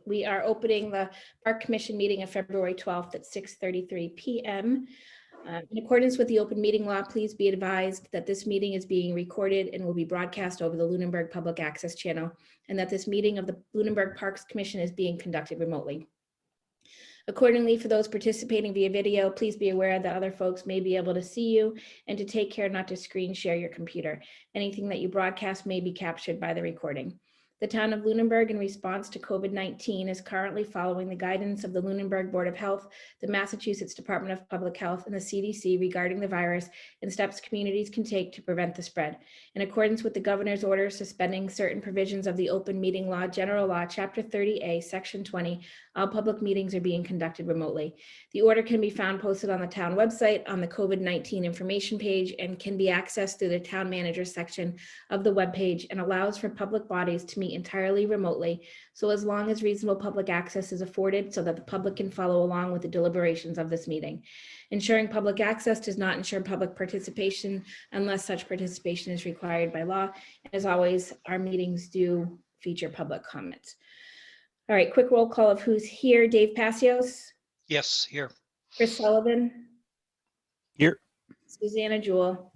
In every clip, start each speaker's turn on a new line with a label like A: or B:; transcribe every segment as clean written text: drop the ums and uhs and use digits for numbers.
A: We are opening the Park Commission meeting of February 12th at 6:33 p.m. In accordance with the open meeting law, please be advised that this meeting is being recorded and will be broadcast over the Lunenburg Public Access Channel, and that this meeting of the Lunenburg Parks Commission is being conducted remotely. Accordingly, for those participating via video, please be aware that other folks may be able to see you and to take care not to screen share your computer. Anything that you broadcast may be captured by the recording. The town of Lunenburg, in response to COVID-19, is currently following the guidance of the Lunenburg Board of Health, the Massachusetts Department of Public Health, and the CDC regarding the virus and steps communities can take to prevent the spread. In accordance with the governor's order suspending certain provisions of the open meeting law, general law, chapter 30A, section 20, all public meetings are being conducted remotely. The order can be found posted on the town website on the COVID-19 information page and can be accessed through the town manager section of the webpage, and allows for public bodies to meet entirely remotely, so as long as reasonable public access is afforded so that the public can follow along with the deliberations of this meeting. Ensuring public access does not ensure public participation unless such participation is required by law. And as always, our meetings do feature public comments. All right, quick roll call of who's here. Dave Passios.
B: Yes, here.
A: Chris Sullivan.
C: Here.
A: Susanna Jewell.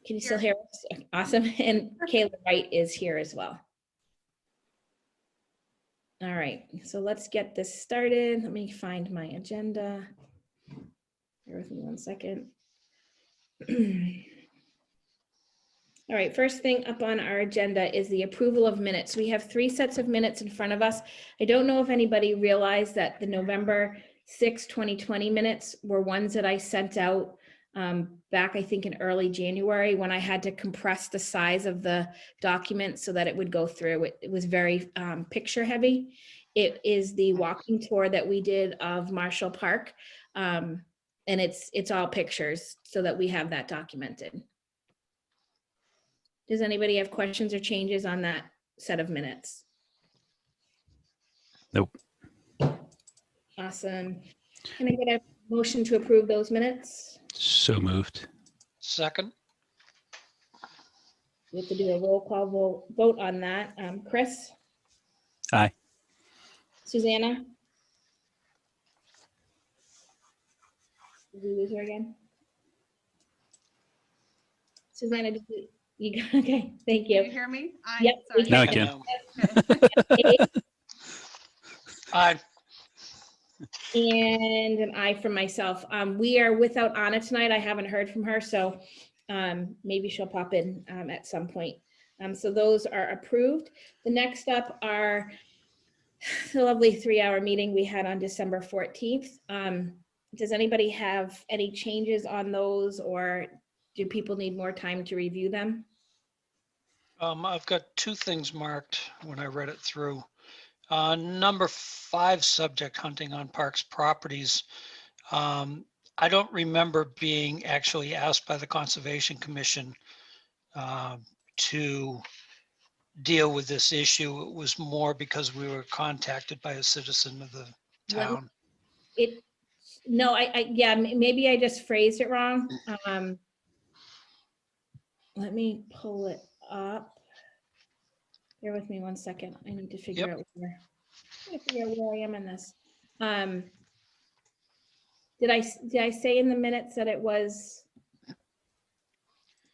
A: Can you still hear us? Awesome. And Kayla Wright is here as well. All right, so let's get this started. Let me find my agenda. Bear with me 1 second. All right, first thing up on our agenda is the approval of minutes. We have 3 sets of minutes in front of us. I don't know if anybody realized that the November 6, 2020 minutes were ones that I sent out back, I think, in early January, when I had to compress the size of the document so that it would go through. It was very picture heavy. It is the walking tour that we did of Marshall Park. And it's all pictures so that we have that documented. Does anybody have questions or changes on that set of minutes?
C: Nope.
A: Awesome. Can I get a motion to approve those minutes?
C: So moved.
B: Second.
A: We have to do a roll call vote on that. Chris?
C: Aye.
A: Susanna? Did we lose her again? Susanna, okay, thank
D: Can
A: you.
D: you hear me?
A: Yep, we
D: Sorry.
C: Now I can.
B: Aye.
A: And an aye from myself. We are without Anna tonight. I haven't heard from her, so maybe she'll pop in at some point. So those are approved. The next up are the lovely 3-hour meeting we had on December 14th. Does anybody have any changes on those, or do people need more time to review them?
B: I've got 2 things marked when I read it through. Number 5, subject hunting on parks properties. I don't remember being actually asked by the Conservation Commission to deal with this issue. It was more because we were contacted by a citizen of the town.
A: No, yeah, maybe I just phrased it wrong. Let me pull it up. Bear with me 1 second. I need to figure out where I am in this. Did I say in the minutes that it was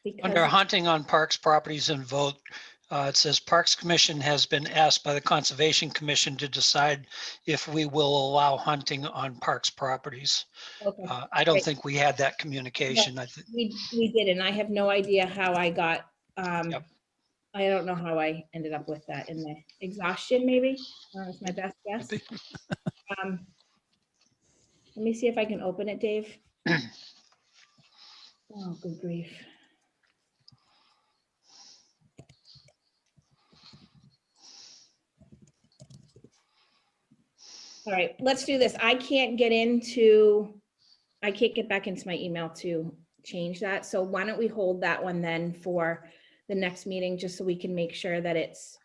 A: because
B: Under hunting on parks properties and vote, it says Parks Commission has been asked by the Conservation Commission to decide if we will allow hunting on parks properties.
A: Okay,
B: I don't
A: great.
B: think we had that communication.
A: we did, and I have no idea how I got.
B: Yep.
A: I don't know how I ended up with that in the exhaustion. Maybe that's my best guess. Let me see if I can open it, Dave. Oh, good grief. All right, let's do this. I can't get back into my email to change that. So why don't we hold that one then for the next meeting, just so we can make sure that it's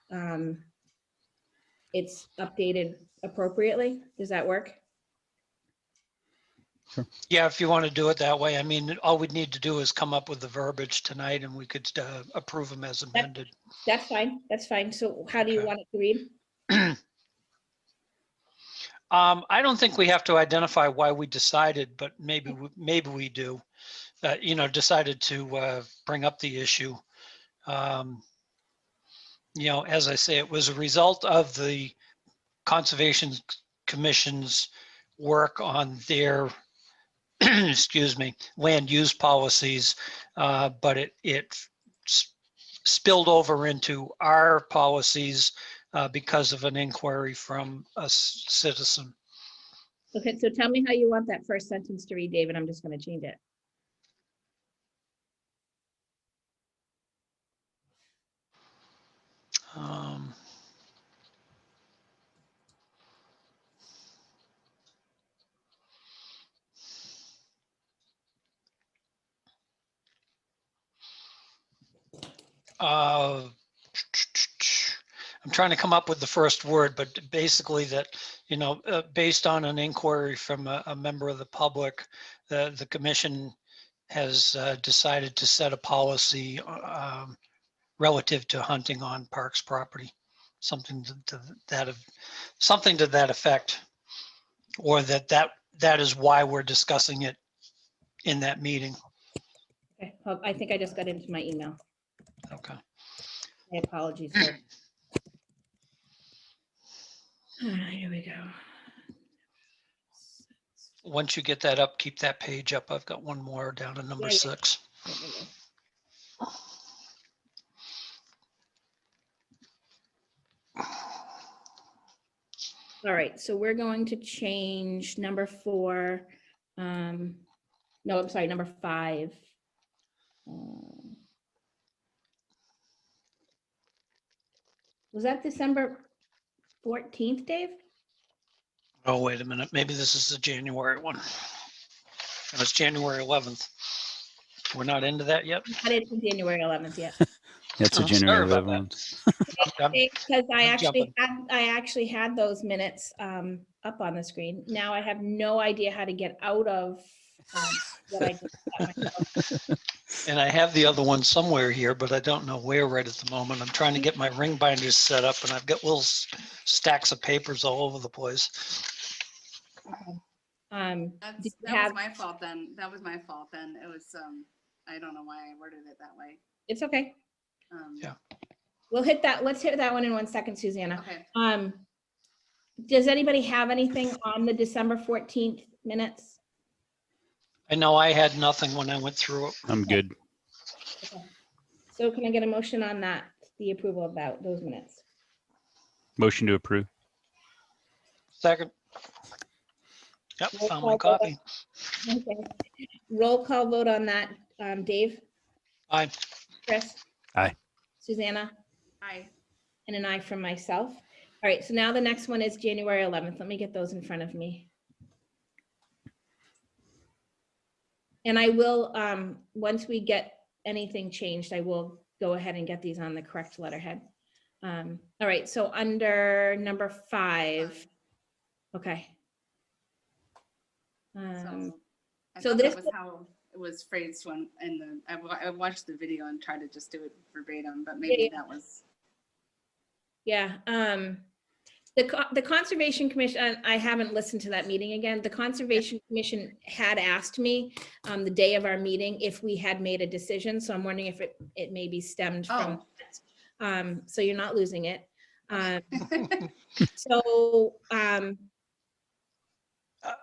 A: updated appropriately. Does that work?
B: Yeah, if you want to do it that way. I mean, all we'd need to do is come up with the verbiage tonight and we could approve them as amended.
A: That's fine. That's fine. So how do you
B: Okay.
A: want it to read?
B: I don't think we have to identify why we decided, but maybe we do. Decided to bring up the issue. As I say, it was a result of the Conservation Commission's work on their, excuse me, land use policies, but it spilled over into our policies because of an inquiry from a citizen.
A: Okay, so tell me how you want that first sentence to read, David. I'm just going to change it.
B: I'm trying to come up with the first word, but basically that, based on an inquiry from a member of the public, the commission has decided to set a policy relative to hunting on parks property, something to that effect, or that is why we're discussing it in that meeting.
A: Okay, well, I think I just got into my email.
B: Okay.
A: My apologies. For... Here we go.
B: Once you get that up, keep that page up. I've got one more down to number 6.
A: There we go. All right, so we're going to change number 4. No, I'm sorry, number 5. Was that December 14th, Dave?
B: Oh, wait a minute. Maybe this is the January one. It was January 11th. We're not into that yet?
A: Not into January 11th yet.
C: That's a
B: Oh, sorry
C: January
B: about
C: 11th.
A: Because I
B: jumping.
A: actually had those minutes up on the screen. Now I have no idea how to get out of what I did.
B: And I have the other one somewhere here, but I don't know where right at the moment. I'm trying to get my ring binders set up and I've got little stacks of papers all over the place.
A: Okay.
D: That
A: did you
D: was
A: have-
D: my fault then. That was my fault then. It was, I don't know why I worded it that way.
A: It's okay.
B: Yeah.
A: We'll hit that. Let's hit that one in 1 second, Susanna.
D: Okay.
A: Does anybody have anything on the December 14th minutes?
B: I know I had nothing when I went through it.
C: I'm good.
A: Okay. So can I get a motion on that, the approval of those minutes?
C: Motion to approve.
B: Second. Yep,
A: Roll
B: found
A: call
B: my
A: vote.
B: copy.
A: Okay. Roll call vote on that. Dave,
B: Aye.
A: Chris?
C: Aye.
A: Susanna?
D: Hi.
A: And an aye from myself. All right, so now the next one is January 11th. Let me get those in front of me. And I will, once we get anything changed, I will go ahead and get these on the correct letterhead. All right, so under number 5. Okay.
D: So I
A: so
D: thought
A: this-
D: that was how it was phrased when I watched the video and tried to just do it verbatim, but maybe that was.
A: Yeah. The Conservation Commission, I haven't listened to that meeting again. The Conservation Commission had asked me the day of our meeting if we had made a decision. So I'm wondering if it maybe stemmed from that. So you're not losing it. So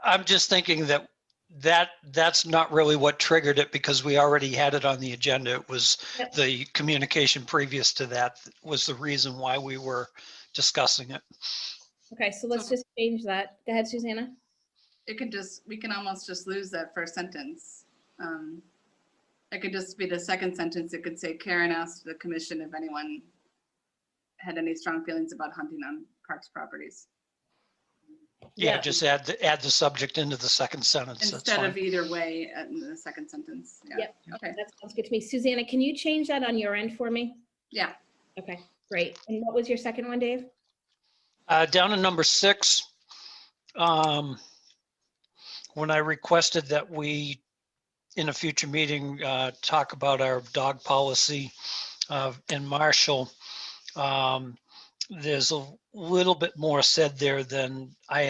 B: I'm just thinking that's not really what triggered it because we already had it on the agenda. It was the communication previous to that was the reason why we were discussing it.
A: okay, so let's just change that. Go ahead, Susanna.
D: We can almost just lose that first sentence. It could just be the second sentence. It could say Karen asked the commission if anyone had any strong feelings about hunting on parks properties.
B: Yeah, just add the subject into the second sentence.
D: Instead of either way in the second sentence. Yeah.
A: Yep.
D: Okay.
A: That sounds good to me. Susanna, can you change that on your end for me?
D: Yeah.
A: Okay, great. And what was your second one, Dave?
B: Down in number 6, when I requested that we, in a future meeting, talk about our dog policy in Marshall, there's a little bit more said there than I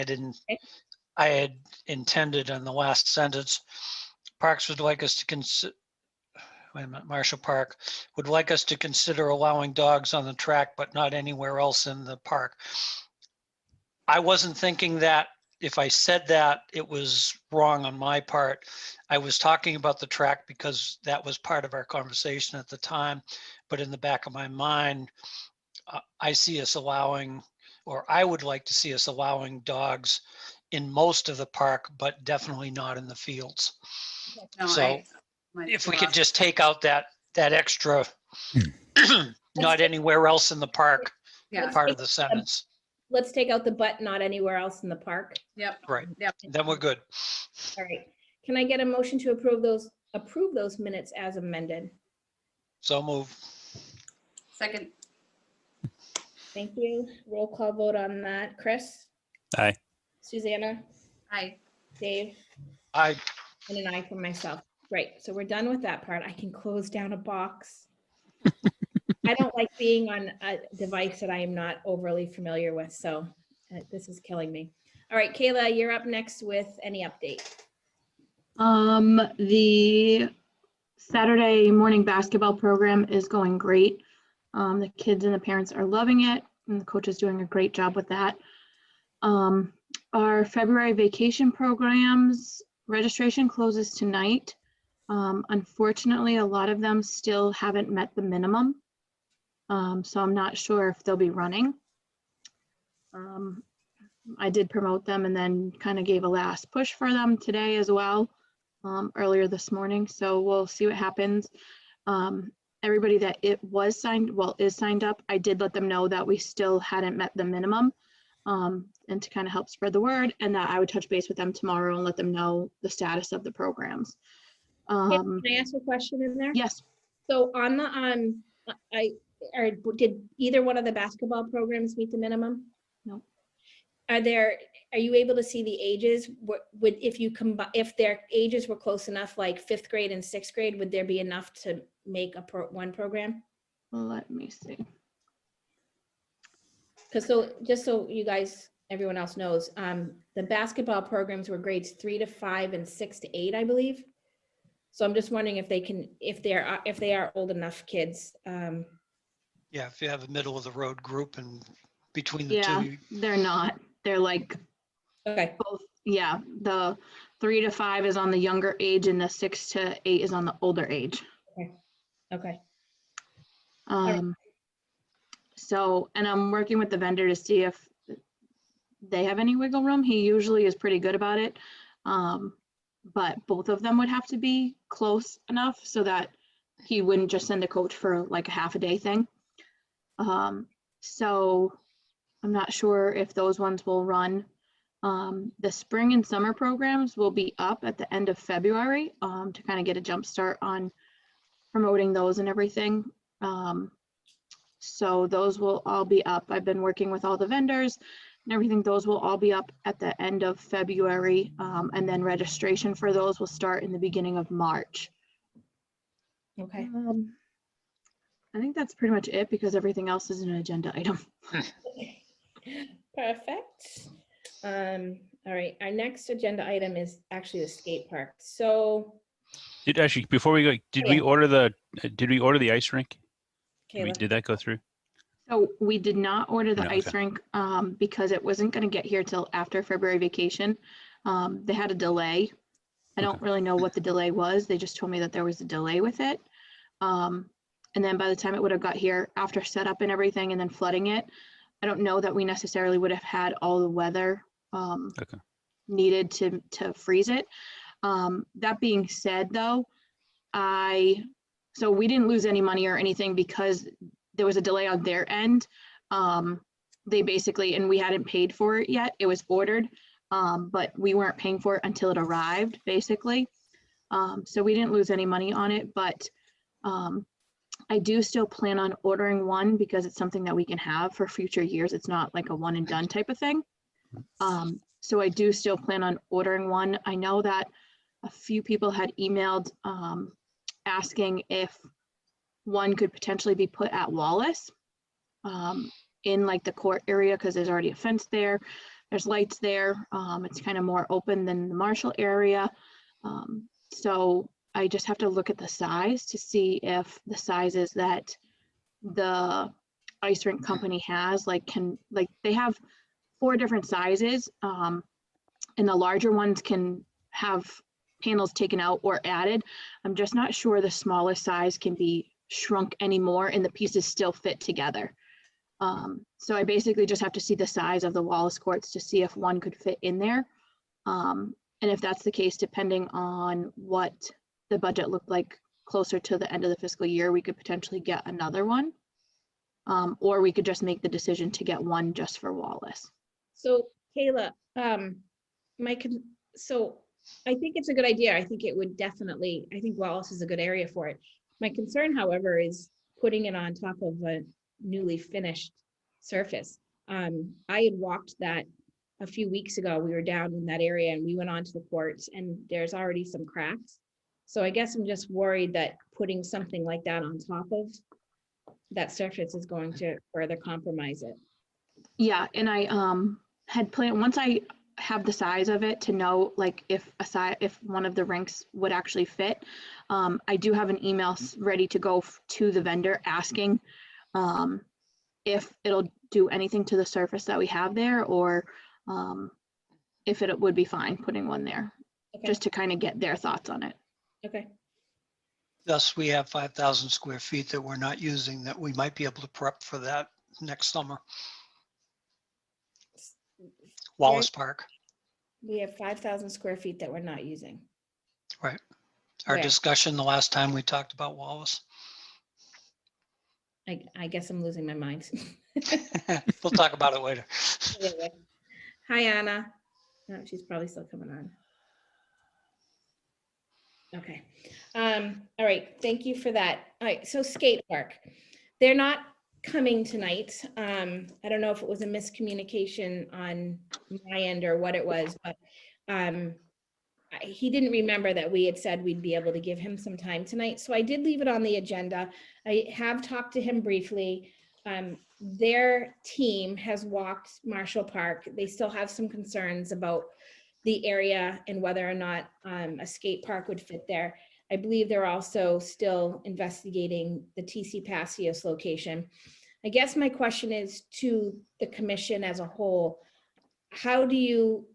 B: had intended in the last sentence. Parks would like us to consider, wait a minute, Marshall Park would like us to consider allowing dogs on the track, but not anywhere else in the park. I wasn't thinking that. If I said that, it was wrong on my part. I was talking about the track because that was part of our conversation at the time. But in the back of my mind, I see us allowing, or I would like to see us allowing dogs in most of the park, but definitely not in the fields.
D: No,
B: So
D: might
B: if we
D: feel
B: could
D: off.
B: just take out that extra, not anywhere else in the park,
D: Yeah,
B: part of the sentence.
A: Let's take out the but not anywhere else in the park.
D: yep,
B: Right,
D: yep.
B: then we're good.
A: All right. Can I get a motion to approve those minutes as amended?
B: So move.
D: Second,
A: Thank you. Roll call vote on that. Chris?
C: Aye.
A: Susanna?
D: aye.
A: Dave?
B: I,
A: And an aye for myself. Great. So we're done with that part. I can close down a box. I don't like being on a device that I am not overly familiar with, so this is killing me. All right, Kayla, you're up next with any update.
E: The Saturday morning basketball program is going great. The kids and the parents are loving it, and the coach is doing a great job with that. Our February vacation programs registration closes tonight. Unfortunately, a lot of them still haven't met the minimum. So I'm not sure if they'll be running. I did promote them and then kind of gave a last push for them today as well, earlier this morning. So we'll see what happens. Everybody that is signed up, I did let them know that we still hadn't met the minimum, and to kind of help spread the word, and that I would touch base with them tomorrow and let them know the status of the programs.
A: Can I ask a question in there?
E: Yes.
A: So on the, did either one of the basketball programs meet the minimum?
E: No.
A: Are you able to see the ages? If their ages were close enough, like 5th grade and 6th grade, would there be enough to make one program?
E: Let me see.
A: Because just so you guys, everyone else knows, the basketball programs were grades 3 to 5 and 6 to 8, I believe. So I'm just wondering if they are old enough kids.
B: yeah, if you have a middle of the road group and between the
E: Yeah,
B: two.
E: they're not. They're like
A: Okay,
E: both. Yeah, the 3 to 5 is on the younger age and the 6 to 8 is on the older age.
A: okay.
E: right. So, and I'm working with the vendor to see if they have any wiggle room. He usually is pretty good about it. But both of them would have to be close enough so that he wouldn't just send a coach for like a half a day thing. So I'm not sure if those ones will run. The spring and summer programs will be up at the end of February, to kind of get a jump start on promoting those and everything. So those will all be up. I've been working with all the vendors and everything. Those will all be up at the end of February. And then registration for those will start in the beginning of March.
A: Okay.
E: I think that's pretty much it because everything else is an agenda item.
A: Perfect. All right, our next agenda item is actually the skate park. So,
C: Before we go, did we order the ice rink?
A: Kayla,
C: Did that go through?
E: So we did not order the
C: No,
E: ice
C: okay.
E: rink because it wasn't going to get here till after February vacation. They had a delay. I don't
C: Okay.
E: really know what the delay was. They just told me that there was a delay with it. And then by the time it would have got here after setup and everything and then flooding it, I don't know that we necessarily would have had all the weather
C: Okay.
E: needed to freeze it. That being said though, so we didn't lose any money or anything because there was a delay on their end. They basically, and we hadn't paid for it yet. It was ordered, but we weren't paying for it until it arrived, basically. So we didn't lose any money on it, but I do still plan on ordering one because it's something that we can have for future years. It's not like a one and done type of thing. So I do still plan on ordering one. I know that a few people had emailed asking if one could potentially be put at Wallace in like the court area, because there's already a fence there. There's lights there. It's kind of more open than the Marshall area. So I just have to look at the size to see if the sizes that the ice rink company has, they have 4 different sizes. And the larger ones can have panels taken out or added. I'm just not sure the smallest size can be shrunk anymore and the pieces still fit together. So I basically just have to see the size of the Wallace courts to see if one could fit in there. And if that's the case, depending on what the budget looked like closer to the end of the fiscal year, we could potentially get another one. Or we could just make the decision to get one just for Wallace.
A: So Kayla, so I think it's a good idea. I think it would definitely, I think Wallace is a good area for it. My concern, however, is putting it on top of a newly finished surface. I had walked that a few weeks ago. We were down in that area and we went onto the courts and there's already some cracks. So I guess I'm just worried that putting something like that on top of that surface is going to further compromise it.
E: Yeah, and I had planned, once I have the size of it to know like if one of the rinks would actually fit, I do have an email ready to go to the vendor asking if it'll do anything to the surface that we have there, or if it would be fine putting one there,
A: Okay.
E: just to kind of get their thoughts on it.
A: Okay.
B: Thus, we have 5,000 square feet that we're not using that we might be able to prep for that next summer. Wallace Park,
A: We have 5,000 square feet that we're not using.
B: right? Our
A: Where?
B: discussion the last time we talked about Wallace.
A: I guess I'm losing my mind.
B: We'll talk about it later.
A: Anyway. Hi, Anna. No, she's probably still coming on. Okay. All right. Thank you for that. All right. So Skatepark, they're not coming tonight. I don't know if it was a miscommunication on my end or what it was, but he didn't remember that we had said we'd be able to give him some time tonight. So I did leave it on the agenda. I have talked to him briefly. Their team has walked Marshall Park. They still have some concerns about the area and whether or not a skate park would fit there. I believe they're also still investigating the TC Passios location. I guess my question is to the commission as a whole, how are you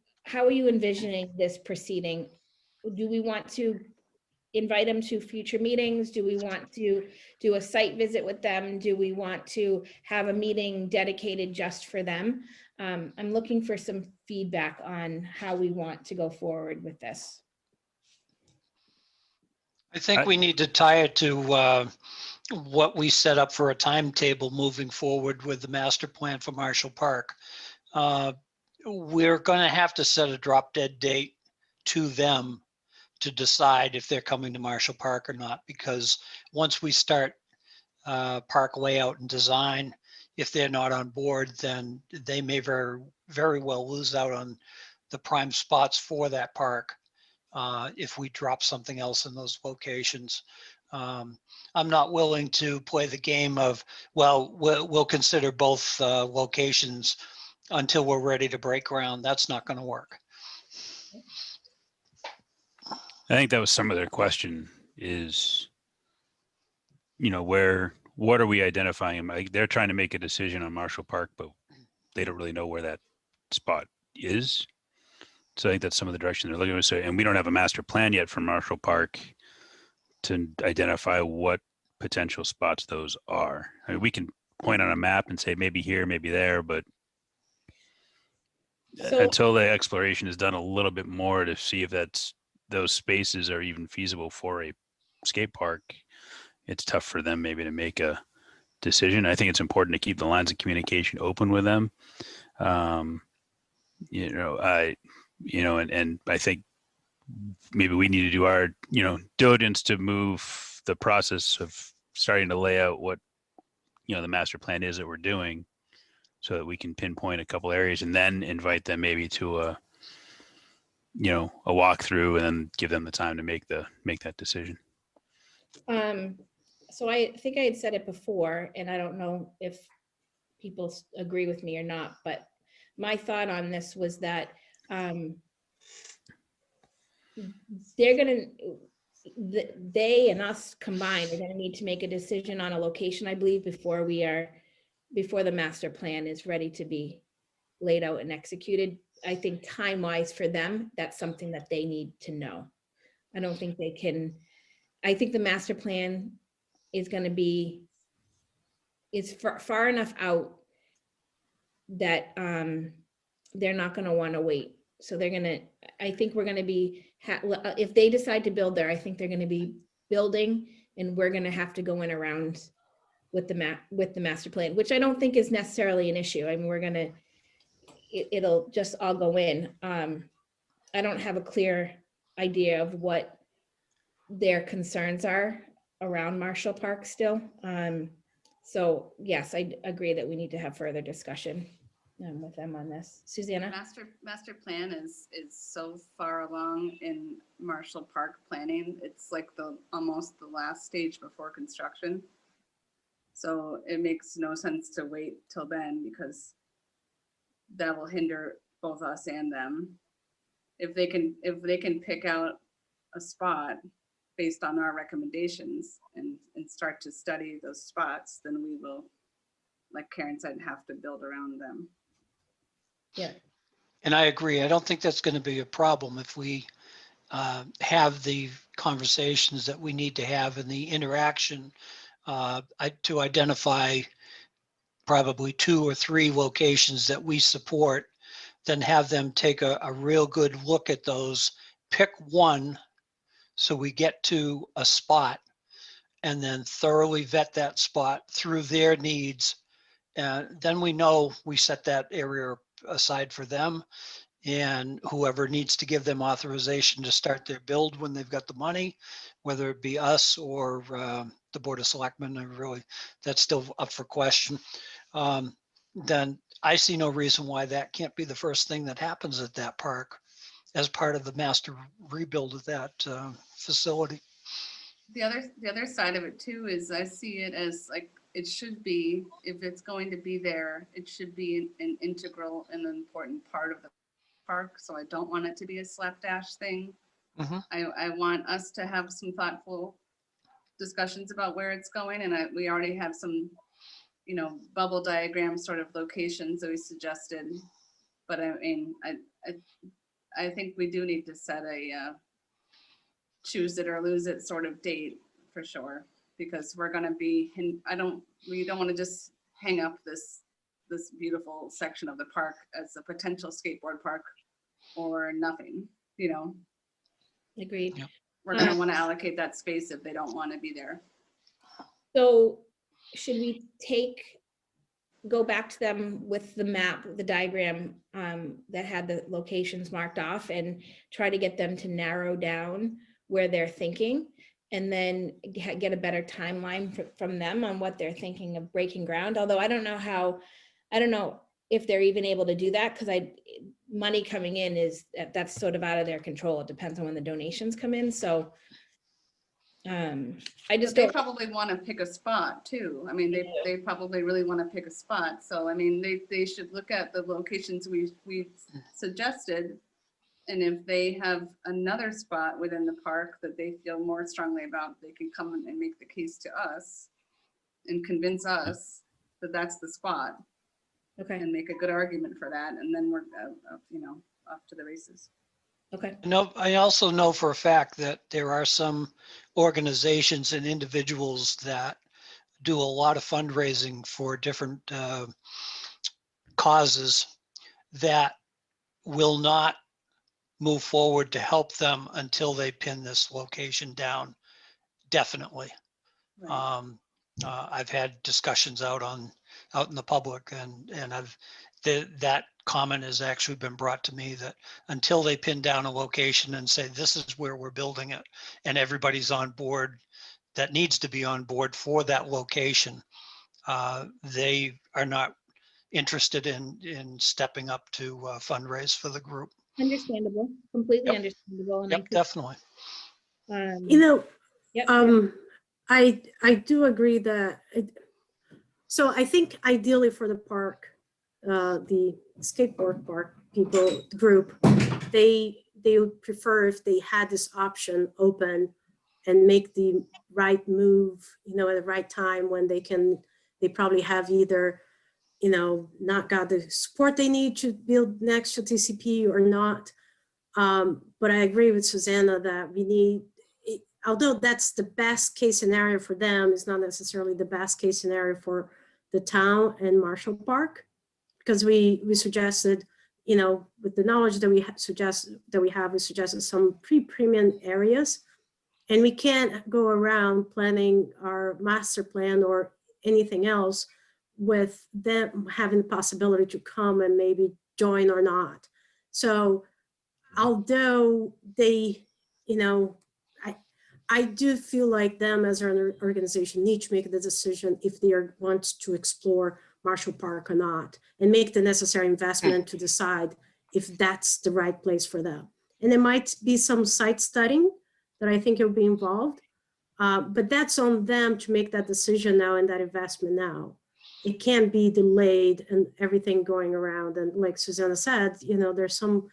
A: envisioning this proceeding? Do we want to invite them to future meetings? Do we want to do a site visit with them? Do we want to have a meeting dedicated just for them? I'm looking for some feedback on how we want to go forward with this.
B: I think we need to tie it to what we set up for a timetable moving forward with the master plan for Marshall Park. We're going to have to set a drop dead date to them to decide if they're coming to Marshall Park or not, because once we start park layout and design, if they're not on board, then they may very well lose out on the prime spots for that park if we drop something else in those locations. I'm not willing to play the game of, well, we'll consider both locations until we're ready to break ground. That's not going to work.
C: I think that was some of their question is, what are we identifying? Like, they're trying to make a decision on Marshall Park, but they don't really know where that spot is. So I think that's some of the direction they're looking at. And we don't have a master plan yet for Marshall Park to identify what potential spots those are. I mean, we can point on a map and say maybe here, maybe there, but until the exploration is done a little bit more to see if those spaces are even feasible for a skate park, it's tough for them maybe to make a decision. I think it's important to keep the lines of communication open with them. And I think maybe we need to do our, diligence to move the process of starting to lay out what, the master plan is that we're doing so that we can pinpoint a couple areas and then invite them maybe to a walkthrough and then give them the time to make that decision.
A: So I think I had said it before, and I don't know if people agree with me or not, but my thought on this was that they and us combined are gonna need to make a decision on a location, I believe, before the master plan is ready to be laid out and executed. I think time-wise for them, that's something that they need to know. I don't think they can, I think the master plan is gonna be, is far enough out that they're not gonna wanna wait. So I think we're gonna be, if they decide to build there, I think they're gonna be building, and we're gonna have to go in around with the master plan, which I don't think is necessarily an issue. I mean, it'll just all go in. I don't have a clear idea of what their concerns are around Marshall Park still. So yes, I agree that we need to have further discussion with them on this. Susanna?
D: Master plan is so far along in Marshall Park planning. It's like almost the last stage before construction. So it makes no sense to wait till then, because that will hinder both us and them. If they can pick out a spot based on our recommendations and start to study those spots, then we will, like Karen said, have to build around them.
A: Yeah.
B: And I agree. I don't think that's going to be a problem if we have the conversations that we need to have and the interaction to identify probably 2 or 3 locations that we support, then have them take a real good look at those, pick one so we get to a spot, and then thoroughly vet that spot through their needs. And then we know we set that area aside for them, and whoever needs to give them authorization to start their build when they've got the money, whether it be us or the Board of Selectmen, that's still up for question. Then I see no reason why that can't be the first thing that happens at that park as part of the master rebuild of that facility.
D: The other side of it too is I see it as like, it should be, if it's going to be there, it should be an integral and an important part of the park. So I don't want it to be a slapdash thing.
B: Mhm.
D: I want us to have some thoughtful discussions about where it's going, and we already have some, bubble diagram sort of locations that we suggested. But I mean, I think we do need to set a choose it or lose it sort of date for sure, because we're going to be, we don't want to just hang up this beautiful section of the park as a potential skateboard park or nothing,
A: Agreed.
B: Yep.
D: We're going to want to allocate that space if they don't want to be there.
A: So should we go back to them with the map, the diagram that had the locations marked off, and try to get them to narrow down where they're thinking, and then get a better timeline from them on what they're thinking of breaking ground? Although I don't know if they're even able to do that, because money coming in that's sort of out of their control. It depends on when the donations come in. So I just
D: They
A: don't.
D: probably want to pick a spot too. I mean, they probably really want to pick a spot. So, I mean, they should look at the locations we suggested. And if they have another spot within the park that they feel more strongly about, they can come and make the case to us and convince us that that's the spot.
A: Okay.
D: And make a good argument for that. And then we're, off to the races.
A: Okay.
B: No, I also know for a fact that there are some organizations and individuals that do a lot of fundraising for different causes that will not move forward to help them until they pin this location down. Definitely.
D: Right.
B: I've had discussions out in the public, and that comment has actually been brought to me, that until they pin down a location and say, this is where we're building it, and everybody's on board that needs to be on board for that location, they are not interested in stepping up to fundraise for the group.
A: Understandable, completely
B: Yep.
A: understandable. And I
B: Yep,
A: think,
B: definitely.
F: You know,
A: yep,
F: I do agree that, so I think ideally for the park, the skateboard park people group, they would prefer if they had this option open and make the right move, you know, at the right time when they probably have either, you know, not got the support they need to build next to TCP or not. But I agree with Susanna that we need, although that's the best case scenario for them, it's not necessarily the best case scenario for the town and Marshall Park, because we suggested, you know, with the knowledge that we suggested some pre-premium areas, and we can't go around planning our master plan or anything else with them having the possibility to come and maybe join or not. So although they, you know, I do feel like them as an organization need to make the decision if they want to explore Marshall Park or not, and make the necessary investment to decide if that's the right place for them. And there might be some site studying that I think will be involved, but that's on them to make that decision now and that investment now. It can't be delayed and everything going around. And like Susanna said, you know, there's some,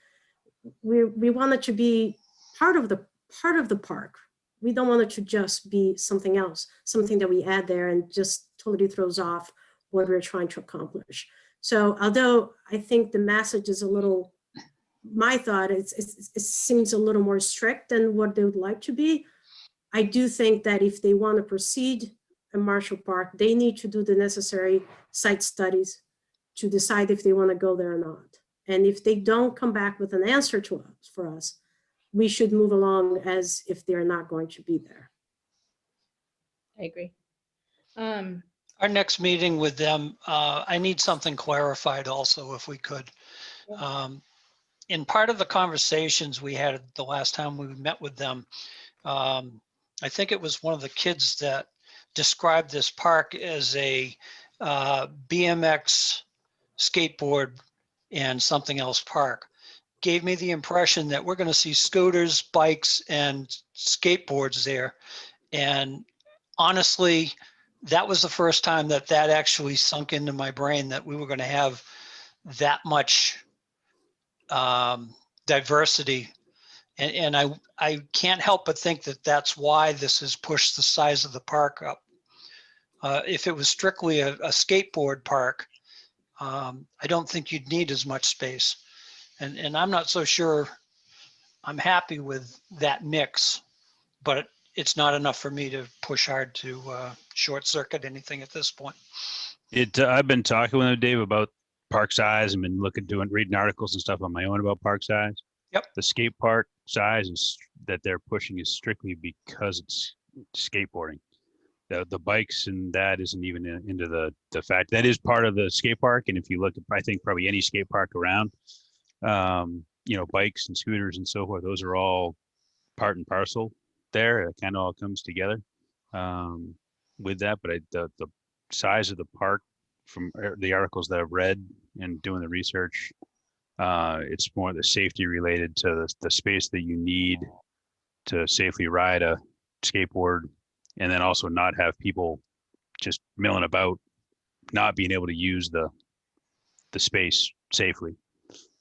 F: we want it to be part of the park. We don't want it to just be something else, something that we add there and just totally throws off what we're trying to accomplish. So although I think the message is a little, my thought is it seems a little more strict than what they would like to be. I do think that if they want to proceed in Marshall Park, they need to do the necessary site studies to decide if they want to go there or not. And if they don't come back with an answer to us, for us, we should move along as if they're not going to be there.
A: I agree.
B: Our next meeting with them, I need something clarified also, if we could. In part of the conversations we had the last time we met with them, I think it was one of the kids that described this park as a BMX, skateboard, and something else park. Gave me the impression that we're going to see scooters, bikes, and skateboards there. And honestly, that was the first time that actually sunk into my brain, that we were going to have that much diversity. And I can't help but think that that's why this has pushed the size of the park up. If it was strictly a skateboard park, I don't think you'd need as much space. And I'm not so sure I'm happy with that mix, but it's not enough for me to push hard to short circuit anything at this point.
C: I've been talking with them, Dave, about park size and been reading articles and stuff on my own about park size.
B: Yep.
C: The skate park size that they're pushing is strictly because it's skateboarding. The bikes and that isn't even into the fact that is part of the skate park. And if you look at, I think probably any skate park around, you know, bikes and scooters and so forth, those are all part and parcel there. It kind of all comes together with that. But the size of the park, from the articles that I've read and doing the research, it's more the safety related to the space that you need to safely ride a skateboard, and then also not have people just milling about, not being able to use the space safely.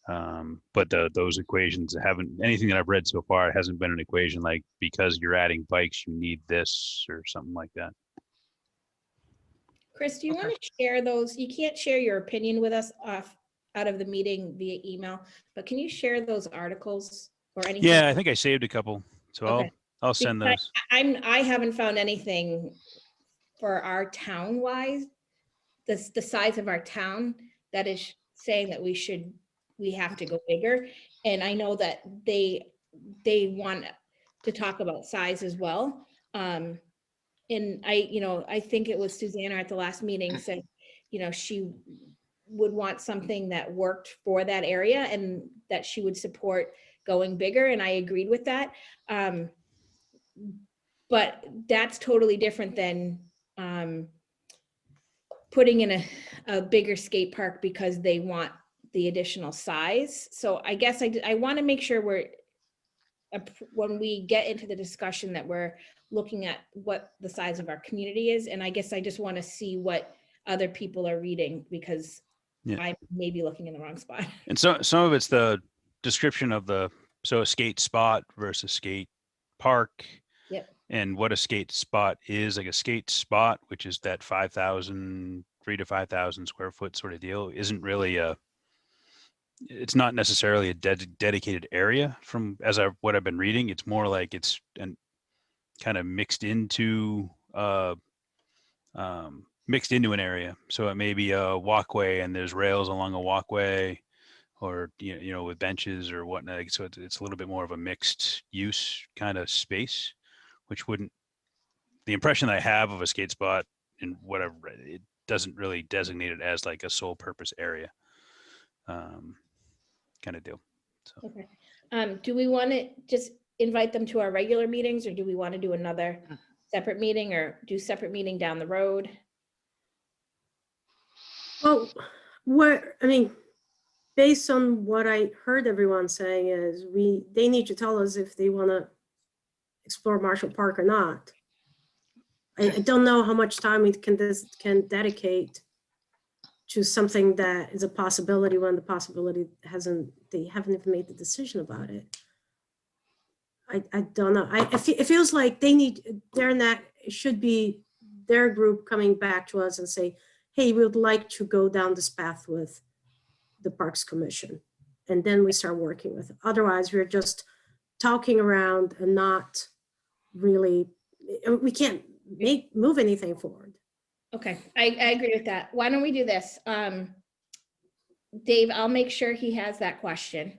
C: But those equations haven't, anything that I've read so far, it hasn't been an equation like, because you're adding bikes, you need this or something like that.
A: Chris, do you
B: Okay.
A: want to share those? You can't share your opinion with us out of the meeting via email, but can you share those articles or anything?
C: Yeah, I think I saved a couple, so
A: Okay.
C: I'll send
A: Because
C: those.
A: I haven't found anything for our town wise, the size of our town that is saying that we have to go bigger. And I know that they want to talk about size as well. And I think it was Susanna at the last meeting said, you know, she would want something that worked for that area and that she would support going bigger. And I agreed with that. But that's totally different than putting in a bigger skate park because they want the additional size. So I guess I want to make sure when we get into the discussion that we're looking at what the size of our community is. And I guess I just want to see what other people are reading, because
C: Yeah.
A: I may be looking in the wrong spot.
C: And so some of it's the description of so a skate spot versus skate park.
A: Yep.
C: And what a skate spot is. Like a skate spot, which is that 3,000 to 5,000 square foot sort of deal, isn't really it's not necessarily a dedicated area from what I've been reading. It's more like it's kind of mixed into an area. So it may be a walkway and there's rails along a walkway, or with benches or whatnot. So it's a little bit more of a mixed use kind of space, which wouldn't. The impression that I have of a skate spot and what I've read, it doesn't really designate it as like a sole purpose area. Kind of deal. So.
A: Okay. Do we want to just invite them to our regular meetings, or do we want to do another separate meeting, or do separate meeting down the road?
F: Well, based on what I heard everyone saying is they need to tell us if they want to explore Marshall Park or not. I don't know how much time we can dedicate to something that is a possibility when the possibility they haven't even made the decision about it. I don't know. It feels like it should be their group coming back to us and say, hey, we would like to go down this path with the Parks Commission. And then we start working with it. Otherwise, we're just talking around and not really, we can't move anything forward.
A: Okay, I agree with that. Why don't we do this? Dave, I'll make sure he has that question.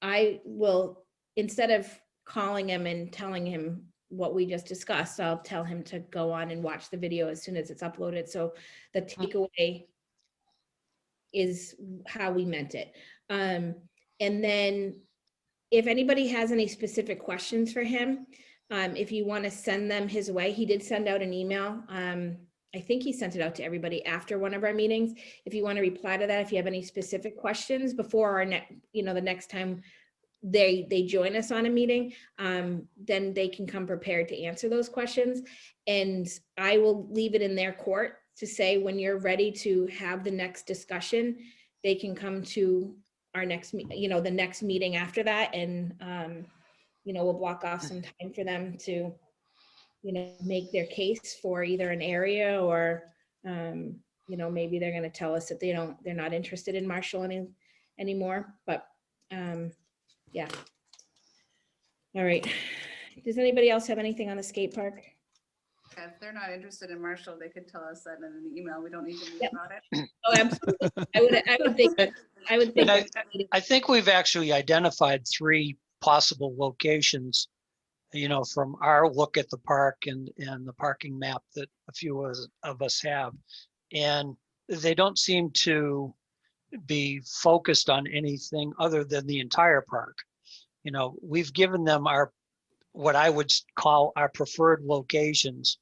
A: I will, instead of calling him and telling him what we just discussed, I'll tell him to go on and watch the video as soon as it's uploaded. So the takeaway is how we meant it. And then if anybody has any specific questions for him, if you want to send them his way, he did send out an email. I think he sent it out to everybody after one of our meetings. If you want to reply to that, if you have any specific questions before our the next time they join us on a meeting, then they can come prepared to answer those questions. And I will leave it in their court to say, when you're ready to have the next discussion, they can come to our next, the next meeting after that. And, we'll block off some time for them to, make their case for either an area or, maybe they're going to tell us that they're not interested in Marshall anymore. But yeah. All right. Does anybody else have anything on the skate park?
D: If they're not interested in Marshall, they could tell us that in an email. We don't need to meet about it.
A: Oh, absolutely. I would think.
B: I think we've actually identified 3 possible locations, from our look at the park and the parking map that a few of us have. And they don't seem to be focused on anything other than the entire park. We've given them what I would call our preferred locations.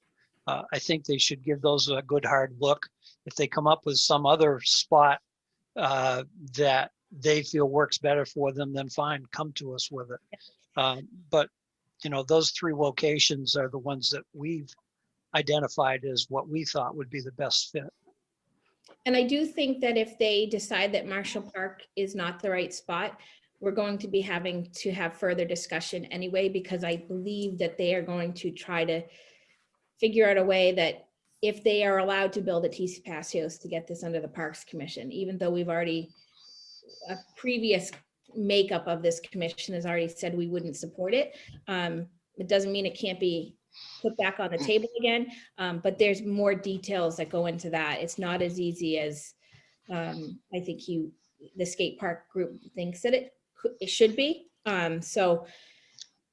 B: I think they should give those a good hard look. If they come up with some other spot that they feel works better for them, then fine, come to us with it. But those 3 locations are the ones that we've identified as what we thought would be the best fit.
A: And I do think that if they decide that Marshall Park is not the right spot, we're going to be having to have further discussion anyway, because I believe that they are going to try to figure out a way that if they are allowed to build a TC Passios to get this under the Parks Commission, even though we've already, a previous makeup of this commission has already said we wouldn't support it. It doesn't mean it can't be put back on the table again, but there's more details that go into that. It's not as easy as I think the skate park group thinks that it should be. So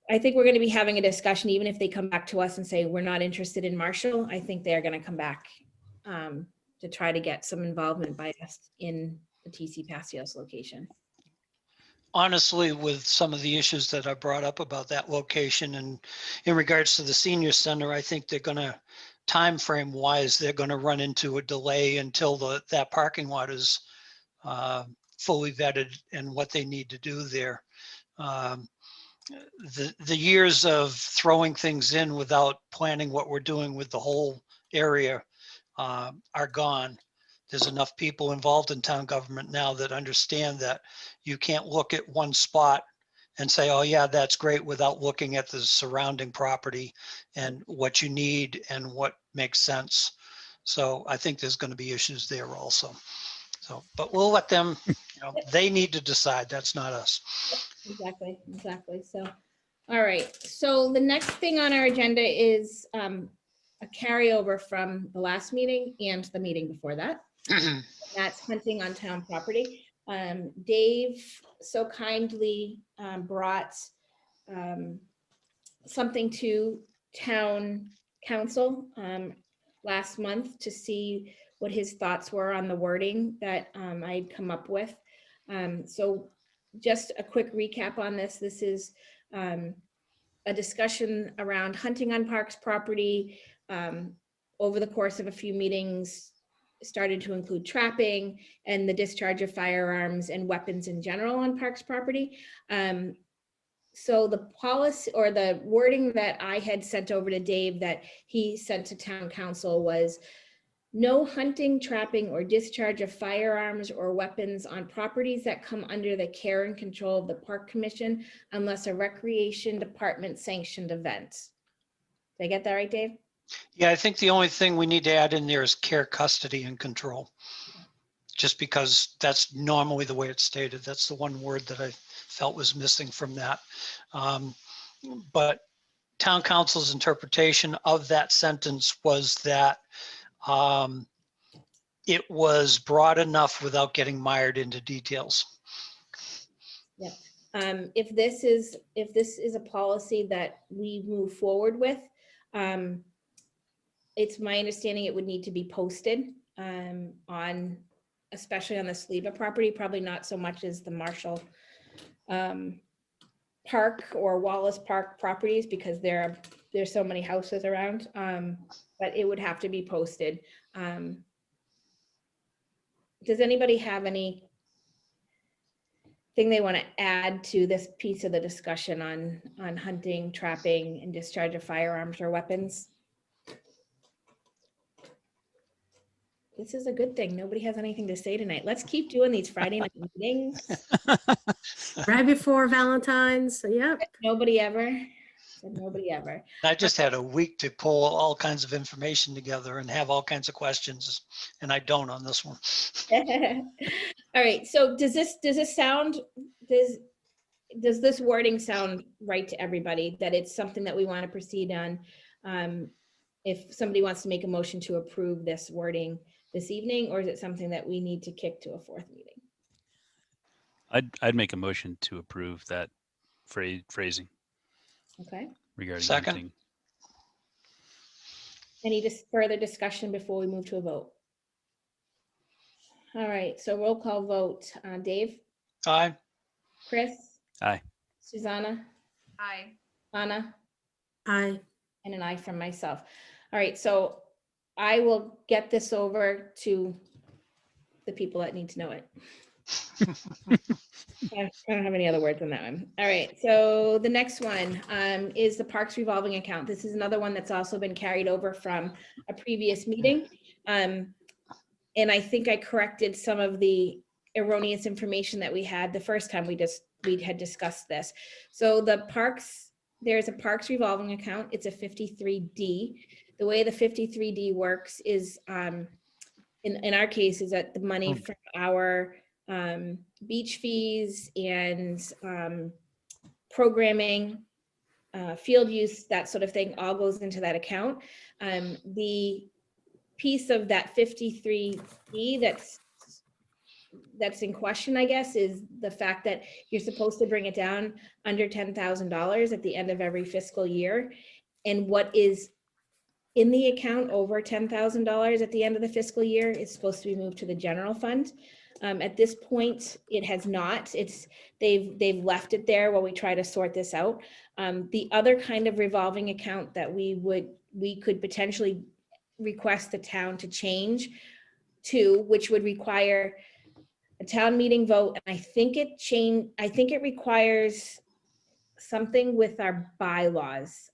A: I think we're going to be having a discussion, even if they come back to us and say, we're not interested in Marshall. I think they're going to come back to try to get some involvement by us in the TC Passios location.
B: Honestly, with some of the issues that I brought up about that location and in regards to the senior center, I think they're going to time frame wise, they're going to run into a delay until that parking lot is fully vetted and what they need to do there. The years of throwing things in without planning what we're doing with the whole area are gone. There's enough people involved in town government now that understand that you can't look at one spot and say, oh yeah, that's great, without looking at the surrounding property and what you need and what makes sense. So I think there's going to be issues there also. So, but we'll let them, they need to decide. That's not us.
A: Exactly. So, all right. So the next thing on our agenda is a carryover from the last meeting and the meeting before that. That's hunting on town property. Dave so kindly brought something to town council last month to see what his thoughts were on the wording that I'd come up with. So just a quick recap on this. This is a discussion around hunting on parks property. Over the course of a few meetings, started to include trapping and the discharge of firearms and weapons in general on parks property. So the policy or the wording that I had sent over to Dave that he sent to town council was no hunting, trapping, or discharge of firearms or weapons on properties that come under the care and control of the Park Commission unless a recreation department sanctioned event. Did I get that right, Dave?
B: Yeah, I think the only thing we need to add in there is care, custody, and control. Just because that's normally the way it's stated. That's the one word that I felt was missing from that. But town council's interpretation of that sentence was that it was broad enough without getting mired into details.
A: Yep. If this is a policy that we move forward with, it's my understanding it would need to be posted on, especially on the Sleva property, probably not so much as the Marshall Park or Wallace Park properties because there's so many houses around, but it would have to be posted. Does anybody have anything they want to add to this piece of the discussion on hunting, trapping, and discharge of firearms or weapons? This is a good thing. Nobody has anything to say tonight. Let's keep doing these Friday night meetings.
F: Right before Valentine's, so yep.
A: Nobody ever. Said nobody ever.
B: I just had a week to pull all kinds of information together and have all kinds of questions, and I don't on this one.
A: All right. So does this wording sound right to everybody, that it's something that we want to proceed on? If somebody wants to make a motion to approve this wording this evening, or is it something that we need to kick to a fourth meeting?
C: I'd make a motion to approve that phrasing
A: Okay.
C: regarding
B: Second.
C: hunting.
A: Any further discussion before we move to a vote? All right, so roll call vote. Dave?
B: Aye.
A: Chris?
C: Aye.
A: Susanna?
D: Aye.
A: Anna?
F: I
A: And an aye from myself. All right, so I will get this over to the people that need to know it. I don't have any other words on that one. All right, so the next one is the Parks Revolving Account. This is another one that's also been carried over from a previous meeting. And I think I corrected some of the erroneous information that we had the first time we had discussed this. So there's a Parks Revolving Account. It's a 53D. The way the 53D works is, in our case, is that the money from our beach fees and programming, field use, that sort of thing, all goes into that account. The piece of that 53D that's in question, I guess, is the fact that you're supposed to bring it down under $10,000 at the end of every fiscal year. And what is in the account over $10,000 at the end of the fiscal year is supposed to be moved to the general fund. At this point, it has not. They've left it there while we try to sort this out. The other kind of revolving account that we could potentially request the town to change to, which would require a town meeting vote. And I think it requires something with our bylaws.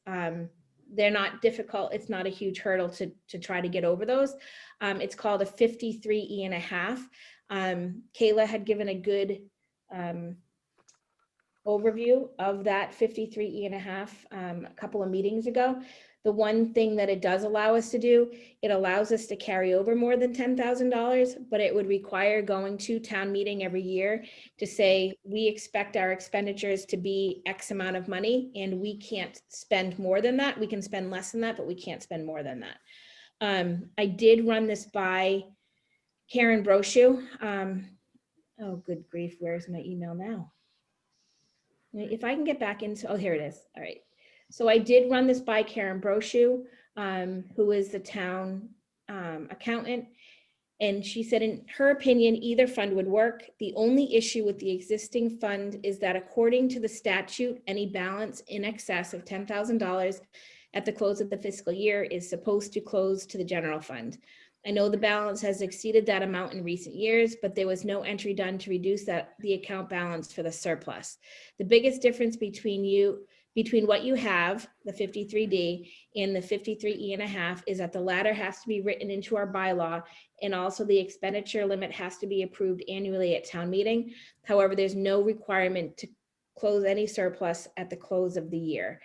A: They're not difficult. It's not a huge hurdle to try to get over those. It's called a 53E1/2. Kayla had given a good overview of that 53E1/2 a couple of meetings ago. The one thing that it does allow us to do, it allows us to carry over more than $10,000, but it would require going to town meeting every year to say, we expect our expenditures to be X amount of money and we can't spend more than that. We can spend less than that, but we can't spend more than that. I did run this by Karen Brochu. Oh, good grief, where's my email now? If I can get back into, oh, here it is. All right. So I did run this by Karen Brochu, who is the town accountant. And she said, in her opinion, either fund would work. The only issue with the existing fund is that according to the statute, any balance in excess of $10,000 at the close of the fiscal year is supposed to close to the general fund. I know the balance has exceeded that amount in recent years, but there was no entry done to reduce the account balance for the surplus. The biggest difference between what you have, the 53D and the 53E1/2, is that the latter has to be written into our bylaw, and also the expenditure limit has to be approved annually at town meeting. However, there's no requirement to close any surplus at the close of the year.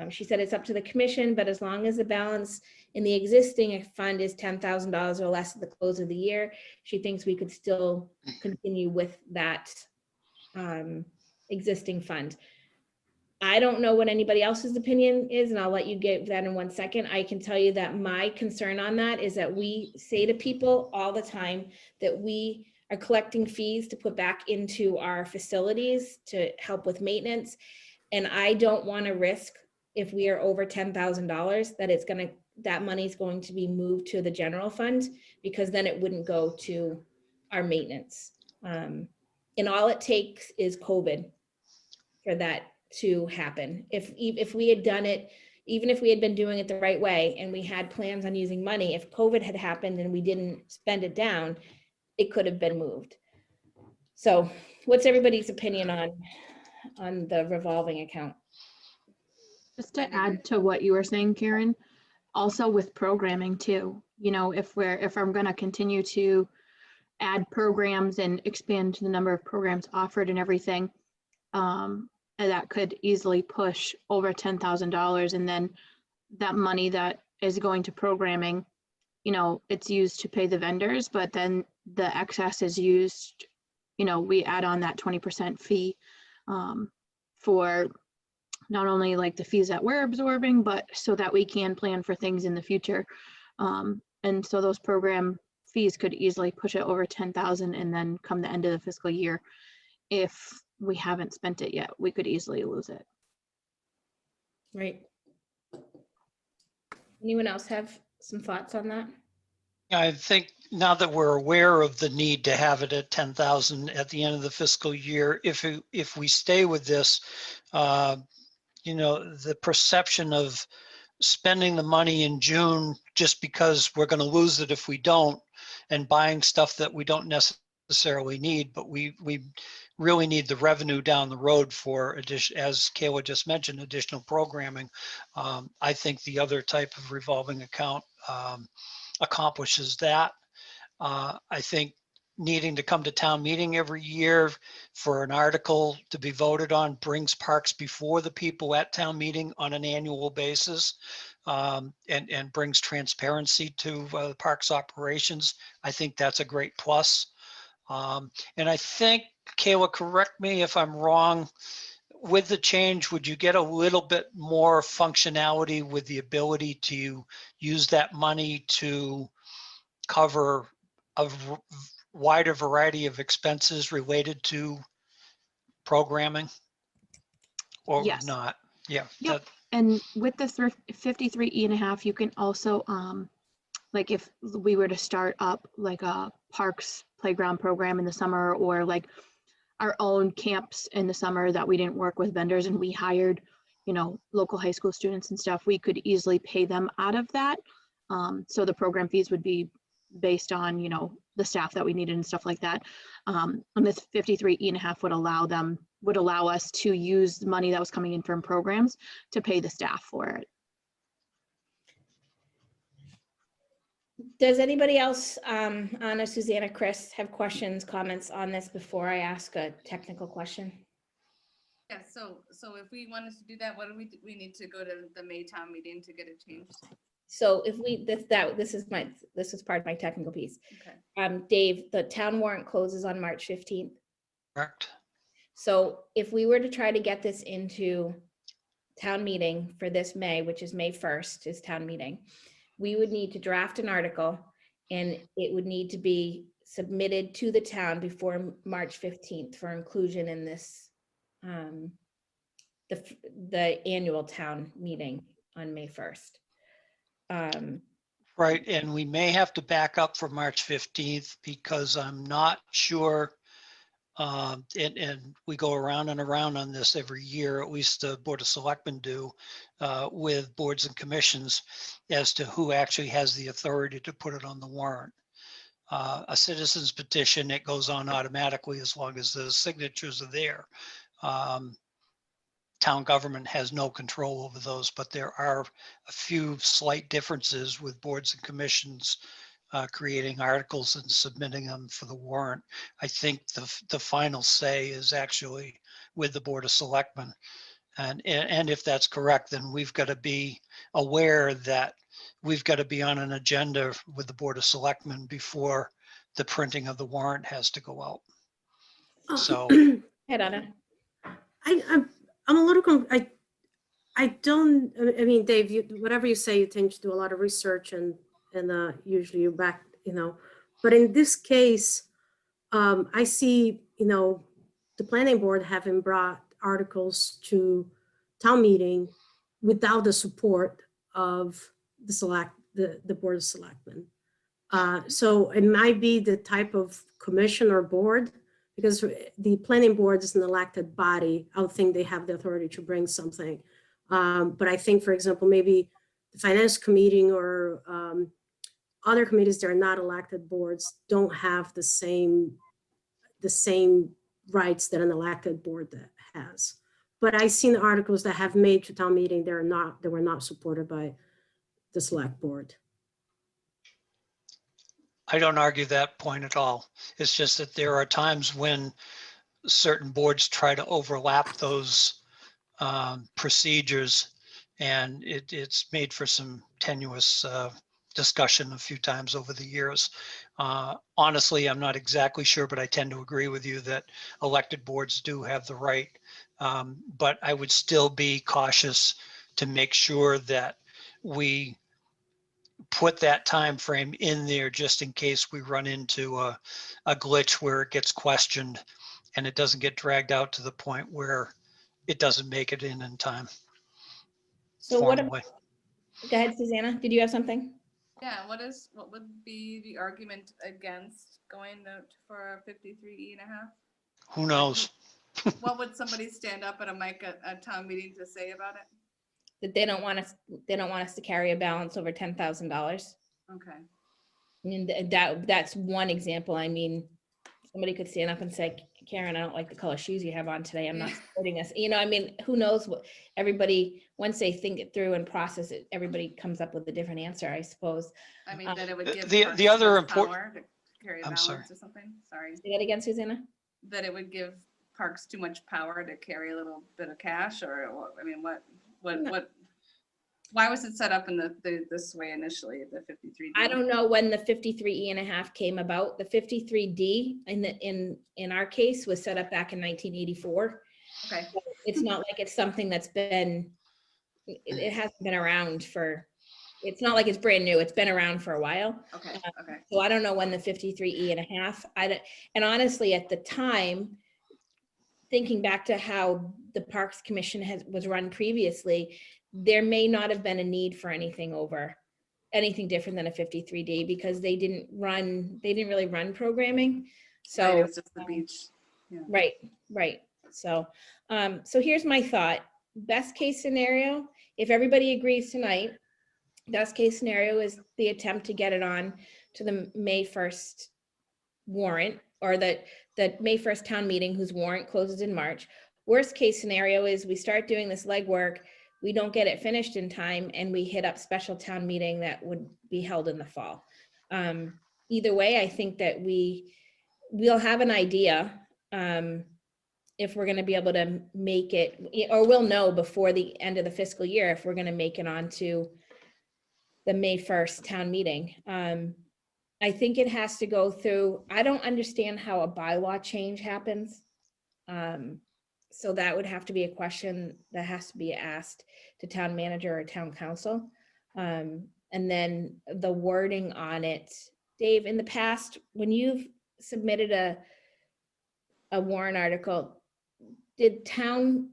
A: She said it's up to the commission, but as long as the balance in the existing fund is $10,000 or less at the close of the year, she thinks we could still continue with that existing fund. I don't know what anybody else's opinion is, and I'll let you get that in 1 second. I can tell you that my concern on that is that we say to people all the time that we are collecting fees to put back into our facilities to help with maintenance. And I don't want to risk, if we are over $10,000, that money's going to be moved to the general fund, because then it wouldn't go to our maintenance. And all it takes is COVID for that to happen. If we had done it, even if we had been doing it the right way and we had plans on using money, if COVID had happened and we didn't spend it down, it could have been moved. So what's everybody's opinion on the revolving account?
E: Just to add to what you were saying, Karen, also with programming too, if I'm going to continue to add programs and expand the number of programs offered and everything, that could easily push over $10,000. And then that money that is going to programming, it's used to pay the vendors, but then the excess is used, we add on that 20% fee for not only like the fees that we're absorbing, but so that we can plan for things in the future. And so those program fees could easily push it over 10,000, and then come the end of the fiscal year, if we haven't spent it yet, we could easily lose it.
A: Right. Anyone else have some thoughts on that?
B: I think now that we're aware of the need to have it at 10,000 at the end of the fiscal year, if we stay with this, the perception of spending the money in June just because we're going to lose it if we don't, and buying stuff that we don't necessarily need, but we really need the revenue down the road for addition, as Kayla just mentioned, additional programming. I think the other type of revolving account accomplishes that. I think needing to come to town meeting every year for an article to be voted on brings parks before the people at town meeting on an annual basis, and brings transparency to the parks operations. I think that's a great plus. And I think, Kayla, correct me if I'm wrong, with the change, would you get a little bit more functionality with the ability to use that money to cover a wider variety of expenses related to programming, or
E: Yes.
B: not? Yeah.
E: Yep. And with the 53E1/2, you can also, like if we were to start up like a parks playground program in the summer, or like our own camps in the summer that we didn't work with vendors and we hired, local high school students and stuff, we could easily pay them out of that. So the program fees would be based on, you know, the staff that we needed and stuff like that. And this 53.5 would allow us to use the money that was coming in from programs to pay the staff for it.
A: Does anybody else, Anna, Susanna, Chris, have questions, comments on this before I ask a technical question?
D: Yeah, so if we wanted to do that, what do we need to go to the May town meeting to get it changed?
A: So if we, this is part of my technical piece.
D: Okay.
A: Dave, the town warrant closes on March 15th.
B: Correct.
A: So if we were to try to get this into town meeting for this May, which is May 1st is town meeting, we would need to draft an article and it would need to be submitted to the town before March 15th for inclusion in this, the annual town meeting on May 1st.
B: Right, and we may have to back up for March 15th because I'm not sure. And we go around and around on this every year, at least the Board of Selectmen do, with boards and commissions as to who actually has the authority to put it on the warrant. A citizen's petition, it goes on automatically as long as the signatures are there. Town government has no control over those, but there are a few slight differences with boards and commissions creating articles and submitting them for the warrant. I think the final say is actually with the Board of Selectmen. And if that's correct, then we've got to be aware that we've got to be on an agenda with the Board of Selectmen before the printing of the warrant has to go out. So.
A: Head on it.
F: I'm a little, I don't, I mean, Dave, whatever you say, you tend to do a lot of research and usually you back, you know, but in this case, I see, you know, the planning board having brought articles to town meeting without the support of the Board of Selectmen. So it might be the type of commission or board, because the planning board is an elected body. I would think they have the authority to bring something. But I think, for example, maybe the finance committee or other committees that are not elected boards don't have the same rights that an elected board has. But I've seen articles that have made to town meeting that were not supported by the select board.
B: I don't argue that point at all. It's just that there are times when certain boards try to overlap those procedures, and it's made for some tenuous discussion a few times over the years. Honestly, I'm not exactly sure, but I tend to agree with you that elected boards do have the right. But I would still be cautious to make sure that we put that time frame in there just in case we run into a glitch where it gets questioned and it doesn't get dragged out to the point where it doesn't make it in time.
A: So what,
B: Formally.
A: go ahead, Susanna, did you have something?
D: Yeah, what would be the argument against going for a 53.5?
B: Who knows?
D: What would somebody stand up at a mic at town meeting to say about it?
A: That they don't want us to carry a balance over $10,000.
D: Okay.
A: I mean, that's one example. I mean, somebody could stand up and say, Karen, I don't like the color shoes you have on today. I'm not supporting this. You know, I mean, who knows what everybody, once they think it through and process it, everybody comes up with a different answer, I suppose.
D: I mean, that it would give
B: the other
D: important
B: important.
D: power to carry a
B: I'm
D: balance
B: sorry.
D: or something. Sorry.
A: Say that again, Susanna?
D: That it would give parks too much power to carry a little bit of cash, or I mean, what? Why was it set up in this way initially, the 53D?
A: I don't know when the 53.5 came about. The 53D in our case was set up back in 1984.
D: Okay.
A: It's not like it's something that's been, it hasn't been around for, it's not like it's brand new. It's been around for a while.
D: Okay. Okay.
A: So I don't know when the 53.5, and honestly, at the time, thinking back to how the Parks Commission was run previously, there may not have been a need for anything different than a 53D because they didn't really run programming. So
D: Right, it was just the beach. Yeah.
A: Right. So, so here's my thought. Best case scenario, if everybody agrees tonight, Best case scenario is the attempt to get it on to the May 1st warrant, or the May 1st town meeting whose warrant closes in March. Worst case scenario is we start doing this legwork, we don't get it finished in time, and we hit up special town meeting that would be held in the fall. Either way, I think that we'll have an idea if we're going to be able to make it, or we'll know before the end of the fiscal year if we're going to make it onto the May 1st town meeting. I think it has to go through, I don't understand how a bylaw change happens. So that would have to be a question that has to be asked to town manager or town council. And then the wording on it, Dave, in the past, when you've submitted a warrant article, did town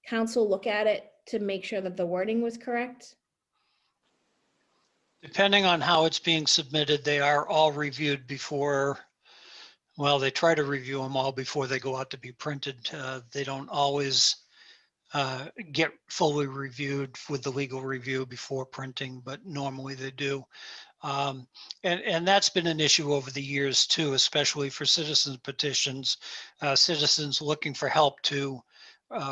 A: council look at it to make sure that the wording was correct?
B: Depending on how it's being submitted, they are all reviewed before, well, they try to review them all before they go out to be printed. They don't always get fully reviewed with the legal review before printing, but normally they do. And that's been an issue over the years too, especially for citizens petitions, citizens looking for help to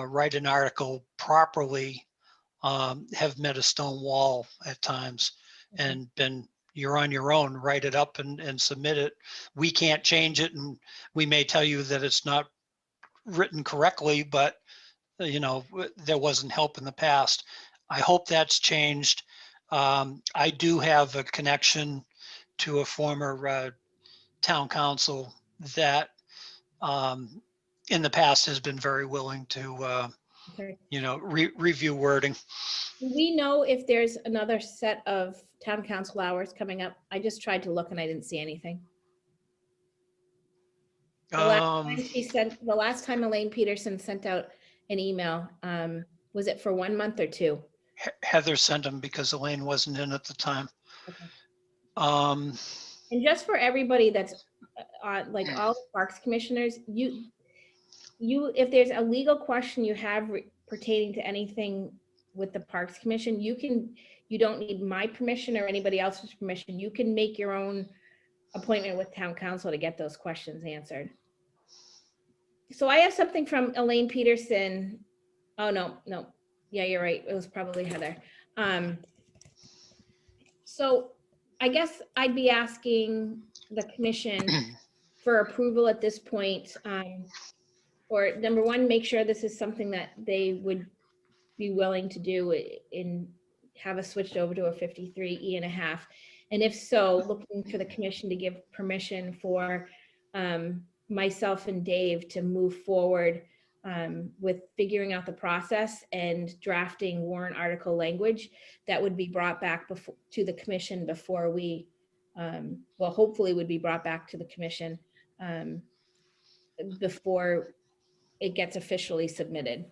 B: write an article properly have met a stone wall at times and been, you're on your own, write it up and submit it. We can't change it, and we may tell you that it's not written correctly, but you know, there wasn't help in the past. I hope that's changed. I do have a connection to a former town council that in the past has been very willing to,
A: Okay.
B: you know, review wording.
A: Do we know if there's another set of town council hours coming up? I just tried to look and I didn't see anything. The last time Elaine Peterson sent out an email, was it for 1 month or 2?
B: Heather sent them because Elaine wasn't in at the time.
A: Okay.
B: Um,
A: And just for everybody that's like all the parks commissioners, you, if there's a legal question you have pertaining to anything with the Parks Commission, you don't need my permission or anybody else's permission. You can make your own appointment with town council to get those questions answered. So I have something from Elaine Peterson. Oh, no. Yeah, you're right. It was probably Heather. So I guess I'd be asking the commission for approval at this point. Or number one, make sure this is something that they would be willing to do and have us switched over to a 53.5. And if so, looking for the commission to give permission for myself and Dave to move forward with figuring out the process and drafting warrant article language that would be brought back to the commission before we, well, hopefully would be brought back to the commission before it gets officially submitted.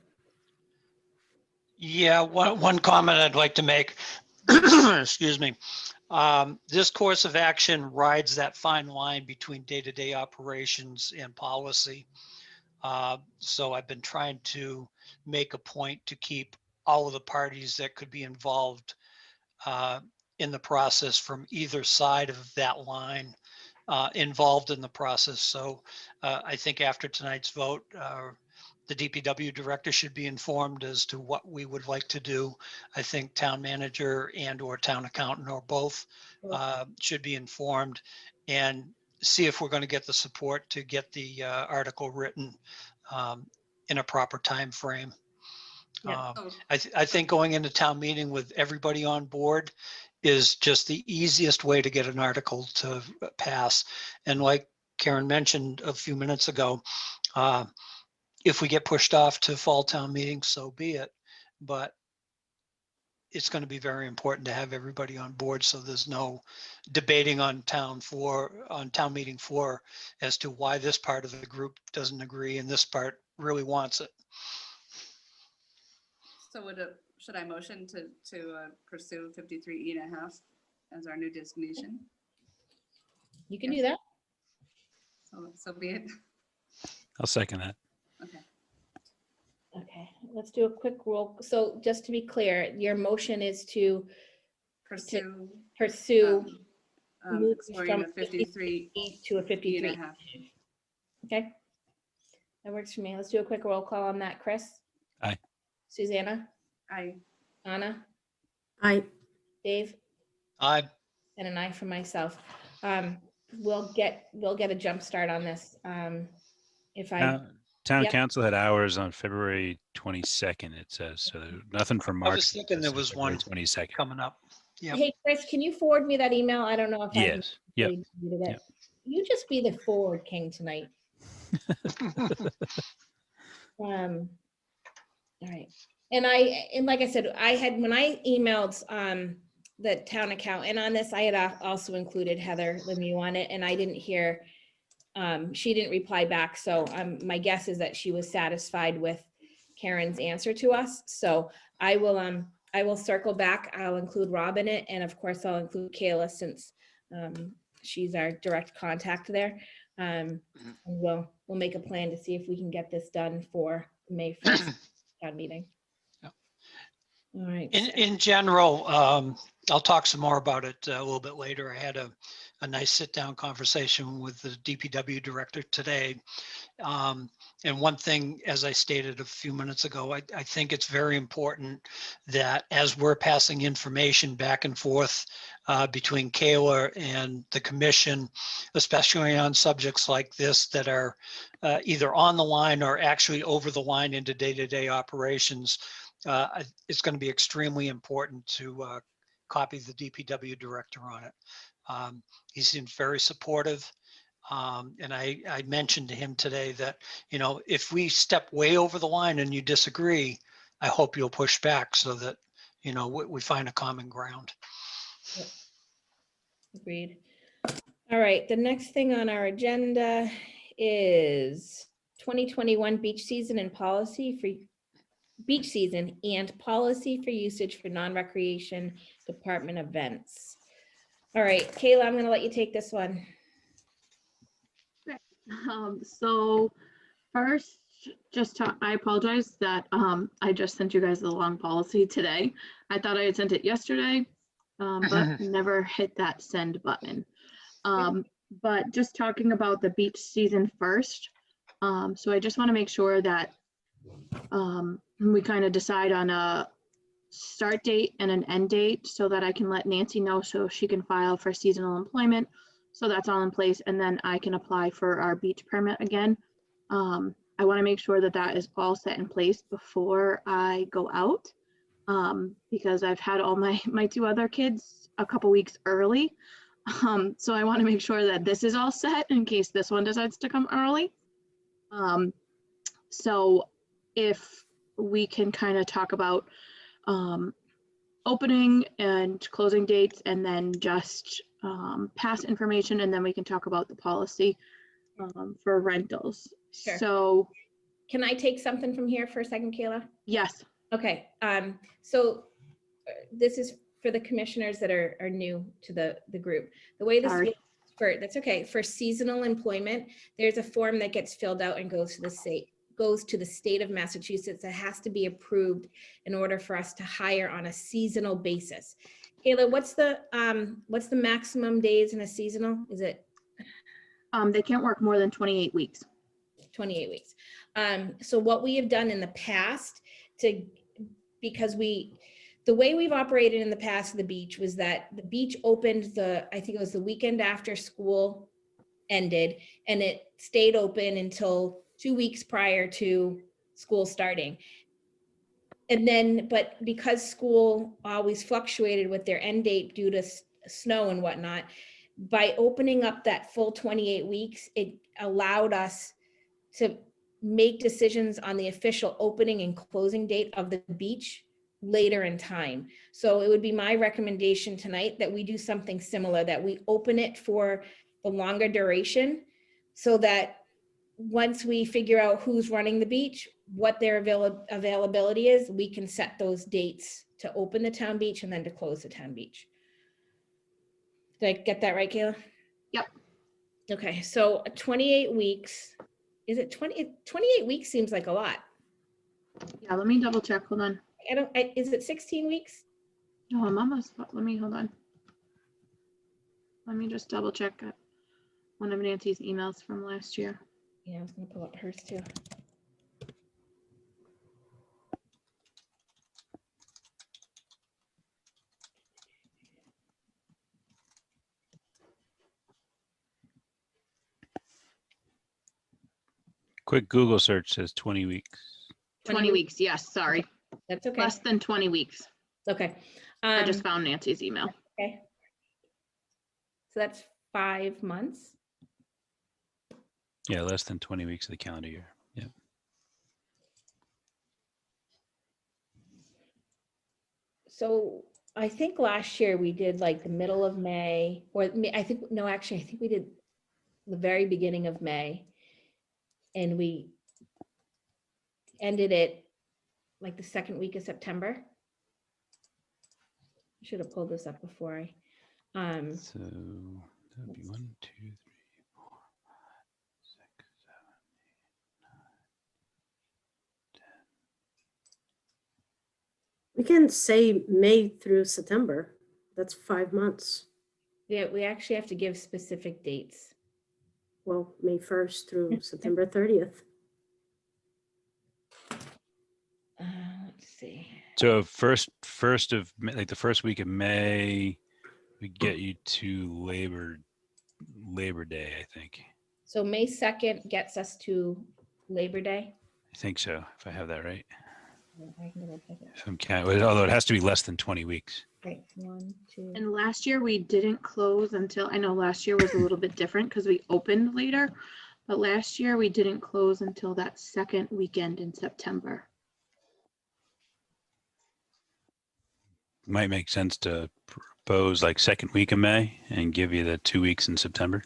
B: Yeah, one comment I'd like to make, excuse me. This course of action rides that fine line between day-to-day operations and policy. So I've been trying to make a point to keep all of the parties that could be involved in the process from either side of that line involved in the process. So I think after tonight's vote, the DPW director should be informed as to what we would like to do. I think town manager and or town accountant or both should be informed and see if we're going to get the support to get the article written in a proper time frame.
A: Yeah.
B: I think going into town meeting with everybody on board is just the easiest way to get an article to pass. And like Karen mentioned a few minutes ago, if we get pushed off to fall town meeting, so be it. But it's going to be very important to have everybody on board so there's no debating on town meeting floor as to why this part of the group doesn't agree and this part really wants it.
D: So should I motion to pursue 53.5 as our new designation?
A: You can do that.
D: So be it.
C: I'll second that.
D: Okay.
A: Okay. let's do a quick roll. So just to be clear, your motion is to
D: Pursue
A: pursue moving
D: exploring
A: from
D: a 53
A: to a
D: fee and
A: 53.
D: a half.
A: Okay. That works for me. Let's do a quick roll call on that. Chris?
C: Aye.
A: Susanna?
D: I,
A: Anna?
F: I,
A: Dave?
B: I,
A: And an aye for myself. We'll get a jump start on this. If I,
C: Town
A: Yep.
C: council had hours on February 22nd, it says, so nothing from March.
B: I was thinking there
C: it says
B: was
C: February
B: one
C: 22nd.
B: coming up. Yep.
A: hey, Chris, can you forward me that email? I don't know if I
C: Yes, yep.
A: deleted it.
C: Yep.
A: You just be the forward king tonight. All right. And like I said, when I emailed the town account, and on this, I had also included Heather Lemieux on it, and I didn't hear, she didn't reply back. So my guess is that she was satisfied with Karen's answer to us. So I will circle back. I'll include Rob in it. And of course, I'll include Kayla since she's our direct contact there. And we'll make a plan to see if we can get this done for May 1st town meeting.
B: Yep.
A: All right.
B: In general, I'll talk some more about it a little bit later. I had a nice sit-down conversation with the DPW director today. And one thing, as I stated a few minutes ago, I think it's very important that as we're passing information back and forth between Kayla and the commission, especially on subjects like this that are either on the line or actually over the line into day-to-day operations, it's going to be extremely important to copy the DPW director on it. He seems very supportive. And I mentioned to him today that, if we step way over the line and you disagree, I hope you'll push back so that, we find a common ground.
A: Yep. Agreed. All right, the next thing on our agenda is 2021 beach season and policy for usage for non-recreation department events. All right, Kayla, I'm gonna let you take this one.
E: So first, I apologize that I just sent you guys the long policy today. I thought I had sent it yesterday, but never hit that send button. But just talking about the beach season first. So I just want to make sure that we kind of decide on a start date and an end date so that I can let Nancy know so she can file for seasonal employment. So that's all in place, and then I can apply for our beach permit again. I want to make sure that that is all set in place before I go out, because I've had all my two other kids a couple weeks early. So I want to make sure that this is all set in case this one decides to come early. So if we can kind of talk about opening and closing dates, and then just pass information, and then we can talk about the policy for rentals.
A: Sure.
E: So
A: Can I take something from here for a second, Kayla?
E: yes,
A: Okay, so this is for the commissioners that are new to the group. The way this
E: Sorry.
A: works that's okay. For seasonal employment, there's a form that gets filled out and goes to the state of Massachusetts. That has to be approved in order for us to hire on a seasonal basis. Kayla, what's the maximum days in a seasonal? Is it
E: they can't work more than 28 weeks.
A: 28 weeks? So what we have done in the past because the way we've operated in the past of the beach was that the beach opened I think it was the weekend after school ended, and it stayed open until 2 weeks prior to school starting. And then, but because school always fluctuated with their end date due to snow and whatnot, by opening up that full 28 weeks, it allowed us to make decisions on the official opening and closing date of the beach later in time. So it would be my recommendation tonight that we do something similar, that we open it for the longer duration, so that once we figure out who's running the beach, what their availability is, we can set those dates to open the town beach and then to close the town beach. Did I get that right, Kayla?
E: Yep.
A: Okay, so 28 weeks, is it 28 weeks seems like a lot.
E: Yeah, let me double check. Hold on.
A: Is it 16 weeks?
E: No, I'm almost, let me, hold on. Let me just double check one of Nancy's emails from last year.
A: Yeah, I was gonna pull up hers too.
C: Quick Google search says 20 weeks.
E: 20 weeks, yes, sorry.
A: That's okay.
E: Less than 20 weeks.
A: Okay.
E: I just found Nancy's email.
A: Okay. So that's 5 months.
C: Yeah, less than 20 weeks of the calendar year. Yeah.
A: So I think last year we did like the middle of May, or I think, no, actually, I think we did the very beginning of May. And we ended it like the second week of September. Should have pulled this up before I,
C: So that would be 1, 2, 3, 4, 5, 6, 7.
F: We can say May through September. That's 5 months.
A: yeah, we actually have to give specific dates.
F: Well, May 1st through September 30th.
A: Let's see.
C: So first of like the first week of May, we get you to Labor Day, I think.
A: So May 2nd gets us to Labor Day.
C: I think so, if I have that right.
A: I can double check it.
C: If I'm counting, although it has to be less than 20 weeks.
A: Right, 1, 2.
E: And last year we didn't close until, I know last year was a little bit different because we opened later, but last year we didn't close until that second weekend in September.
C: Might make sense to propose like second week of May and give you the 2 weeks in September.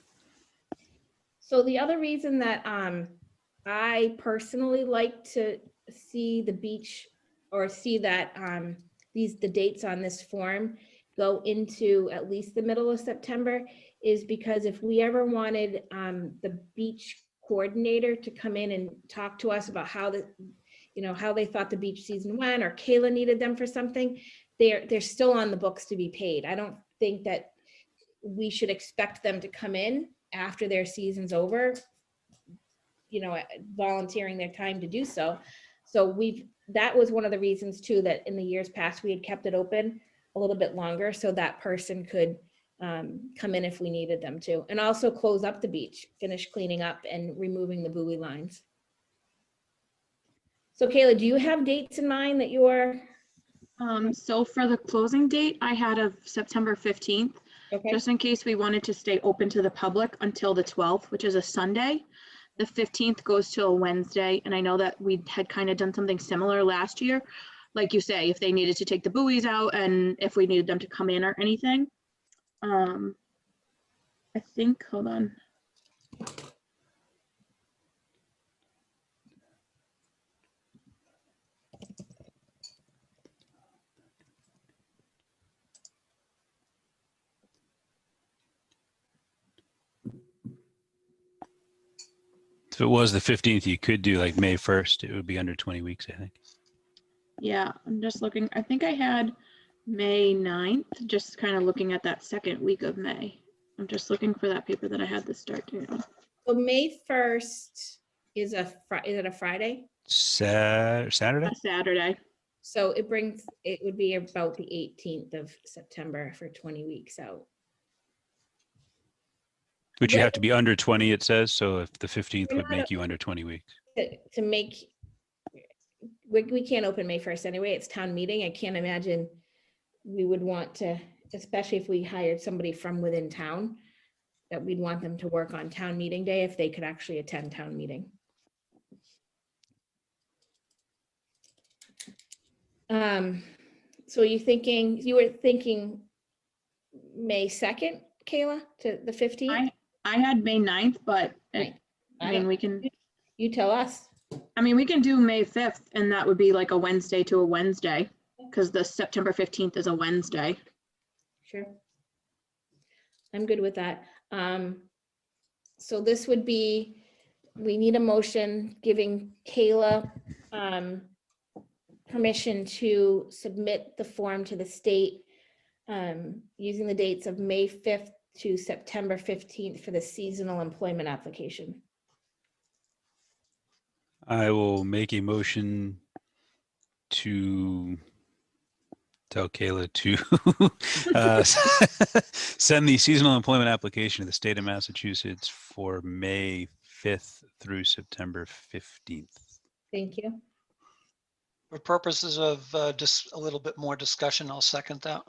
A: So the other reason that I personally like to see the beach or see that the dates on this form go into at least the middle of September is because if we ever wanted the beach coordinator to come in and talk to us about how how they thought the beach season went, or Kayla needed them for something, they're still on the books to be paid. I don't think that we should expect them to come in after their season's over, volunteering their time to do so. So that was one of the reasons too, that in the years past, we had kept it open a little bit longer so that person could come in if we needed them to, and also close up the beach, finish cleaning up and removing the buoy lines. So Kayla, do you have dates in mind that you are?
E: So for the closing date, I had of September 15th,
A: Okay.
E: just in case we wanted to stay open to the public until the 12th, which is a Sunday. The 15th goes to a Wednesday, and I know that we had kind of done something similar last year. Like you say, if they needed to take the buoys out and if we needed them to come in or anything. I think, hold on.
C: If it was the 15th, you could do like May 1st. It would be under 20 weeks, I think.
E: Yeah, I'm just looking. I think I had May 9th, just kind of looking at that second week of May. I'm just looking for that paper that I had to start doing.
A: So May 1st is it a Friday?
C: Saturday?
E: A Saturday.
A: So it would be about the 18th of September for 20 weeks out.
C: Which you have to be under 20, it says. So if the 15th would make you under 20 weeks.
A: To make, we can't open May 1st anyway. It's town meeting. I can't imagine we would want to, especially if we hired somebody from within town, that we'd want them to work on town meeting day if they could actually attend town meeting. So you were thinking May 2nd, Kayla, to the 15th?
E: I had May 9th, but
A: Right.
E: I mean, we can,
A: You tell us.
E: I mean, we can do May 5th, and that would be like a Wednesday to a Wednesday, because the September 15th is a Wednesday.
A: Sure. I'm good with that. So this would be, we need a motion giving Kayla permission to submit the form to the state using the dates of May 5th to September 15th for the seasonal employment application.
C: I will make a motion to tell Kayla to send the seasonal employment application to the state of Massachusetts for May 5th through September 15th.
A: Thank you.
B: For purposes of just a little bit more discussion, I'll second that.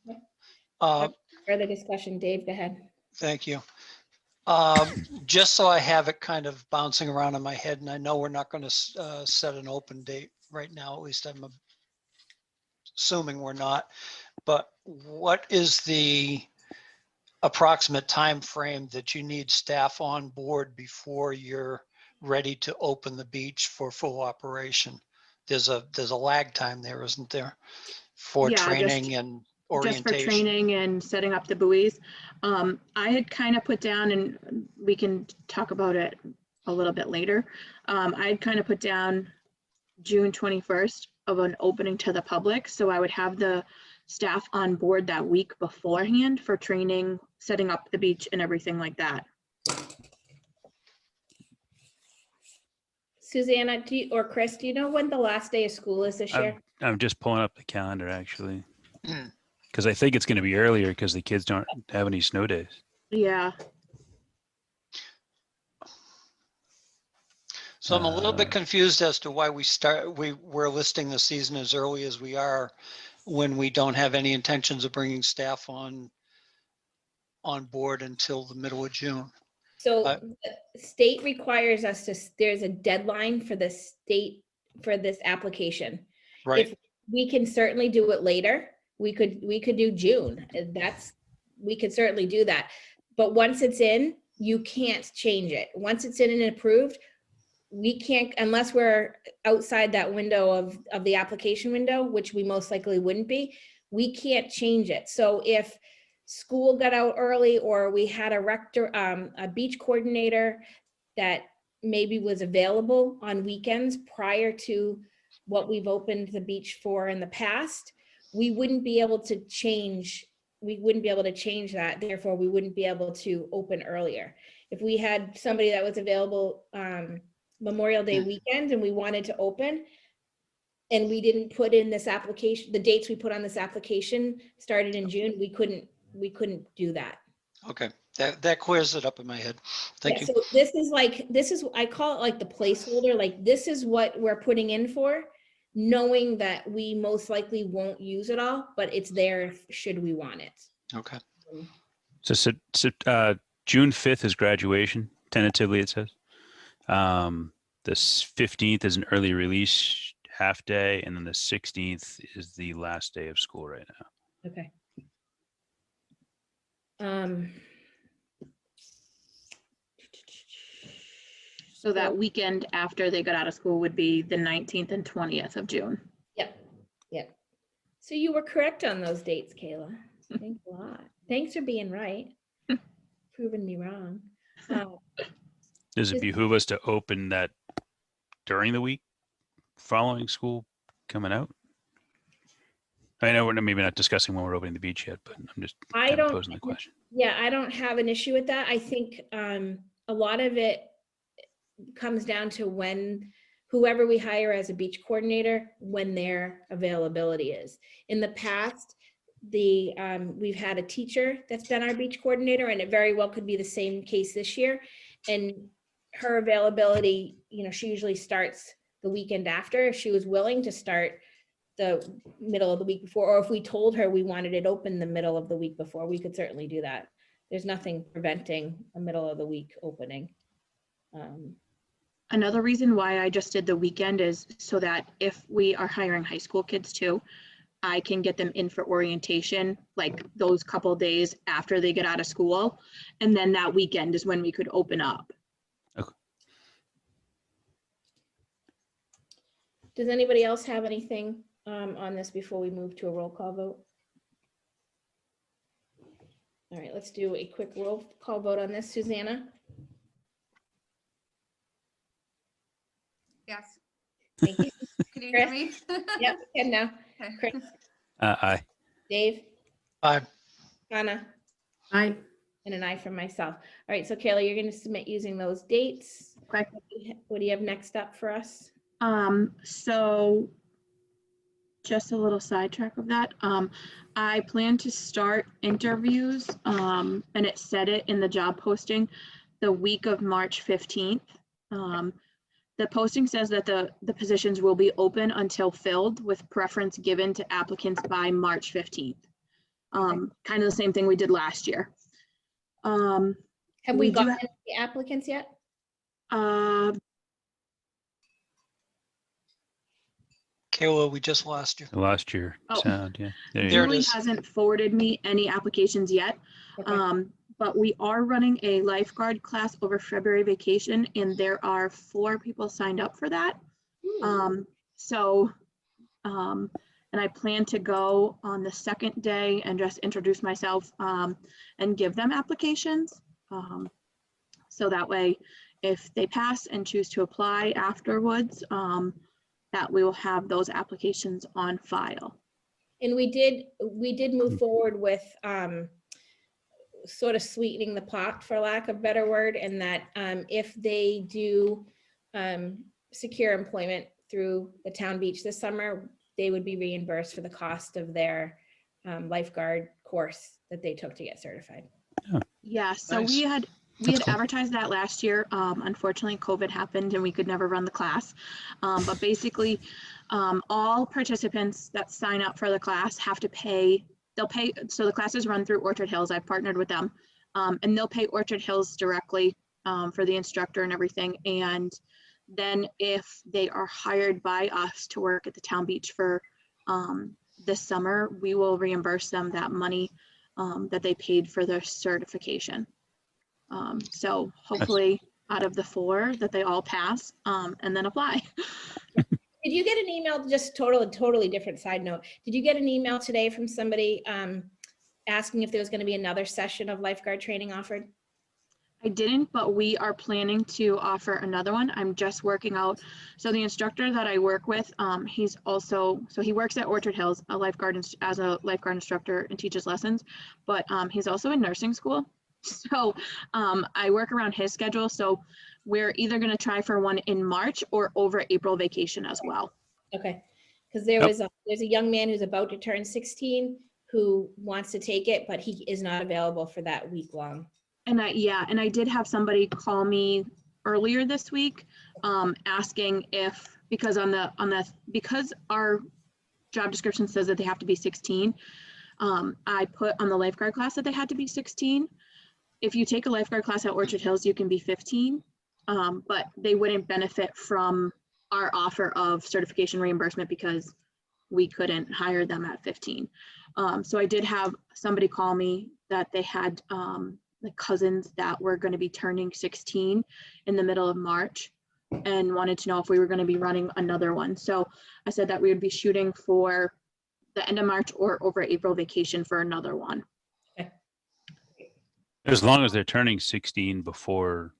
A: Okay.
B: Uh,
A: Further discussion, Dave, go ahead.
B: Thank you. Just so I have it kind of bouncing around in my head, and I know we're not going to set an open date right now, at least I'm assuming we're not, but what is the approximate time frame that you need staff on board before you're ready to open the beach for full operation? There's a lag time there, isn't there? For
E: Yeah,
B: training and
E: just for
B: orientation.
E: training and setting up the buoys. I had kind of put down, and we can talk about it a little bit later. I had kind of put down June 21st of an opening to the public. So I would have the staff on board that week beforehand for training, setting up the beach and everything like that.
A: Susanna, or Chris, do you know when the last day of school is this year?
C: I'm just pulling up the calendar actually, because I think it's going to be earlier because the kids don't have any snow days.
E: Yeah,
B: So I'm a little bit confused as to why we're listing the season as early as we are when we don't have any intentions of bringing staff on board until the middle of June.
A: So the state requires us to, there's a deadline for the state for this application.
B: Right.
A: If we can certainly do it later, we could do June. We could certainly do that. But once it's in, you can't change it. Once it's in and approved, we can't, unless we're outside that window of the application window, which we most likely wouldn't be, we can't change it. So if school got out early, or we had a beach coordinator that maybe was available on weekends prior to what we've opened the beach for in the past, we wouldn't be able to change that. Therefore, we wouldn't be able to open earlier. If we had somebody that was available Memorial Day weekend and we wanted to open, and we didn't put in this application, the dates we put on this application started in June, we couldn't do that.
B: Okay, that clears it up in my head. Thank you.
A: So I call it like the placeholder, like this is what we're putting in for, knowing that we most likely won't use it all, but it's there should we want it.
B: Okay.
C: So June 5th is graduation, tentatively it says. The 15th is an early release half day, and then the 16th is the last day of school right now.
A: Okay.
E: so that weekend after they got out of school would be the 19th and 20th of June.
A: Yep. So you were correct on those dates, Kayla. Thanks a lot. Thanks for being right. Proving me wrong.
C: Does it behoove us to open that during the week following school coming out? I know we're maybe not discussing when we're opening the beach yet, but I'm just kind of posing the question.
A: Yeah, I don't have an issue with that. I think a lot of it comes down to when whoever we hire as a beach coordinator, when their availability is. In the past, we've had a teacher that's been our beach coordinator, and it very well could be the same case this year. And her availability, she usually starts the weekend after, if she was willing to start the middle of the week before, or if we told her we wanted it open the middle of the week before, we could certainly do that. There's nothing preventing a middle of the week opening.
E: Another reason why I just did the weekend is so that if we are hiring high school kids too, I can get them in for orientation, like those couple days after they get out of school. And then that weekend is when we could open up.
C: Okay.
A: Does anybody else have anything on this before we move to a roll call vote? All right, let's do a quick roll call vote on this. Susanna?
D: Yes.
A: Thank you.
D: Can you hear me?
A: Yep, and now,
D: Okay.
A: Chris,
C: Aye.
A: Dave,
B: Aye.
A: Anna,
F: I,
A: and an I from myself. All right, so Kayla, you're going to submit using those dates.
E: Okay.
A: What do you have next up for us?
E: So just a little sidetrack of that. I plan to start interviews, and it said it in the job posting, the week of March 15th. The posting says that the positions will be open until filled, with preference given to applicants by March 15th. Kind of the same thing we did last year.
A: Have we
E: We do
A: gotten
E: have-
A: any applicants yet?
B: Kayla, we just lost you.
C: Last year.
E: Oh.
C: Sound, yeah. There you
B: There
C: go.
B: it
E: Julie
B: is.
E: hasn't forwarded me any applications yet.
A: Okay.
E: But we are running a lifeguard class over February vacation, and there are 4 people signed up for that. And I plan to go on the second day and just introduce myself, and give them applications. So that way, if they pass and choose to apply afterwards, that we will have those applications on file.
A: And we did move forward with sort of sweetening the pot, for lack of a better word, and that if they do secure employment through the town beach this summer, they would be reimbursed for the cost of their lifeguard course that they took to get certified.
E: Yeah, so
B: Nice.
E: we had
C: That's cool.
E: advertised that last year. Unfortunately, COVID happened and we could never run the class. But basically, all participants that sign up for the class have to pay, so the classes run through Orchard Hills. I've partnered with them. And they'll pay Orchard Hills directly for the instructor and everything. And then if they are hired by us to work at the town beach for this summer, we will reimburse them that money that they paid for their certification. So hopefully out of the 4 that they all pass and then apply.
A: Did you get an email, just totally different side note, did you get an email today from somebody asking if there was going to be another session of lifeguard training offered?
E: I didn't, but we are planning to offer another one. I'm just working out. So the instructor that I work with, he's also, so he works at Orchard Hills, as a lifeguard instructor and teaches lessons, but he's also in nursing school. So I work around his schedule. So we're either going to try for one in March or over April vacation as well.
A: Okay, because there's a young man who's about to turn 16 who wants to take it, but he is not available for that week long.
E: And I did have somebody call me earlier this week, asking if, because because our job description says that they have to be 16, I put on the lifeguard class that they had to be 16. If you take a lifeguard class at Orchard Hills, you can be 15, but they wouldn't benefit from our offer of certification reimbursement because we couldn't hire them at 15. So I did have somebody call me that they had cousins that were going to be turning 16 in the middle of March and wanted to know if we were going to be running another one. So I said that we would be shooting for the end of March or over April vacation for another one.
C: As long as they're turning 16 before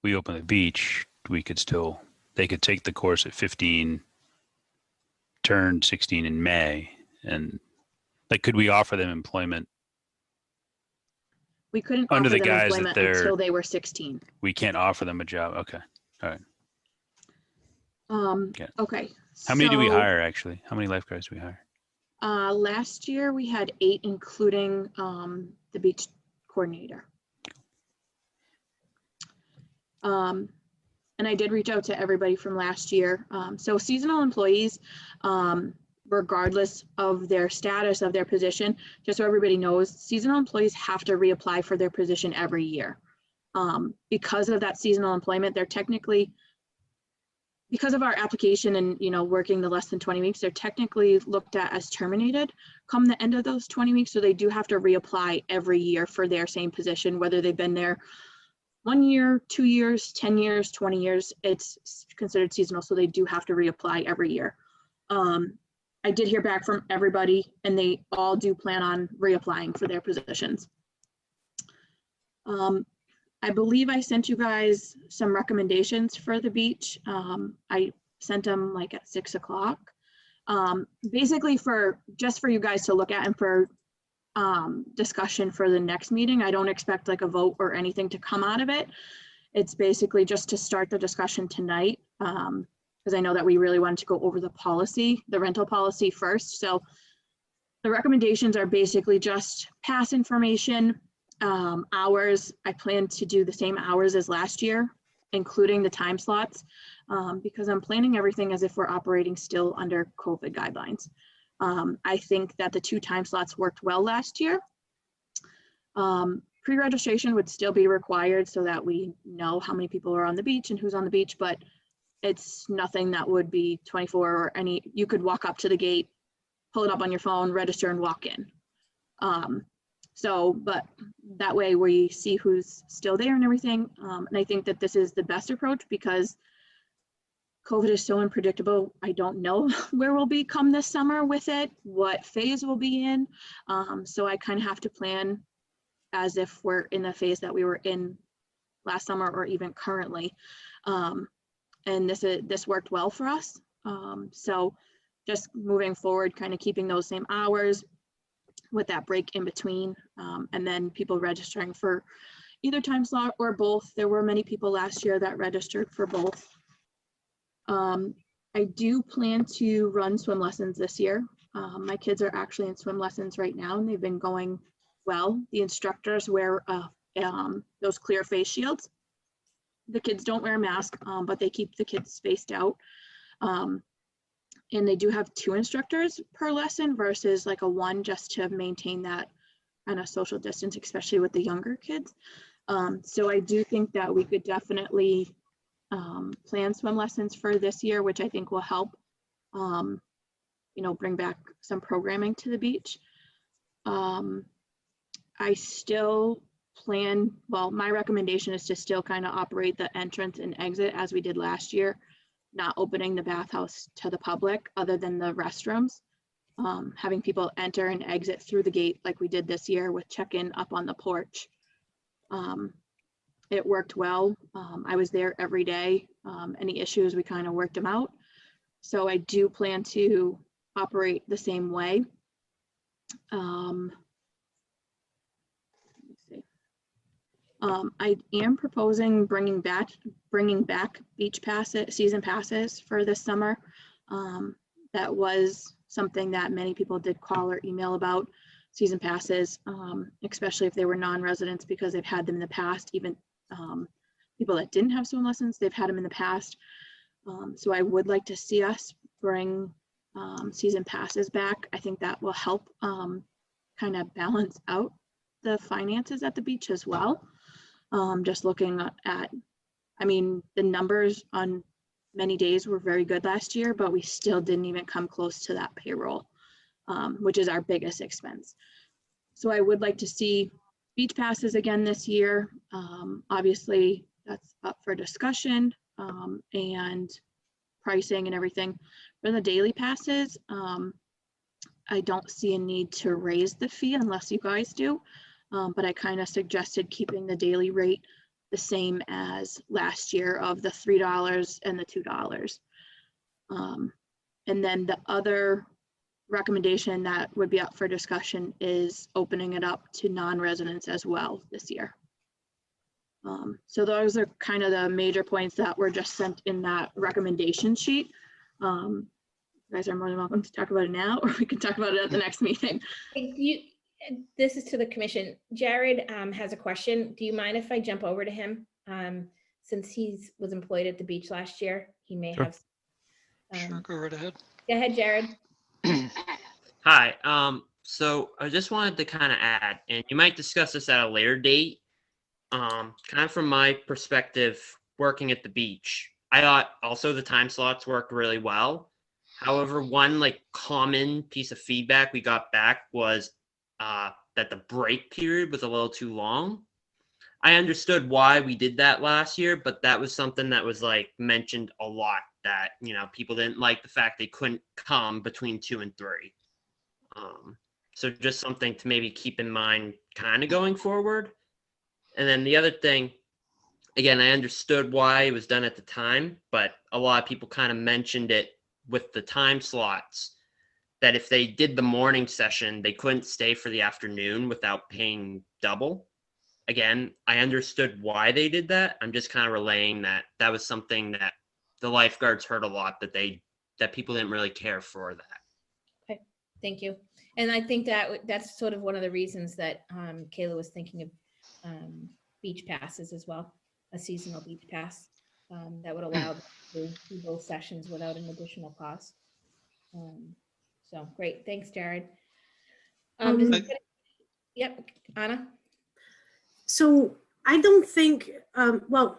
C: we open the beach, they could take the course at 15, turn 16 in May. And could we offer them employment?
E: We couldn't
C: Under
E: offer
C: the
E: them
C: guise that
E: employment
C: they're-
E: until they were 16.
C: We can't offer them a job. Okay. All right. Yeah.
E: Okay.
C: How many do we
E: so,
C: hire actually? How many lifeguards do we hire?
E: Last year we had 8, including the beach coordinator. And I did reach out to everybody from last year. So seasonal employees, regardless of their status of their position, just so everybody knows, seasonal employees have to reapply for their position every year. Because of that seasonal employment, they're technically, because of our application and, working the less than 20 weeks, they're technically looked at as terminated come the end of those 20 weeks. So they do have to reapply every year for their same position, whether they've been there 1 year, 2 years, 10 years, 20 years, it's considered seasonal. So they do have to reapply every year. I did hear back from everybody and they all do plan on reapplying for their positions. I believe I sent you guys some recommendations for the beach. I sent them like at 6 o'clock. Basically just for you guys to look at and for discussion for the next meeting. I don't expect like a vote or anything to come out of it. It's basically just to start the discussion tonight, because I know that we really wanted to go over the policy, the rental policy first. So the recommendations are basically just pass information, hours. I plan to do the same hours as last year, including the time slots, because I'm planning everything as if we're operating still under COVID guidelines. I think that the 2 time slots worked well last year. Pre-registration would still be required so that we know how many people are on the beach and who's on the beach, but it's nothing that would be 24 or any, you could walk up to the gate, pull it up on your phone, register and walk in. But that way we see who's still there and everything. And I think that this is the best approach because COVID is so unpredictable. I don't know where we'll be come this summer with it, what phase we'll be in. So I kind of have to plan as if we're in the phase that we were in last summer or even currently. And this worked well for us. So just moving forward, kind of keeping those same hours with that break in between, and then people registering for either time slot or both. There were many people last year that registered for both. I do plan to run swim lessons this year. My kids are actually in swim lessons right now and they've been going well. The instructors wear those clear face shields. The kids don't wear a mask, but they keep the kids spaced out. And they do have 2 instructors per lesson versus like a 1 just to maintain that kind of social distance, especially with the younger kids. So I do think that we could definitely plan swim lessons for this year, which I think will help, bring back some programming to the beach. I still plan, well, my recommendation is to still kind of operate the entrance and exit as we did last year, not opening the bathhouse to the public other than the restrooms, having people enter and exit through the gate like we did this year with check-in up on the porch. It worked well. I was there every day. Any issues, we kind of worked them out. So I do plan to operate the same way. I am proposing bringing back beach passes, season passes for this summer. That was something that many people did call or email about, season passes, especially if they were non-residents, because they've had them in the past. Even people that didn't have swim lessons, they've had them in the past. So I would like to see us bring season passes back. I think that will help kind of balance out the finances at the beach as well. Just looking at, I mean, the numbers on many days were very good last year, but we still didn't even come close to that payroll, which is our biggest expense. So I would like to see beach passes again this year. Obviously, that's up for discussion and pricing and everything. For the daily passes, I don't see a need to raise the fee unless you guys do. But I kind of suggested keeping the daily rate the same as last year of the $3 and the $2. And then the other recommendation that would be up for discussion is opening it up to non-residents as well this year. So those are kind of the major points that were just sent in that recommendation sheet. You guys are more than welcome to talk about it now, or we can talk about it at the next meeting.
A: This is to the commission. Jared has a question. Do you mind if I jump over to him? Since he was employed at the beach last year, he may
C: Sure.
A: have.
B: Sure, go right ahead.
A: Go ahead, Jared.
G: Hi. So I just wanted to kind of add, and you might discuss this at a later date. Kind of from my perspective, working at the beach, I thought also the time slots worked really well. However, one common piece of feedback we got back was that the break period was a little too long. I understood why we did that last year, but that was something that was mentioned a lot, that, people didn't like the fact they couldn't come between 2 and 3. So just something to maybe keep in mind kind of going forward. And then the other thing, Again, I understood why it was done at the time, but a lot of people kind of mentioned it with the time slots, that if they did the morning session, they couldn't stay for the afternoon without paying double. Again, I understood why they did that. I'm just kind of relaying that that was something that the lifeguards heard a lot, that people didn't really care for that.
A: Thank you. And I think that that's sort of one of the reasons that Kayla was thinking of beach passes as well, a seasonal beach pass that would allow them to do both sessions without an additional cost. So great, thanks, Jared. Does anybody- Yep, Anna.
F: So I don't think, well,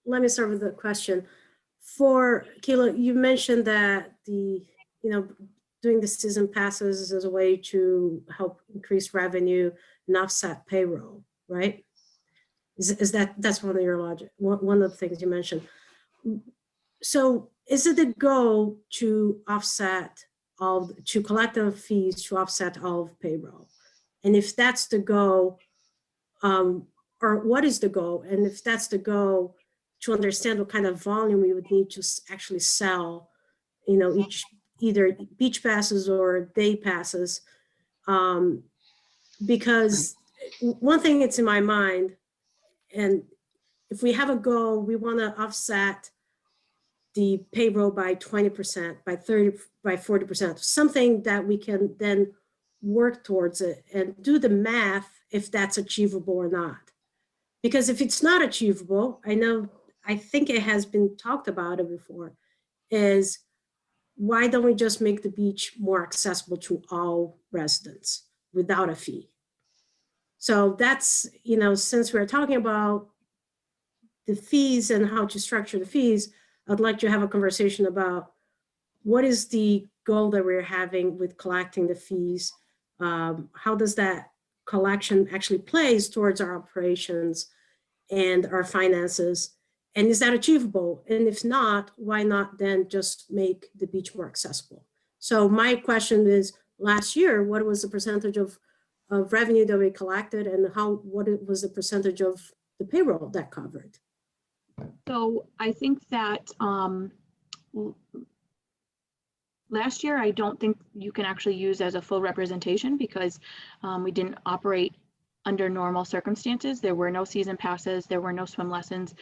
F: let me start with the question. For Kayla, you mentioned that doing the season passes as a way to help increase revenue and offset payroll, right? That's one of your logic, one of the things you mentioned. So is it the goal to offset to collect the fees to offset all of payroll? And if that's the goal, or what is the goal? And if that's the goal, to understand what kind of volume we would need to actually sell, either beach passes or day passes. Because one thing that's in my mind, and if we have a goal, we want to offset the payroll by 20%, by 30, by 40%, something that we can then work towards it and do the math if that's achievable or not. Because if it's not achievable, I think it has been talked about it before, is why don't we just make the beach more accessible to all residents without a fee? So that's, since we're talking about the fees and how to structure the fees, I'd like to have a conversation about what is the goal that we're having with collecting the fees? How does that collection actually plays towards our operations and our finances? And is that achievable? And if not, why not then just make the beach more accessible? So my question is, last year, what was the percentage of revenue that we collected, and what was the percentage of the payroll that covered?
E: So I think that last year, I don't think you can actually use as a full representation because we didn't operate under normal circumstances. There were no season passes, there were no swim lessons,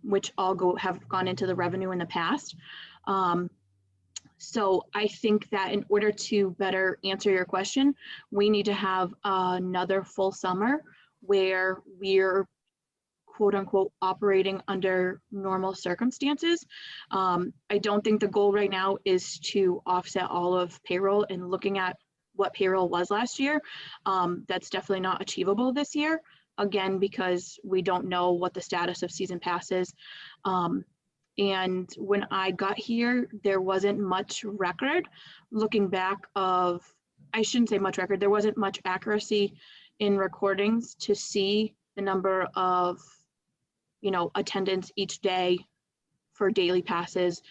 E: which all have gone into the revenue in the past. So I think that in order to better answer your question, we need to have another full summer where we're quote unquote operating under normal circumstances. I don't think the goal right now is to offset all of payroll, and looking at what payroll was last year, that's definitely not achievable this year. Again, because we don't know what the status of season pass is. And when I got here, there wasn't much record. Looking back I shouldn't say much record, there wasn't much accuracy in recordings to see the number of, attendance each day for daily passes.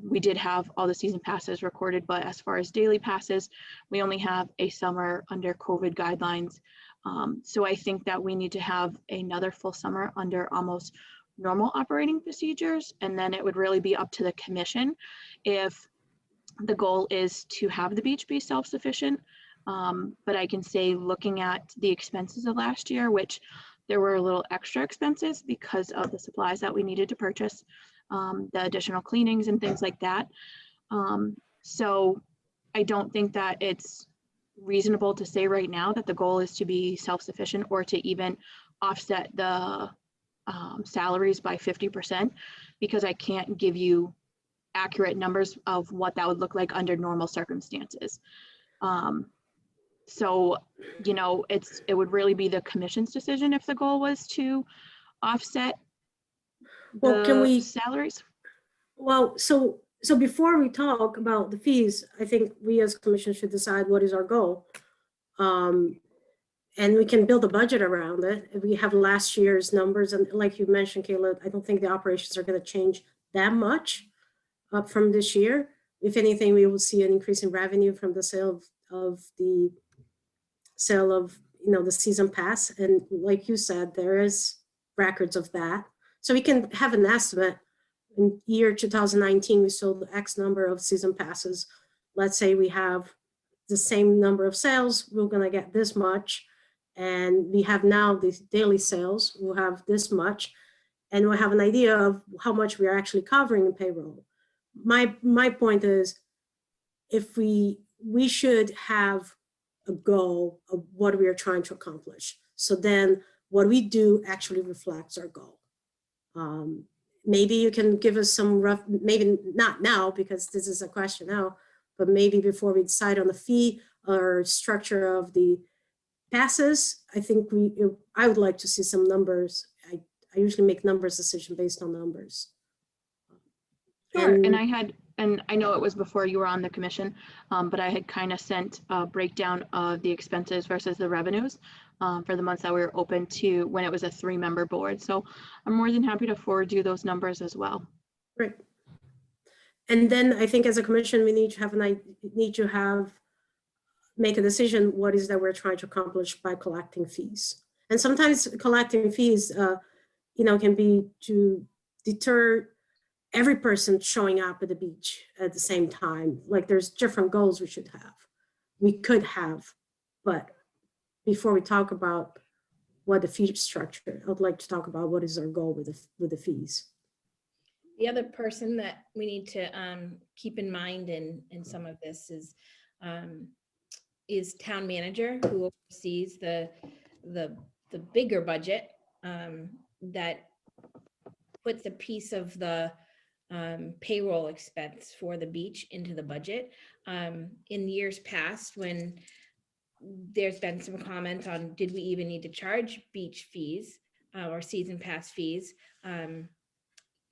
E: We did have all the season passes recorded, but as far as daily passes, we only have a summer under COVID guidelines. So I think that we need to have another full summer under almost normal operating procedures, and then it would really be up to the commission if the goal is to have the beach be self-sufficient. But I can say, looking at the expenses of last year, which there were a little extra expenses because of the supplies that we needed to purchase, the additional cleanings and things like that. So I don't think that it's reasonable to say right now that the goal is to be self-sufficient or to even offset the salaries by 50%, because I can't give you accurate numbers of what that would look like under normal circumstances. So, it would really be the commission's decision if the goal was to offset the salaries.
F: Well, so before we talk about the fees, I think we as commission should decide what is our goal. And we can build a budget around it. If we have last year's numbers, and like you mentioned, Kayla, I don't think the operations are going to change that much up from this year. If anything, we will see an increase in revenue from the sale of the season pass. And like you said, there is records of that. So we can have an estimate. In year 2019, we sold X number of season passes. Let's say we have the same number of sales, we're gonna get this much. And we have now these daily sales, we'll have this much. And we'll have an idea of how much we are actually covering in payroll. My point is, if we should have a goal of what we are trying to accomplish. So then what we do actually reflects our goal. Maybe you can give us some rough, maybe not now because this is a question now, but maybe before we decide on the fee or structure of the passes, I think I would like to see some numbers. I usually make numbers decision based on numbers.
E: Sure, and I know it was before you were on the commission, but I had kind of sent a breakdown of the expenses versus the revenues for the months that we were open to when it was a 3-member board. So I'm more than happy to forward you those numbers as well.
F: Great. And then I think as a commission, we need to make a decision what is that we're trying to accomplish by collecting fees. And sometimes collecting fees, can be to deter every person showing up at the beach at the same time. Like there's different goals we could have, but before we talk about what the fee structure, I'd like to talk about what is our goal with the fees.
A: The other person that we need to keep in mind in some of this is town manager, who oversees the bigger budget that puts a piece of the payroll expense for the beach into the budget. In years past, when there's been some comments on did we even need to charge beach fees or season pass fees,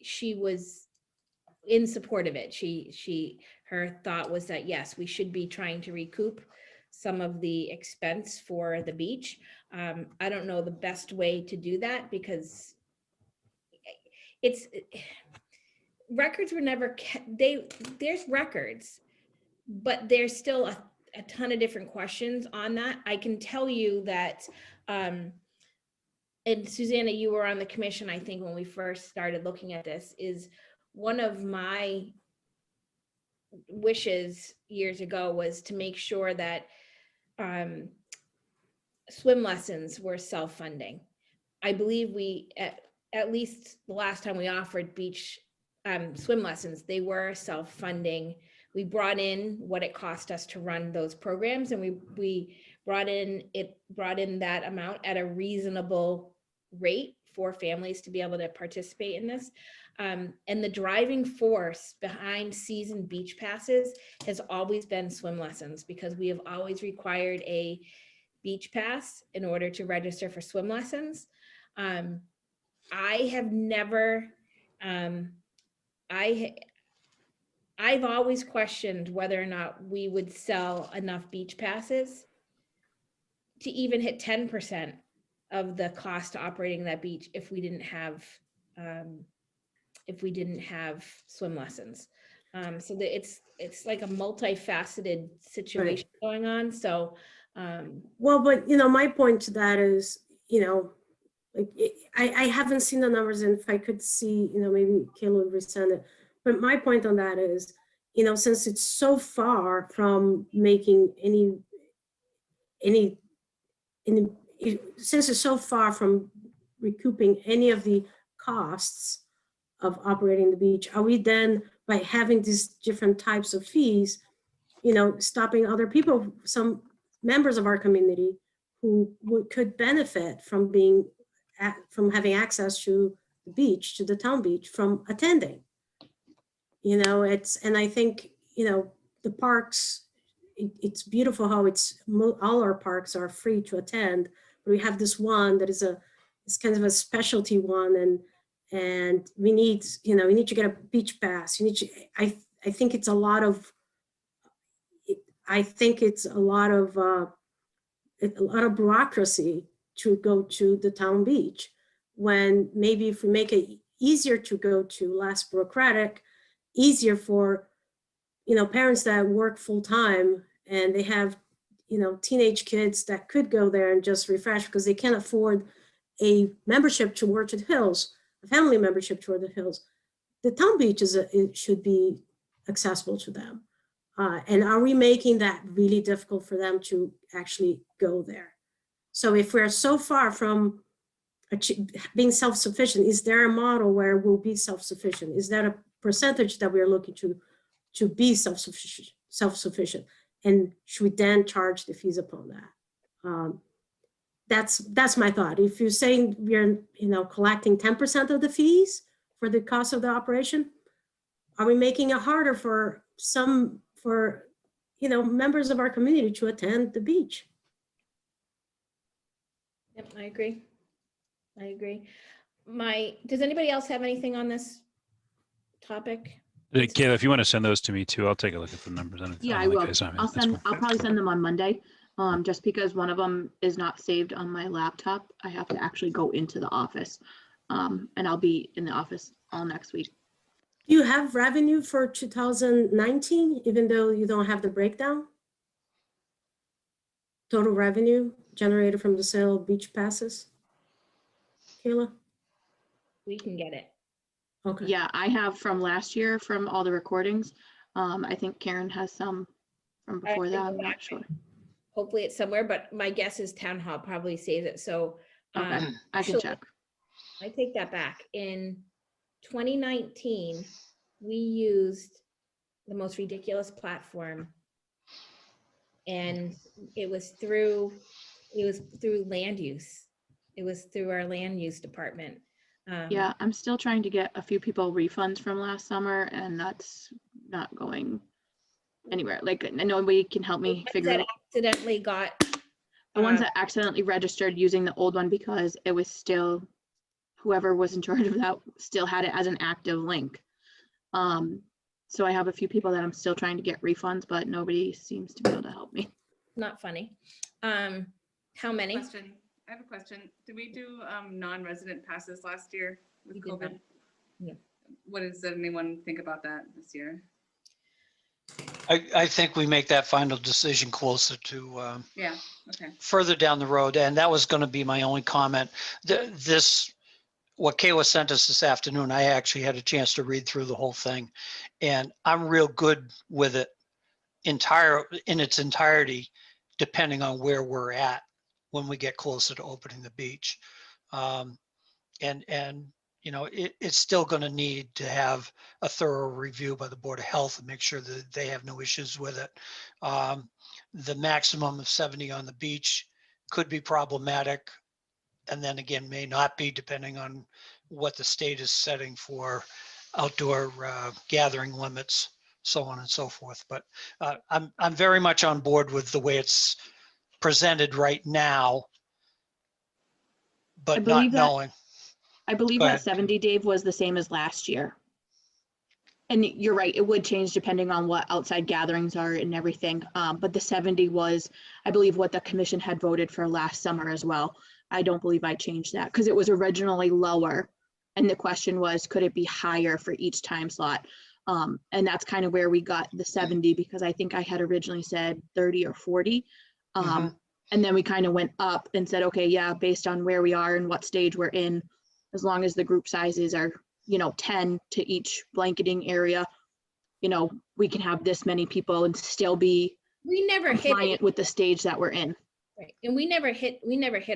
A: she was in support of it. Her thought was that yes, we should be trying to recoup some of the expense for the beach. I don't know the best way to do that because records were never there's records, but there's still a ton of different questions on that. I can tell you that, and Susanna, you were on the commission, I think, when we first started looking at this, is one of my wishes years ago was to make sure that swim lessons were self-funding. I believe we, at least the last time we offered beach swim lessons, they were self-funding. We brought in what it cost us to run those programs, and we brought in that amount at a reasonable rate for families to be able to participate in this. And the driving force behind season beach passes has always been swim lessons, because we have always required a beach pass in order to register for swim lessons. I have never, I've always questioned whether or not we would sell enough beach passes to even hit 10% of the cost to operating that beach if we didn't have swim lessons. So that it's like a multifaceted situation going on. So,
F: well, but my point to that is, like I haven't seen the numbers, and if I could see, maybe Kayla would resend it. But my point on that is, since it's so far from making since it's so far from recouping any of the costs of operating the beach, are we then, by having these different types of fees, stopping other people, some members of our community who could benefit from having access to the beach, to the town beach, from attending? And I think, the parks, it's beautiful how all our parks are free to attend, but we have this one that it's kind of a specialty one, and we need to get a beach pass. I think it's a lot of bureaucracy to go to the town beach, when maybe if we make it easier to go to, less bureaucratic, easier for parents that work full-time and they have teenage kids that could go there and just refresh because they can't afford a membership to Orchard Hills. a family membership toward the hills, the town beach it should be accessible to them. And are we making that really difficult for them to actually go there? So if we're so far from being self-sufficient, is there a model where we'll be self-sufficient? Is that a percentage that we're looking to be self-sufficient? And should we then charge the fees upon that? That's my thought. If you're saying we're collecting 10% of the fees for the cost of the operation, are we making it harder for members of our community to attend the beach?
A: Yep, I agree. Does anybody else have anything on this topic?
C: Kayla, if you want to send those to me too, I'll take a look at the numbers.
E: Yeah, I will. I'll probably send them on Monday. Just because one of them is not saved on my laptop, I have to actually go into the office. And I'll be in the office all next week.
F: Do you have revenue for 2019, even though you don't have the breakdown? Total revenue generated from the sale of beach passes? Kayla?
A: We can get it.
F: Okay.
E: Yeah, I have from last year from all the recordings. I think Karen has some from before that. I'm not sure.
A: Hopefully it's somewhere, but my guess is town hall probably saves it. So
E: Okay, I can
A: actually,
E: check.
A: I take that back. In 2019, we used the most ridiculous platform, and it was through land use. It was through our land use department.
E: Yeah, I'm still trying to get a few people refunds from last summer, and that's not going anywhere. Like, nobody can help me figure it out.
A: Accidentally got
E: The ones that accidentally registered using the old one because it was still, whoever was in charge of that still had it as an active link. So I have a few people that I'm still trying to get refunds, but nobody seems to be able to help me.
A: not funny. How many?
D: Question. I have a question. Did we do non-resident passes last year with
A: We did not.
D: COVID?
A: No.
D: What does anyone think about that this year?
B: I think we make that final decision closer to
D: Yeah, okay.
B: further down the road. And that was going to be my only comment. What Kayla sent us this afternoon, I actually had a chance to read through the whole thing, and I'm real good with it in its entirety, depending on where we're at when we get closer to opening the beach. It's still going to need to have a thorough review by the Board of Health and make sure that they have no issues with it. The maximum of 70 on the beach could be problematic, and then again may not be, depending on what the state is setting for outdoor gathering limits, so on and so forth. But I'm very much on board with the way it's presented right now, but not knowing.
E: I believe
B: Go
E: that
B: ahead.
E: 70, Dave, was the same as last year. And you're right, it would change depending on what outside gatherings are and everything. But the 70 was, I believe, what the commission had voted for last summer as well. I don't believe I changed that because it was originally lower. And the question was, could it be higher for each time slot? And that's kind of where we got the 70, because I think I had originally said 30 or 40. And then we kind of went up and said, okay, yeah, based on where we are and what stage we're in, as long as the group sizes are, 10 to each blanketing area, we can have this many people and still be
A: We never hit
E: compliant
A: it.
E: with the stage that we're in.
A: Right. And we never hit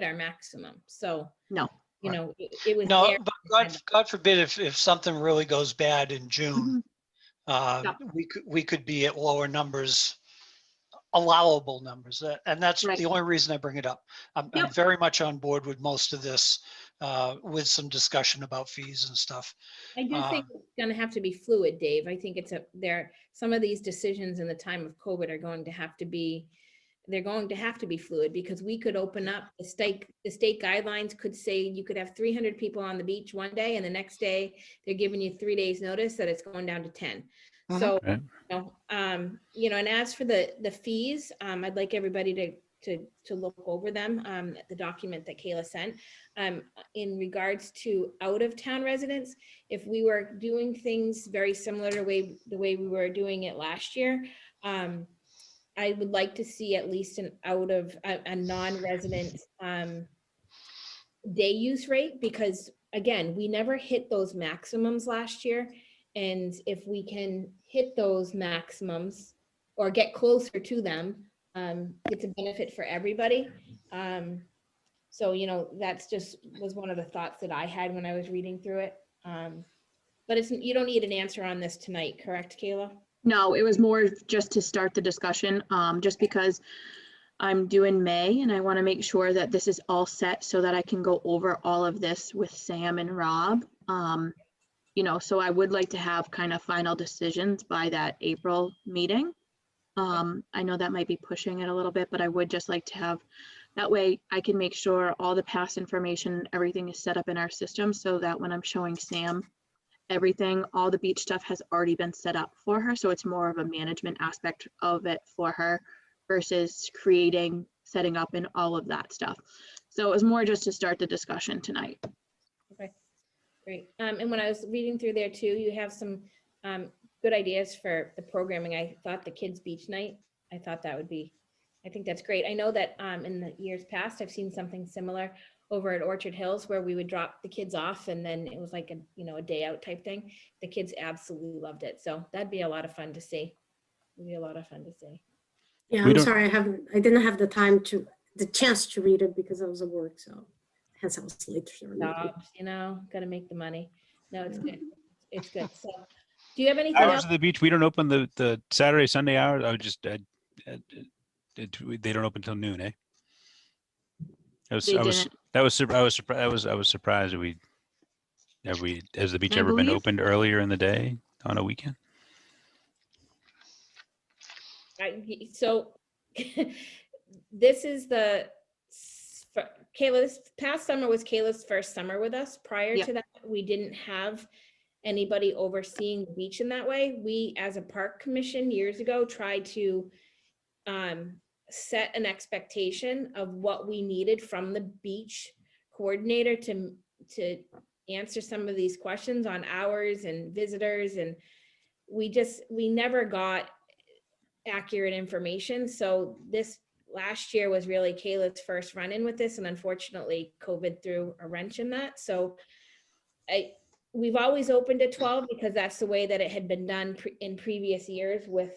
A: our maximum. So,
E: No.
A: it was
B: No,
A: there.
B: but God forbid if something really goes bad in June,
E: Yeah.
B: we could be at lower numbers, allowable numbers. And that's
E: Right.
B: the only reason I bring it up. I'm
E: Yep.
B: very much on board with most of this, with some discussion about fees and stuff.
A: I do think it's gonna have to be fluid, Dave. I think some of these decisions in the time of COVID are going to have to be, they're going to have to be fluid, because we could open up, the state guidelines could say you could have 300 people on the beach one day, and the next day they're giving you 3 days notice that it's going down to 10. So,
C: Right.
A: and as for the fees, I'd like everybody to look over them, the document that Kayla sent. In regards to out-of-town residents, if we were doing things very similar to the way we were doing it last year, I would like to see at least a non-resident day use rate, because again, we never hit those maximums last year. And if we can hit those maximums or get closer to them, it's a benefit for everybody. So, you know, that's just was one of the thoughts that I had when I was reading through it. But it's, you don't need an answer on this tonight, correct, Kayla?
E: No, it was more just to start the discussion, just because I'm due in May and I want to make sure that this is all set so that I can go over all of this with Sam and Rob. You know, so I would like to have kind of final decisions by that April meeting. I know that might be pushing it a little bit, but I would just like to have, that way I can make sure all the past information, everything is set up in our system so that when I'm showing Sam everything, all the beach stuff has already been set up for her. So it's more of a management aspect of it for her versus creating, setting up and all of that stuff. So it was more just to start the discussion tonight.
A: Okay, great. And when I was reading through there too, you have some good ideas for the programming. I thought the kids' beach night, I thought that would be, I think that's great. I know that in the years past, I've seen something similar over at Orchard Hills where we would drop the kids off and then it was like a, you know, a day out type thing. The kids absolutely loved it. So that'd be a lot of fun to see. It'd be a lot of fun to see.
F: Yeah,
C: We
F: I'm
C: don't-
F: sorry, I didn't have the chance to read it because I was at work, so hence I was late.
A: Jobs, you know, gotta make the money. No, it's good. It's good. So do you have anything
C: Hours
A: else?
C: of the beach, we don't open the Saturday, Sunday hours. I would just, they don't open till noon, eh?
E: They didn't.
C: I was surprised that has the beach
E: I
C: ever been
E: believe-
C: opened earlier in the day on a weekend?
A: So this is Kayla, this past summer was Kayla's first summer with us. Prior
E: Yep.
A: to that, we didn't have anybody overseeing the beach in that way. We, as a park commission years ago, tried to set an expectation of what we needed from the beach coordinator to answer some of these questions on hours and visitors. And we never got accurate information. So this last year was really Kayla's first run-in with this. And unfortunately, COVID threw a wrench in that. So we've always opened at 12 because that's the way that it had been done in previous years with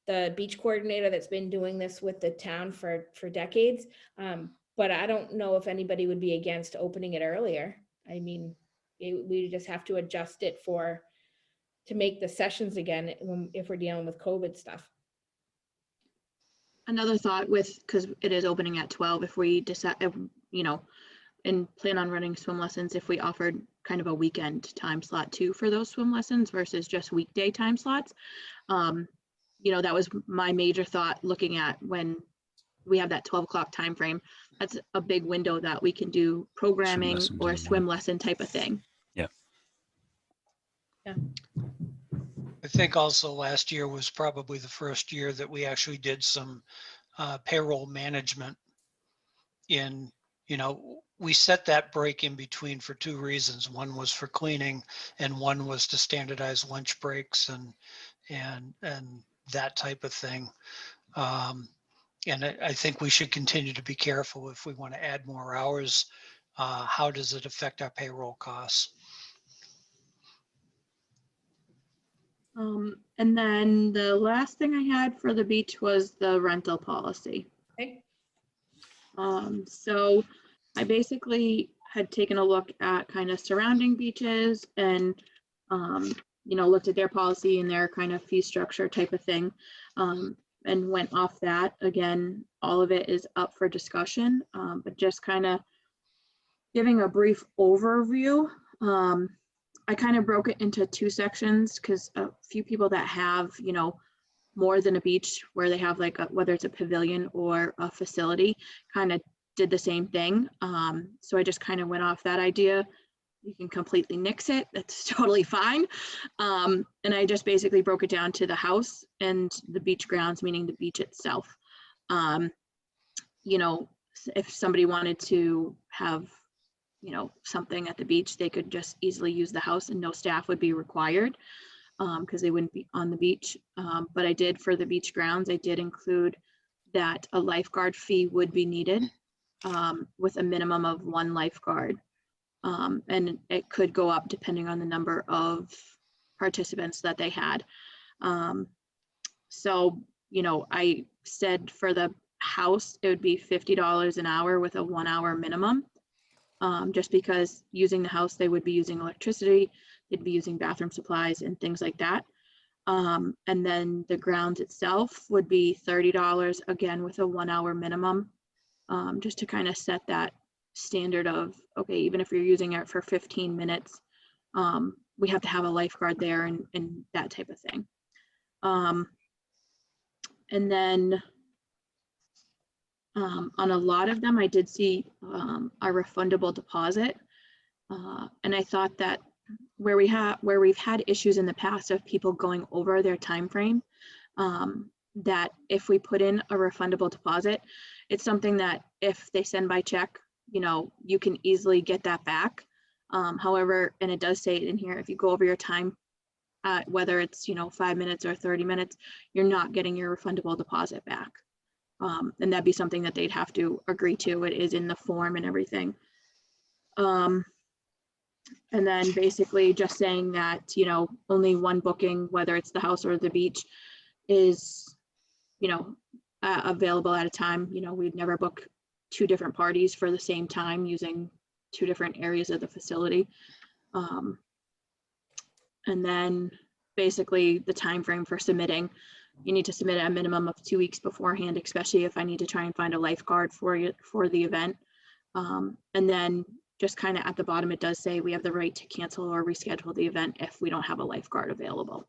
A: the beach coordinator that's been doing this with the town for decades. But I don't know if anybody would be against opening it earlier. I mean, we just have to adjust it to make the sessions again if we're dealing with COVID stuff.
E: Another thought because it is opening at 12, if we decide, you know, and plan on running swim lessons, if we offered kind of a weekend time slot too for those swim lessons versus just weekday time slots. You know, that was my major thought looking at when we have that 12 o'clock time frame. That's a big window that we can do programming
C: lessons
E: or
C: in the
E: swim lesson type of thing.
C: Yeah.
A: Yeah.
B: I think also last year was probably the first year that we actually did some payroll management in, you know, we set that break in between for two reasons. One was for cleaning and one was to standardize lunch breaks and that type of thing. And I think we should continue to be careful if we want to add more hours. How does it affect our payroll costs?
E: And then the last thing I had for the beach was the rental policy.
A: Okay.
E: So I basically had taken a look at kind of surrounding beaches and, you know, looked at their policy and their kind of fee structure type of thing, and went off that. Again, all of it is up for discussion, but just kind of giving a brief overview. I kind of broke it into two sections because a few people that have, you know, more than a beach where they have like whether it's a pavilion or a facility kind of did the same thing. So I just kind of went off that idea. You can completely nix it. That's totally fine. And I just basically broke it down to the house and the beach grounds, meaning the beach itself. You know, if somebody wanted to have, you know, something at the beach, they could just easily use the house and no staff would be required because they wouldn't be on the beach. But I did, for the beach grounds, I did include that a lifeguard fee would be needed with a minimum of one lifeguard And it could go up depending on the number of participants that they had. So, you know, I said for the house, it would be $50 an hour with a 1 hour minimum. Just because using the house, they would be using electricity, they'd be using bathroom supplies and things like that. And then the grounds itself would be $30, again, with a 1 hour minimum, just to kind of set that standard of, okay, even if you're using it for 15 minutes, we have to have a lifeguard there and that type of thing. And then on a lot of them, I did see a refundable deposit. And I thought that where we've had issues in the past of people going over their time frame, that if we put in a refundable deposit, it's something that if they send by check, you know, you can easily get that back. However, and it does say it in here, if you go over your time, whether it's, you know, 5 minutes or 30 minutes, you're not getting your refundable deposit back. And that'd be something that they'd have to agree to. It is in the form and everything. And then basically just saying that, you know, only one booking, whether it's the house or the beach, is, you know, available at a time. You know, we'd never book 2 different parties for the same time using 2 different areas of the facility. And then basically the time frame for submitting, you need to submit a minimum of 2 weeks beforehand, especially if I need to try and find a lifeguard for you for the event. And then just kind of at the bottom, it does say we have the right to cancel or reschedule the event if we don't have a lifeguard available.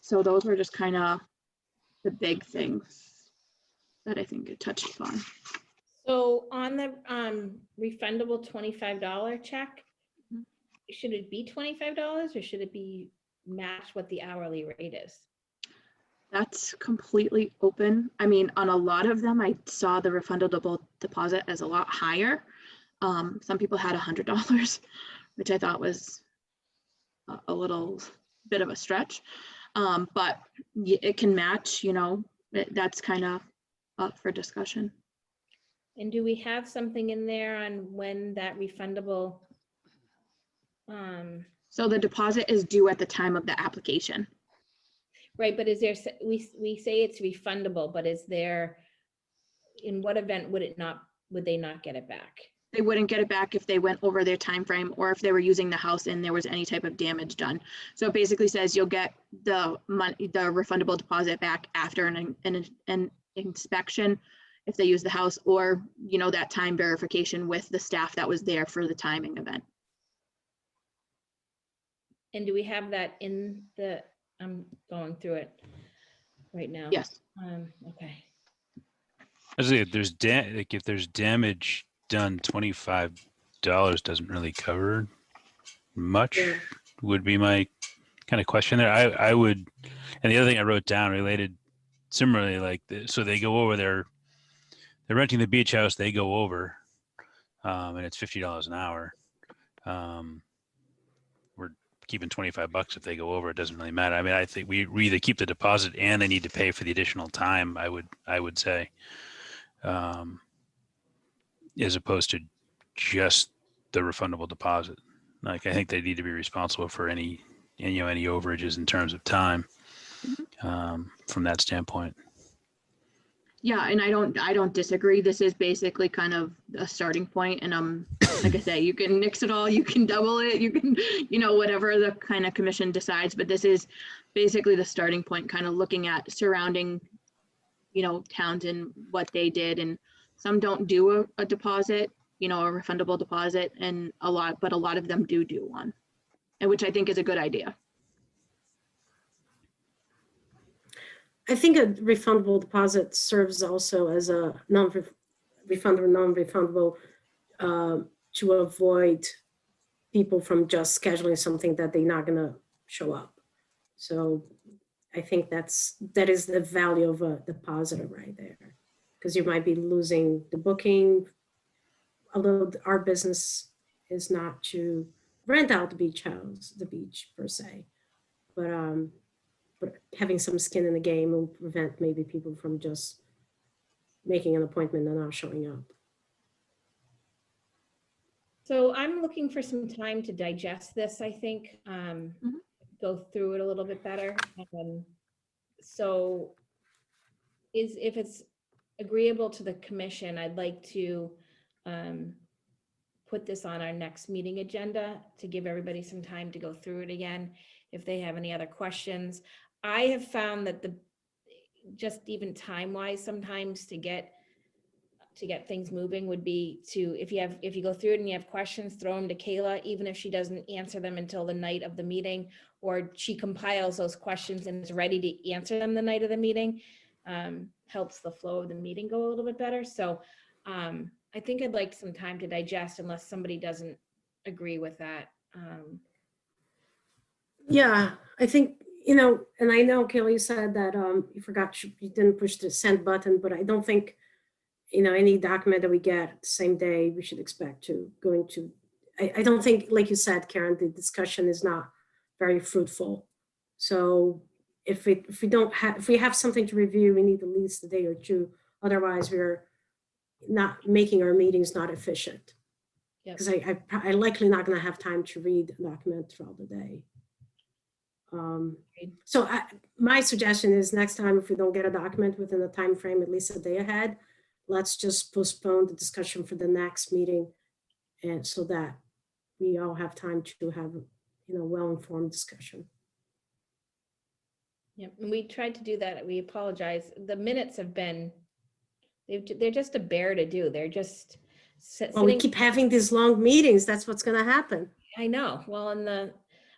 E: So those were just kind of the big things that I think it touched upon.
A: So on the refundable $25 check, should it be $25 or should it be match what the hourly rate is?
E: That's completely open. I mean, on a lot of them, I saw the refundable deposit as a lot higher. Some people had $100, which I thought was a little bit of a stretch. But it can match, you know, that's kind of up for discussion.
A: And do we have something in there on when that refundable?
E: So the deposit is due at the time of the application.
A: Right, but is there, we say it's refundable, but is there, in what event would they not get it back?
E: They wouldn't get it back if they went over their time frame or if they were using the house and there was any type of damage done. So it basically says you'll get the money, the refundable deposit back after an inspection if they use the house, or, you know, that time verification with the staff that was there for the timing event.
A: And do we have that in the, I'm going through it right now.
E: Yes.
A: Okay.
C: I say if there's if there's damage done, $25 doesn't really cover much.
F: Yeah.
C: Would be my kind of question there. I would, and the other thing I wrote down related similarly, like so they go over they're renting the beach house, they go over, and it's $50 an hour. We're keeping $25 if they go over. It doesn't really matter. I mean, I think we either keep the deposit and they need to pay for the additional time. I would say, as opposed to just the refundable deposit. Like, I think they need to be responsible for any overages in terms of time, from that standpoint.
E: Yeah, and I don't disagree. This is basically kind of a starting point, and like I say, you can nix it all, you can double it, you can, you know, whatever the kind of commission decides, but this is basically the starting point, kind of looking at surrounding, you know, towns and what they did, and some don't do a deposit, you know, a refundable deposit, and a lot of them do one, and which I think is a good idea.
F: I think a refundable deposit serves also as a non-refundable to avoid people from just scheduling something that they're not gonna show up. So I think that is the value of a deposit right there, because you might be losing the booking. Although our business is not to rent out the beach house, the beach per se, but having some skin in the game will prevent maybe people from just making an appointment and not showing up.
A: So I'm looking for some time to digest this, I think, go through it a little bit better. So if it's agreeable to the commission, I'd like to put this on our next meeting agenda to give everybody some time to go through it again. If they have any other questions, I have found that just even time-wise, sometimes to get things moving would be to, if you go through it and you have questions, throw them to Kayla, even if she doesn't answer them until the night of the meeting, or she compiles those questions and is ready to answer them the night of the meeting, helps the flow of the meeting go a little bit better. So I think I'd like some time to digest unless somebody doesn't agree with that.
F: Yeah, I think, and I know Kelly said that you forgot, you didn't push the send button, but I don't think, any document that we get the same day, we should expect to go into, I don't think, like you said, Karen, the discussion is not very fruitful. So if we have something to review, we need at least a day or two. Otherwise, we're not making our meetings not efficient.
A: Yep.
F: Because I likely not going to have time to read a document throughout the day. So my suggestion is next time, if we don't get a document within a time frame, at least a day ahead, let's just postpone the discussion for the next meeting, and so that we all have time to have, well-informed discussion.
A: Yep, and we tried to do that. We apologize. The minutes have been, they're just a bear to do. They're just
F: Well, we
A: sitting.
F: keep having these long meetings. That's what's going to happen.
A: I know. Well, in a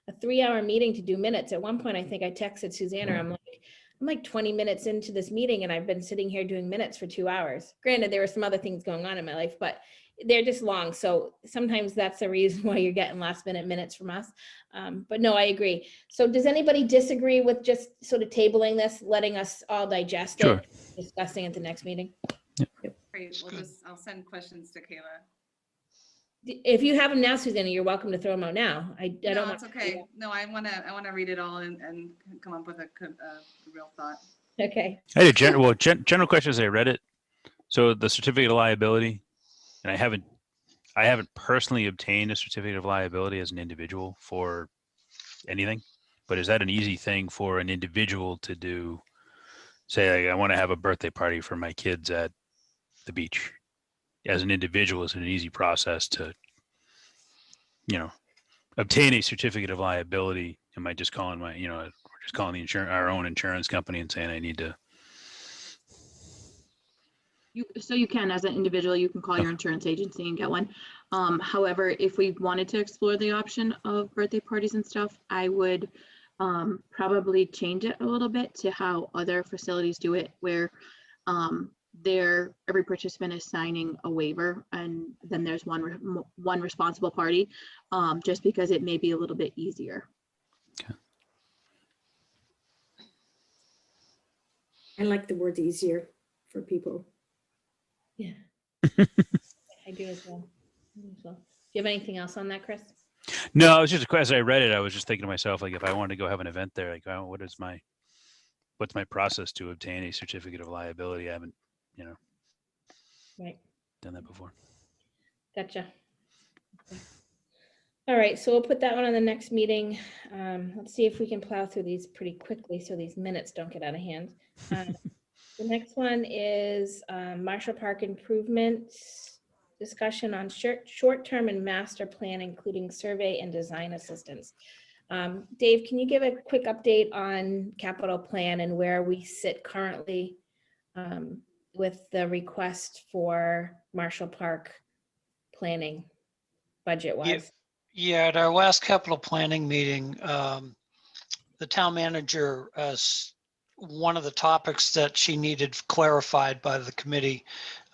A: 3-hour meeting to do minutes, at one point, I think I texted Susanna, I'm like 20 minutes into this meeting and I've been sitting here doing minutes for 2 hours. Granted, there were some other things going on in my life, but they're just long. So sometimes that's the reason why you're getting last minute minutes from us. But no, I agree. So does anybody disagree with just sort of tabling this, letting us all digest
C: Sure.
A: it, discussing at the next meeting?
D: Great,
B: good.
D: I'll send questions to Kayla.
A: If you have them now, Susanna, you're welcome to throw them out now. I don't
D: No,
A: want.
D: it's okay. No, I wanna read it all and come up with a real thought.
A: Okay.
C: I had a general question as I read it. So the certificate of liability, and I haven't personally obtained a certificate of liability as an individual for anything, but is that an easy thing for an individual to do? Say, I want to have a birthday party for my kids at the beach. As an individual, it's an easy process to, obtain a certificate of liability. Am I just calling we're just calling our own insurance company and saying I need to?
E: So you can, as an individual, you can call your insurance agency and get one. However, if we wanted to explore the option of birthday parties and stuff, I would probably change it a little bit to how other facilities do it, where every participant is signing a waiver, and then there's one responsible party, just because it may be a little bit easier.
C: Okay.
F: I like the word easier for people.
A: Yeah. I do as well. Do you have anything else on that, Chris?
C: No, it was just as I read it, I was just thinking to myself, like, if I wanted to go have an event there, like, what's my process to obtain a certificate of liability? I haven't,
A: Right.
C: done that before.
A: Gotcha. Okay. All right, so we'll put that one on the next meeting. Let's see if we can plow through these pretty quickly so these minutes don't get out of hand. The next one is Marshall Park improvements discussion on short-term and master plan, including survey and design assistance. Dave, can you give a quick update on capital plan and where we sit currently with the request for Marshall Park planning budget-wise?
B: Yeah, at our last capital planning meeting, the town manager, one of the topics that she needed clarified by the committee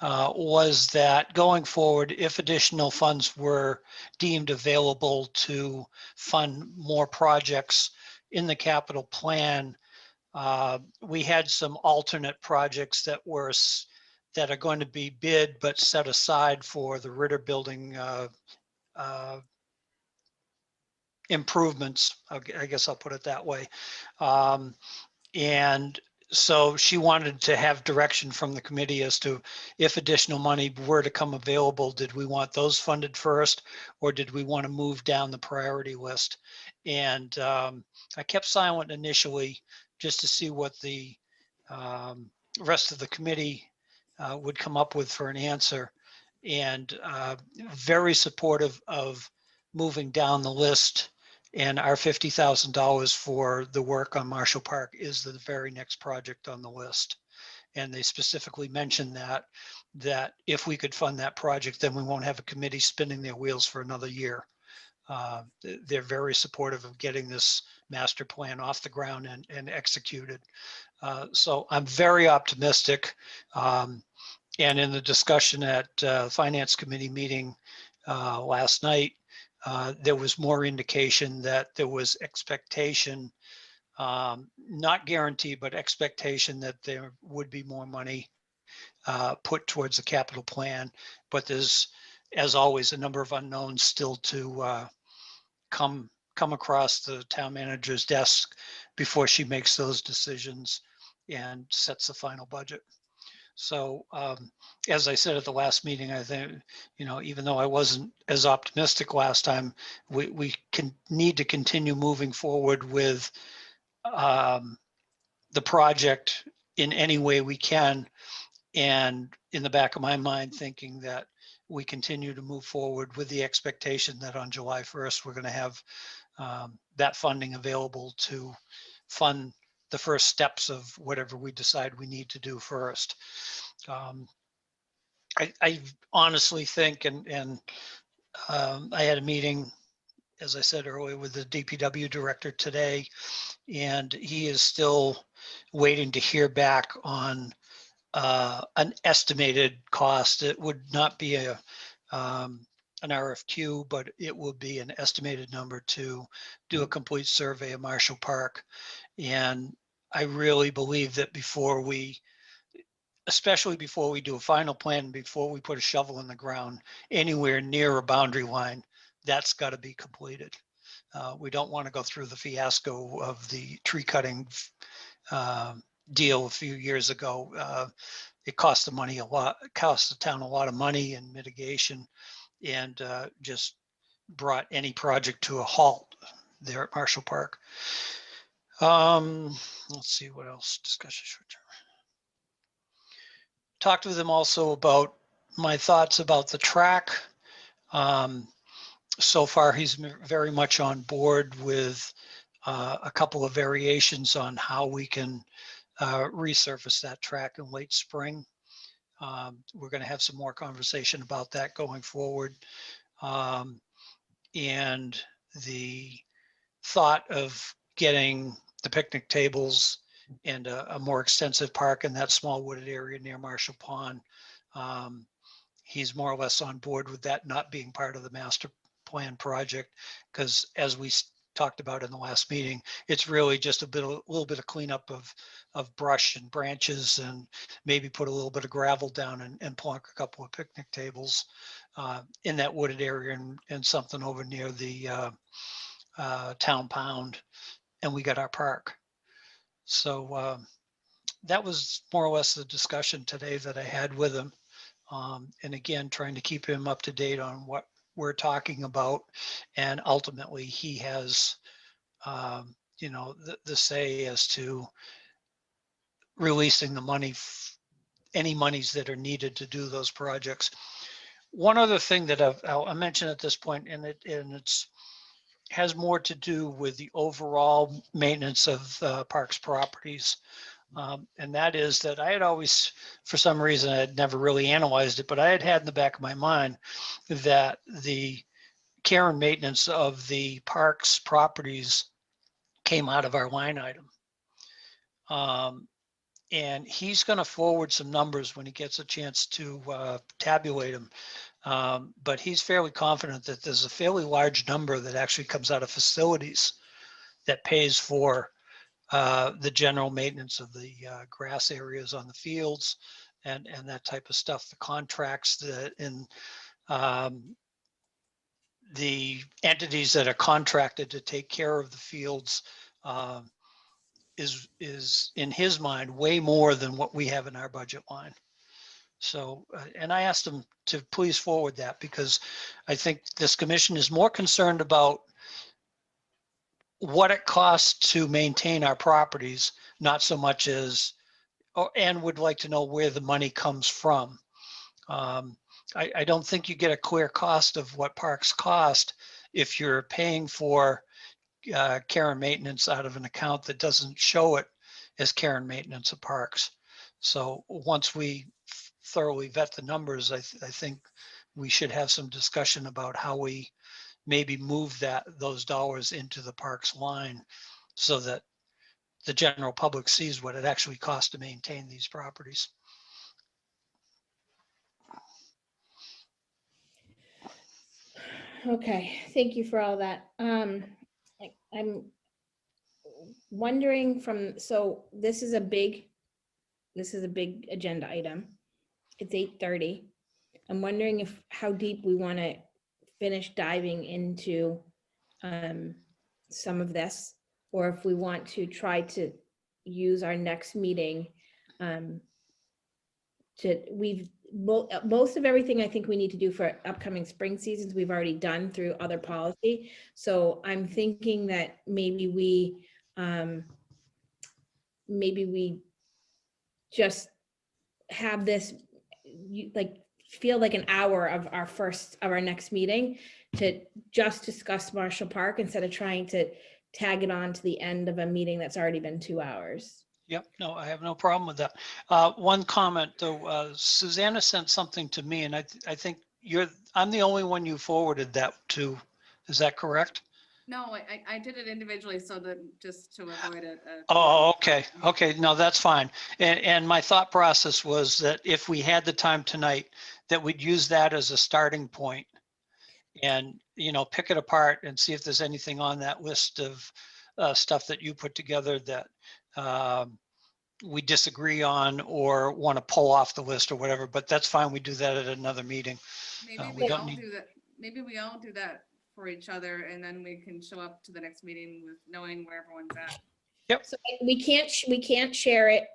B: was that going forward, if additional funds were deemed available to fund more projects in the capital plan, we had some alternate projects that are going to be bid but set aside for the Ritter Building improvements. I guess I'll put it that way. And So she wanted to have direction from the committee as to if additional money were to come available, did we want those funded first, or did we want to move down the priority list? And I kept silent initially just to see what the rest of the committee would come up with for an answer. And very supportive of moving down the list. And our $50,000 for the work on Marshall Park is the very next project on the list. And they specifically mentioned that if we could fund that project, then we won't have a committee spinning their wheels for another year. They're very supportive of getting this master plan off the ground and executed. So I'm very optimistic. And in the discussion at Finance Committee meeting last night, there was more indication that there was expectation, not guarantee, but expectation that there would be more money put towards the capital plan. But there's, as always, a number of unknowns still to come across the town manager's desk before she makes those decisions and sets the final budget. So as I said at the last meeting, I think, even though I wasn't as optimistic last time, we need to continue moving forward with the project in any way we can. And in the back of my mind, thinking that we continue to move forward with the expectation that on July 1st, we're going to have that funding available to fund the first steps of whatever we decide we need to do first. I honestly think, and I had a meeting, as I said earlier, with the DPW director today, and he is still waiting to hear back on an estimated cost. It would not be an RFQ, but it will be an estimated number to do a complete survey of Marshall Park. And I really believe that especially before we do a final plan, before we put a shovel in the ground anywhere near a boundary line, that's got to be completed. We don't want to go through the fiasco of the tree cutting deal a few years ago. It cost the town a lot of money in mitigation, and just brought any project to a halt there at Marshall Park. Let's see what else. Discussion short term. Talked with him also about my thoughts about the track. So far, he's very much on board with a couple of variations on how we can resurface that track in late spring. We're going to have some more conversation about that going forward. And the thought of getting the picnic tables and a more extensive park in that small wooded area near Marshall Pond. He's more or less on board with that not being part of the master plan project, because as we talked about in the last meeting, it's really just a little bit of cleanup of brush and branches, and maybe put a little bit of gravel down and plunk a couple of picnic tables in that wooded area, and something over near the town pound, and we got our park. So that was more or less the discussion today that I had with him. And again, trying to keep him up to date on what we're talking about. And ultimately, he has, the say as to releasing the money, any monies that are needed to do those projects. One other thing that I'll mention at this point, and it's has more to do with the overall maintenance of parks properties. And that is that I had always, for some reason, I had never really analyzed it, but I had in the back of my mind that the care and maintenance of the parks properties came out of our line item. And he's going to forward some numbers when he gets a chance to tabulate them. But he's fairly confident that there's a fairly large number that actually comes out of facilities that pays for the general maintenance of the grass areas on the fields and that type of stuff, the contracts that in the entities that are contracted to take care of the fields. is in his mind way more than what we have in our budget line. So, and I asked him to please forward that, because I think this commission is more concerned about what it costs to maintain our properties, not so much as, and would like to know where the money comes from. I don't think you get a clear cost of what parks cost if you're paying for care and maintenance out of an account that doesn't show it as care and maintenance of parks. So once we thoroughly vet the numbers, I think we should have some discussion about how we maybe move those dollars into the parks line so that the general public sees what it actually costs to maintain these properties.
A: Okay, thank you for all that. I'm wondering so this is a big agenda item. It's 8:30. I'm wondering how deep we want to finish diving into some of this, or if we want to try to use our next meeting most of everything I think we need to do for upcoming spring seasons, we've already done through other policy. So I'm thinking that maybe we just have this feel like an hour of our next meeting to just discuss Marshall Park instead of trying to tag it on to the end of a meeting that's already been 2 hours.
B: Yep, no, I have no problem with that. One comment though, Susanna sent something to me, and I think I'm the only one you forwarded that to. Is that correct?
D: No, I did it individually so that just to avoid it.
B: Oh, okay. Okay, no, that's fine. And my thought process was that if we had the time tonight, that we'd use that as a starting point and, pick it apart and see if there's anything on that list of stuff that you put together that we disagree on or want to pull off the list or whatever, but that's fine. We do that at another meeting.
D: Maybe
B: we
D: we
B: don't
D: all
B: need-
D: do that. Maybe we all do that for each other, and then we can show up to the next meeting with knowing where everyone's at.
A: So we can't share it.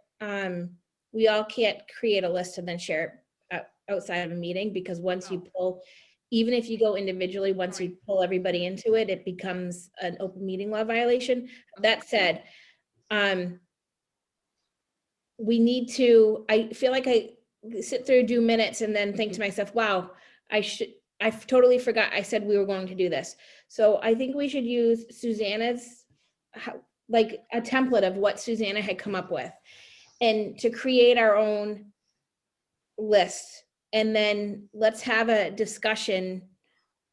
A: We all can't create a list and then share it outside of a meeting, because once you pull, even if you go individually, once you pull everybody into it, it becomes an open meeting law violation. That said, I feel like I sit through, do minutes, and then think to myself, wow, I totally forgot I said we were going to do this. So I think we should use Susanna's, like a template of what Susanna had come up with, and to create our own list. And then let's have a discussion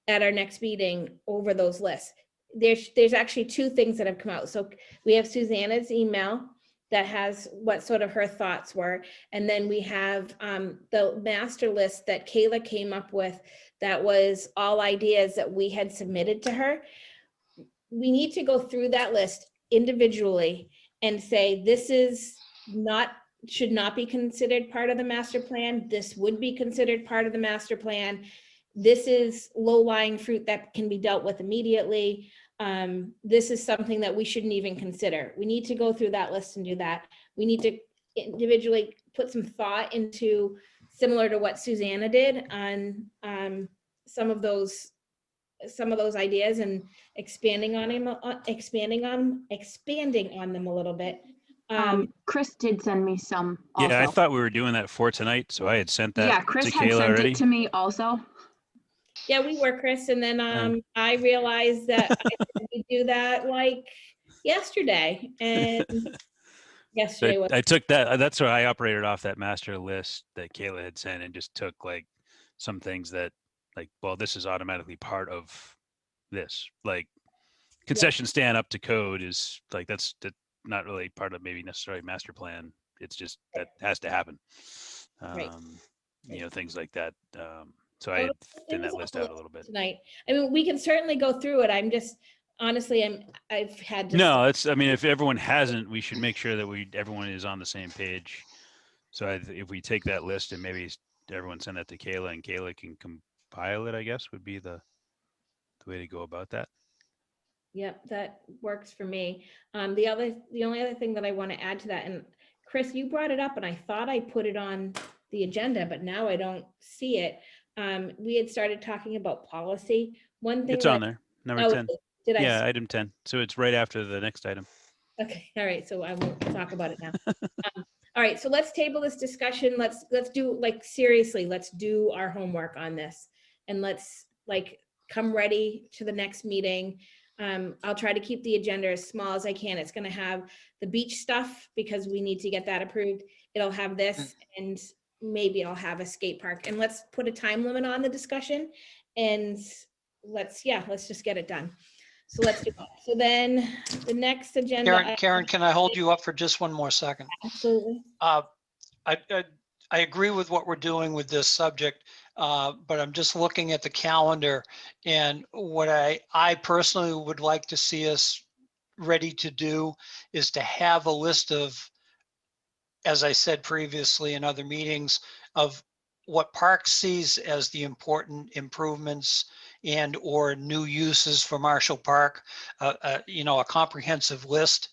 A: at our next meeting over those lists. There's actually 2 things that have come out. So we have Susanna's email that has what sort of her thoughts were. And then we have the master list that Kayla came up with that was all ideas that we had submitted to her. We need to go through that list individually and say, this should not be considered part of the master plan. This would be considered part of the master plan. This is low-lying fruit that can be dealt with immediately. This is something that we shouldn't even consider. We need to go through that list and do that. We need to individually put some thought into, similar to what Susanna did, on some of those ideas and expanding on them a little bit.
E: Chris did send me some also.
C: Yeah, I thought we were doing that for tonight, so I had sent that
E: Yeah, Chris
C: to
E: had
C: Kayla
E: sent
C: already.
E: it to me also.
A: Yeah, we were, Chris, and then I realized that we do that like yesterday, and yesterday was.
C: I took that. That's why I operated off that master list that Kayla had sent, and just took like some things that, like, well, this is automatically part of this. Like concession stand up to code is like that's not really part of maybe necessarily master plan. It's just that has to happen.
A: Right.
C: Things like that. So I had thinned that
A: was
C: list
A: on the
C: out a little bit.
A: Tonight. I mean, we can certainly go through it. I'm just, honestly, I've had to.
C: No, if everyone hasn't, we should make sure that everyone is on the same page. So if we take that list and maybe everyone send that to Kayla, and Kayla can compile it, I guess would be the way to go about that.
A: Yep, that works for me. The only other thing that I want to add to that, and Chris, you brought it up and I thought I put it on the agenda, but now I don't see it. We had started talking about policy. One thing
C: It's
A: that
C: on there, number
A: oh,
C: 10.
A: did I?
C: Yeah, item 10. So it's right after the next item.
A: Okay, all right, so I won't talk about it now. All right, so let's table this discussion. Let's do, like, seriously, let's do our homework on this. And let's, like, come ready to the next meeting. I'll try to keep the agenda as small as I can. It's gonna have the beach stuff because we need to get that approved. It'll have this, and maybe I'll have a skate park. And let's put a time limit on the discussion, and let's just get it done. So let's do that. So then the next agenda.
B: Karen, can I hold you up for just one more second?
A: Absolutely.
B: I agree with what we're doing with this subject, but I'm just looking at the calendar, and what I personally would like to see us ready to do is to have a list of, as I said previously in other meetings, of what Park sees as the important improvements and or new uses for Marshall Park, a comprehensive list,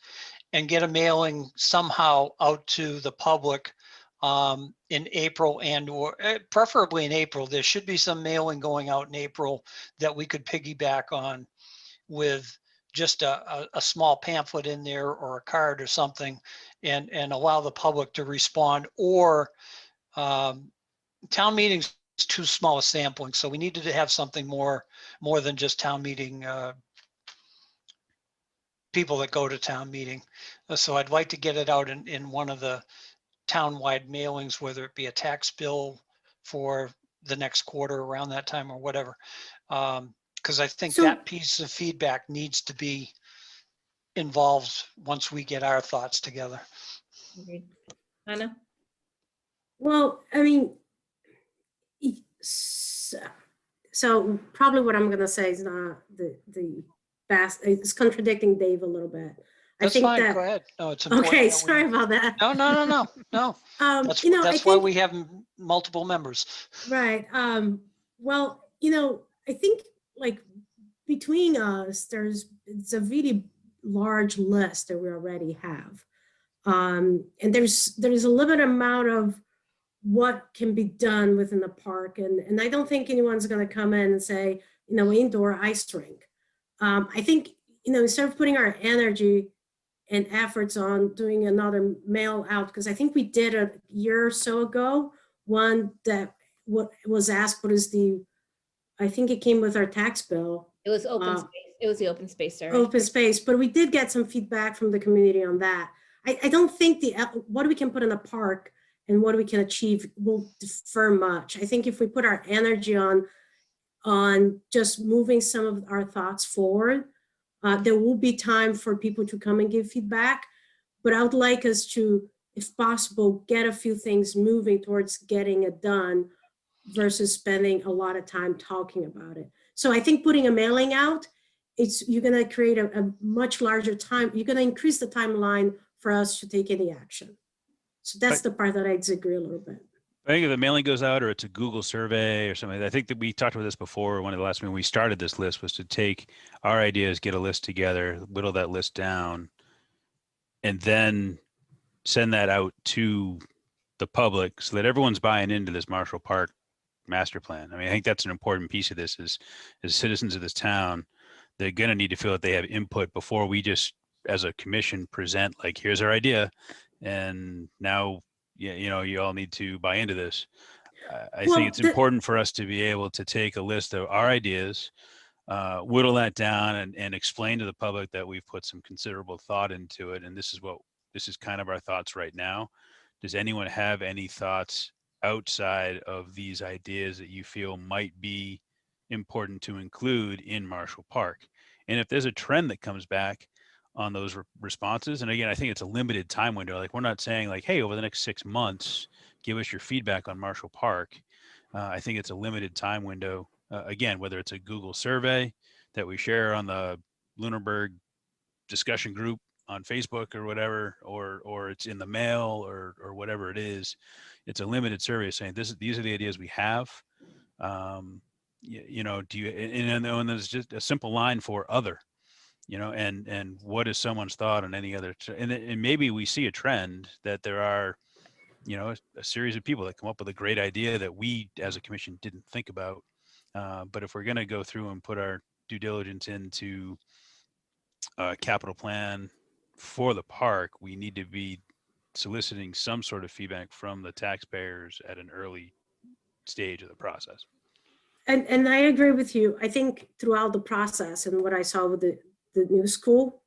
B: and get a mailing somehow out to the public in April, and or preferably in April. There should be some mailing going out in April that we could piggyback on with just a small pamphlet in there or a card or something, and allow the public to respond. Or town meetings is too small a sampling, so we needed to have something more than just town meeting people that go to town meeting. So I'd like to get it out in one of the town-wide mailings, whether it be a tax bill for the next quarter around that time or whatever. Because I think
F: So-
B: that piece of feedback needs to be involved once we get our thoughts together.
A: Agreed. Anna?
F: Well, I mean, so probably what I'm gonna say is not the best, it's contradicting Dave a little bit.
B: That's fine, go ahead. No, it's important.
F: Okay,
B: that we-
F: sorry about that.
B: No. That's
F: I
B: why
F: think,
B: we have multiple members.
F: right, well, I think, like, between us, it's a really large list that we already have. And there's a limited amount of what can be done within the park. And I don't think anyone's going to come in and say, indoor ice rink. I think, instead of putting our energy and efforts on doing another mail out, because I think we did a year or so ago, one that what was asked, I think it came with our tax bill.
A: It was open space. It was the open space survey.
F: Open space, but we did get some feedback from the community on that. I don't think what we can put in the park and what we can achieve will differ much. I think if we put our energy on just moving some of our thoughts forward, there will be time for people to come and give feedback, but I would like us to, if possible, get a few things moving towards getting it done versus spending a lot of time talking about it. So I think putting a mailing out, you're going to create a much larger time. You're going to increase the timeline for us to take any action. So that's the part that I disagree a little bit.
C: I think if the mailing goes out or it's a Google survey or something, I think that we talked about this before. One of the last when we started this list was to take our ideas, get a list together, whittle that list down, and then send that out to the public so that everyone's buying into this Marshall Park master plan. I mean, I think that's an important piece of this is as citizens of this town, they're going to need to feel that they have input before we just, as a commission, present like, here's our idea. And now, you all need to buy into this. I think it's important for us to be able to take a list of our ideas, whittle that down and explain to the public that we've put some considerable thought into it. And this is kind of our thoughts right now. Does anyone have any thoughts outside of these ideas that you feel might be important to include in Marshall Park? And if there's a trend that comes back on those responses, and again, I think it's a limited time window. Like, we're not saying like, hey, over the next 6 months, give us your feedback on Marshall Park. I think it's a limited time window. Again, whether it's a Google survey that we share on the Lunenburg discussion group on Facebook or whatever, or it's in the mail or whatever it is, it's a limited survey saying these are the ideas we have. Do you, and then there's just a simple line for other. and what is someone's thought on any other, and maybe we see a trend that there are, a series of people that come up with a great idea that we as a commission didn't think about. But if we're going to go through and put our due diligence into a capital plan for the park, we need to be soliciting some sort of feedback from the taxpayers at an early stage of the process.
F: And I agree with you. I think throughout the process and what I saw with the new school,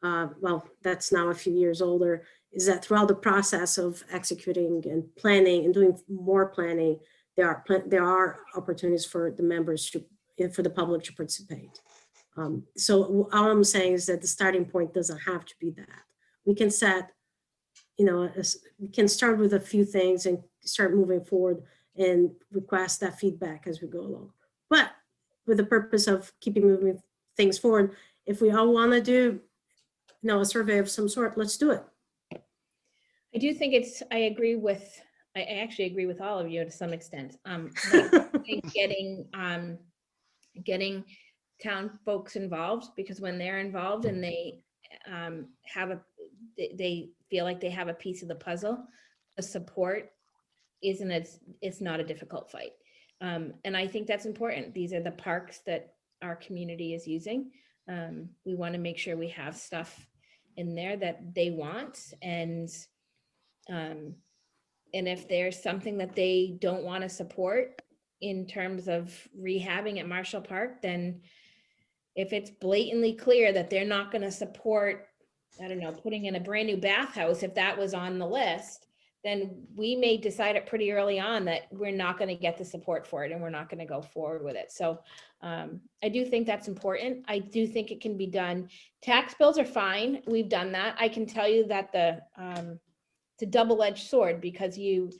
F: well, that's now a few years older, is that throughout the process of executing and planning and doing more planning, there are opportunities for the members for the public to participate. So all I'm saying is that the starting point doesn't have to be that. We can set, we can start with a few things and start moving forward and request that feedback as we go along. But with the purpose of keeping moving things forward, if we all want to do, a survey of some sort, let's do it.
A: I do think I actually agree with all of you to some extent. Getting town folks involved, because when they're involved and they they feel like they have a piece of the puzzle, the support it's not a difficult fight. And I think that's important. These are the parks that our community is using. We want to make sure we have stuff in there that they want. And if there's something that they don't want to support in terms of rehabbing at Marshall Park, then if it's blatantly clear that they're not going to support, I don't know, putting in a brand new bathhouse, if that was on the list, then we may decide it pretty early on that we're not going to get the support for it and we're not going to go forward with it. So I do think that's important. I do think it can be done. Tax bills are fine. We've done that. I can tell you that it's a double-edged sword, because you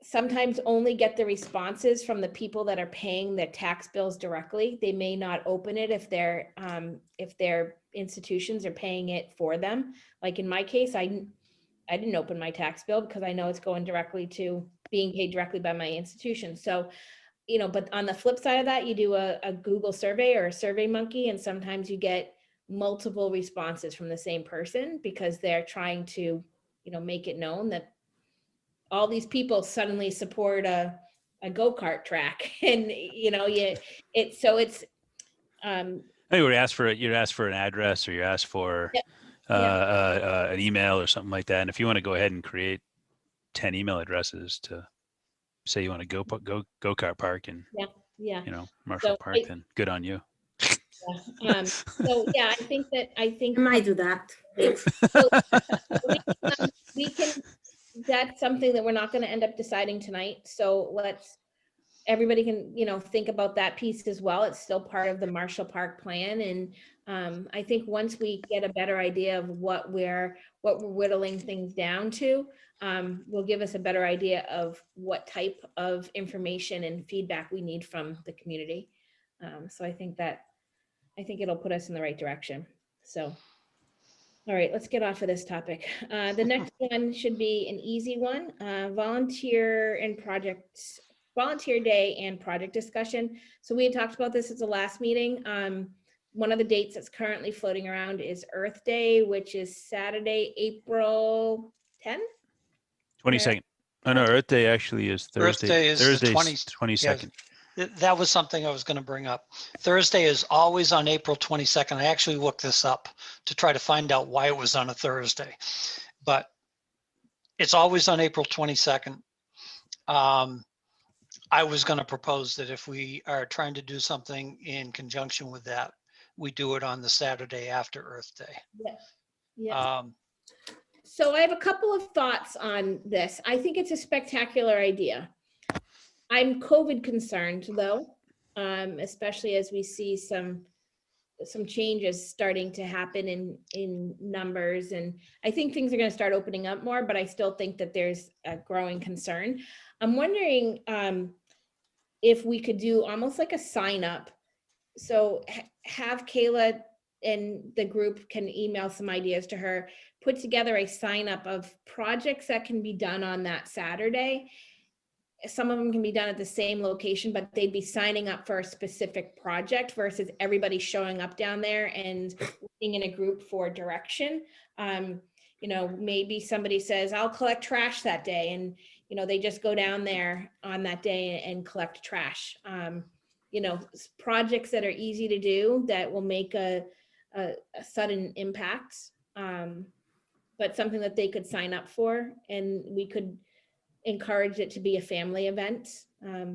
A: sometimes only get the responses from the people that are paying their tax bills directly. They may not open it if their institutions are paying it for them. Like in my case, I didn't open my tax bill because I know it's going directly to being paid directly by my institution. So, but on the flip side of that, you do a Google survey or a Survey Monkey, and sometimes you get multiple responses from the same person because they're trying to, make it known that all these people suddenly support a go-kart track. And,
C: I think you'd ask for an address, or you ask for an email or something like that. And if you want to go ahead and create 10 email addresses to say you want to go-kart park in Marshall Park, then good on you.
A: I think
F: I might do that.
A: We can, that's something that we're not going to end up deciding tonight. So everybody can, think about that piece as well. It's still part of the Marshall Park plan. And I think once we get a better idea of what we're whittling things down to, will give us a better idea of what type of information and feedback we need from the community. So I think it'll put us in the right direction. So, all right, let's get off of this topic. The next one should be an easy one. Volunteer day and project discussion. So we had talked about this at the last meeting. One of the dates that's currently floating around is Earth Day, which is Saturday, April 10th?
C: 22nd. Oh no, Earth Day actually is Thursday.
B: Earth Day is
C: Thursday's
B: 22nd.
C: Yes.
B: That was something I was going to bring up. Thursday is always on April 22nd. I actually looked this up to try to find out why it was on a Thursday, but it's always on April 22nd. I was going to propose that if we are trying to do something in conjunction with that, we do it on the Saturday after Earth Day.
A: Yeah. So I have a couple of thoughts on this. I think it's a spectacular idea. I'm COVID concerned though, especially as we see some changes starting to happen in numbers. And I think things are going to start opening up more, but I still think that there's a growing concern. I'm wondering if we could do almost like a sign up. So have Kayla and the group can email some ideas to her, put together a sign up of projects that can be done on that Saturday. some of them can be done at the same location, but they'd be signing up for a specific project versus everybody showing up down there and being in a group for direction. You know, maybe somebody says, I'll collect trash that day. And, you know, they just go down there on that day and collect trash. You know, projects that are easy to do that will make a sudden impact, but something that they could sign up for, and we could encourage it to be a family event,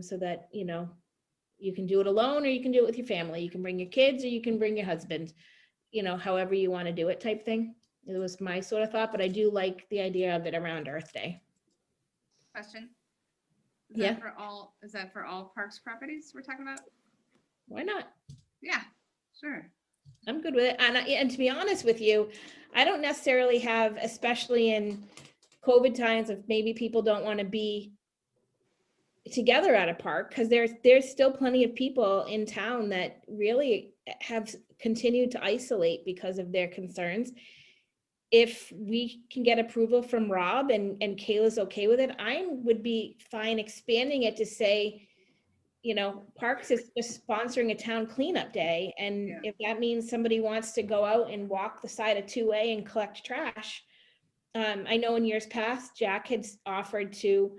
A: so that, you know, you can do it alone or you can do it with your family. You can bring your kids or you can bring your husband, you know, however you want to do it type thing. It was my sort of thought, but I do like the idea of it around Earth Day.
D: Question? Is
A: Yeah.
D: that for all, is that for all parks properties we're talking about?
A: Why not?
D: Yeah, sure.
A: I'm good with it. And to be honest with you, I don't necessarily have, especially in COVID times, if maybe people don't want to be together at a park, because there's still plenty of people in town that really have continued to isolate because of their concerns. If we can get approval from Rob and Kayla's okay with it, I would be fine expanding it to say, you know, Parks is just sponsoring a town cleanup day. And
D: Yeah.
A: if that means somebody wants to go out and walk the side of 2A and collect trash. I know in years past, Jack had offered to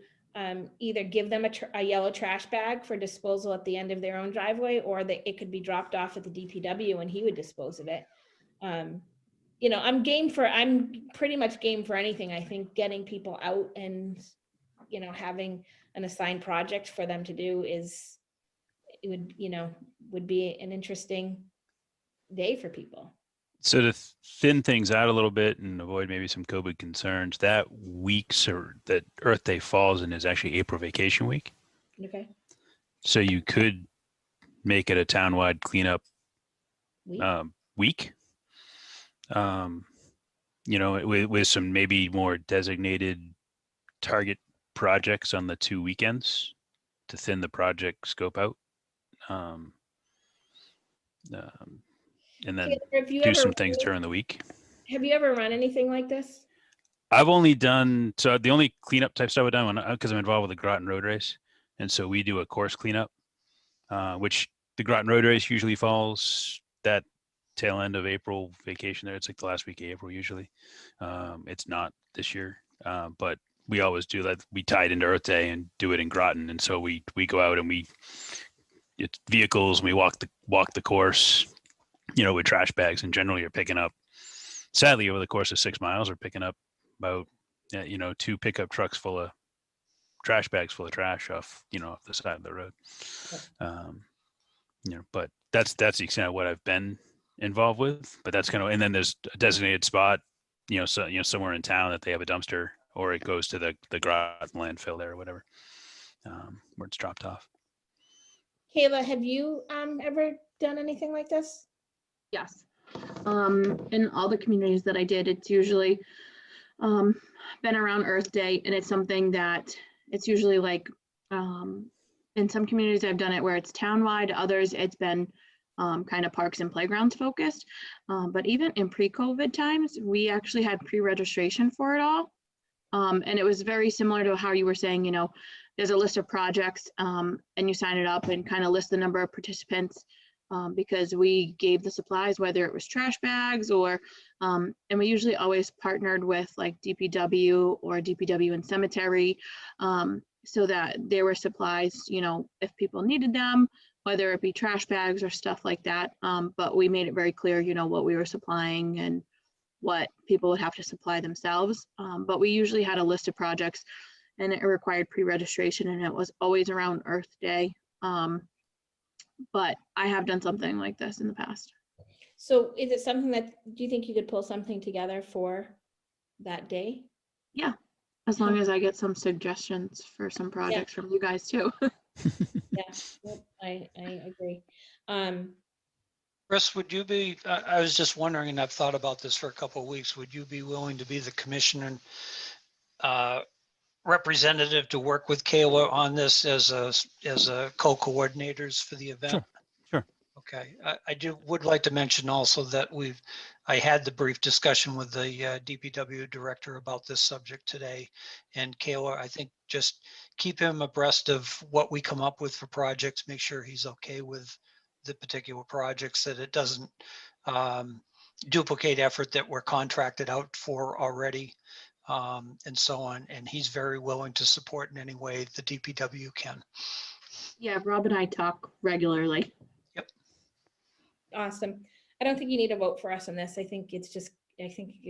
A: either give them a yellow trash bag for disposal at the end of their own driveway, or that it could be dropped off at the DPW and he would dispose of it. You know, I'm pretty much game for anything. I think getting people out and, you know, having an assigned project for them to do would be an interesting day for people.
C: So to thin things out a little bit and avoid maybe some COVID concerns, that that Earth Day falls in is actually April vacation week.
A: Okay.
C: So you could make it a townwide cleanup week. You know, with some maybe more designated target projects on the 2 weekends to thin the project scope out. And then do some things during the week.
A: Have you ever run anything like this?
C: I've only done, so the only cleanup type stuff I've done because I'm involved with the Groton Road Race. And so we do a course cleanup, which the Groton Road Race usually falls that tail end of April vacation there. It's like the last week of April usually. It's not this year, but we always do that. We tie it into Earth Day and do it in Groton. And so we go out and it's vehicles, and we walk the course, you know, with trash bags, and generally you're picking up, sadly, over the course of 6 miles, we're picking up about, 2 pickup trucks full of trash bags full of trash off the side of the road. But that's the extent of what I've been involved with, but that's kind of, and then there's a designated spot, somewhere in town that they have a dumpster, or it goes to the Groton landfill there or whatever, where it's dropped off.
A: Kayla, have you ever done anything like this?
E: Yes. In all the communities that I did, it's usually been around Earth Day, and it's something that it's usually like, in some communities I've done it where it's townwide, others it's been kind of parks and playgrounds focused. But even in pre-COVID times, we actually had pre-registration for it all. And it was very similar to how you were saying, there's a list of projects and you sign it up and kind of list the number of participants, because we gave the supplies, whether it was trash bags or, and we usually always partnered with like DPW or DPW and cemetery, so that there were supplies, if people needed them, whether it be trash bags or stuff like that. But we made it very clear, what we were supplying and what people would have to supply themselves. But we usually had a list of projects, and it required pre-registration, and it was always around Earth Day. But I have done something like this in the past.
A: So is it something do you think you could pull something together for that day?
E: Yeah, as long as I get some suggestions for some projects from you guys too.
A: Yeah, I agree.
B: Chris, would you be, I was just wondering, and I've thought about this for a couple of weeks, would you be willing to be the commissioner representative to work with Kayla on this as a co-coordinators for the event?
C: Sure.
B: Okay, I would like to mention also that I had the brief discussion with the DPW director about this subject today. And Kayla, I think just keep him abreast of what we come up with for projects, make sure he's okay with the particular projects, that it doesn't duplicate effort that we're contracted out for already, and so on. And he's very willing to support in any way the DPW can.
E: Yeah, Rob and I talk regularly.
A: Awesome. I don't think you need a vote for us on this. I think it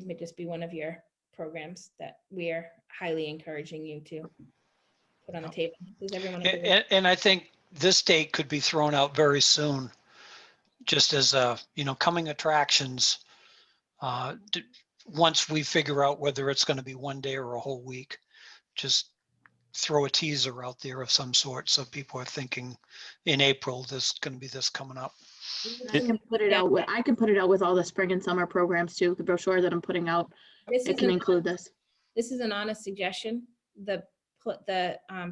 A: may just be one of your programs that we are highly encouraging you to put on the table. Does everyone agree?
B: And I think this date could be thrown out very soon, just as coming attractions. Once we figure out whether it's going to be one day or a whole week, just throw a teaser out there of some sort, so people are thinking in April there's going to be this coming up.
E: I can put it out with, I can put it out with all the spring and summer programs too. The brochure that I'm putting out, it can include this.
A: This is an honest suggestion. The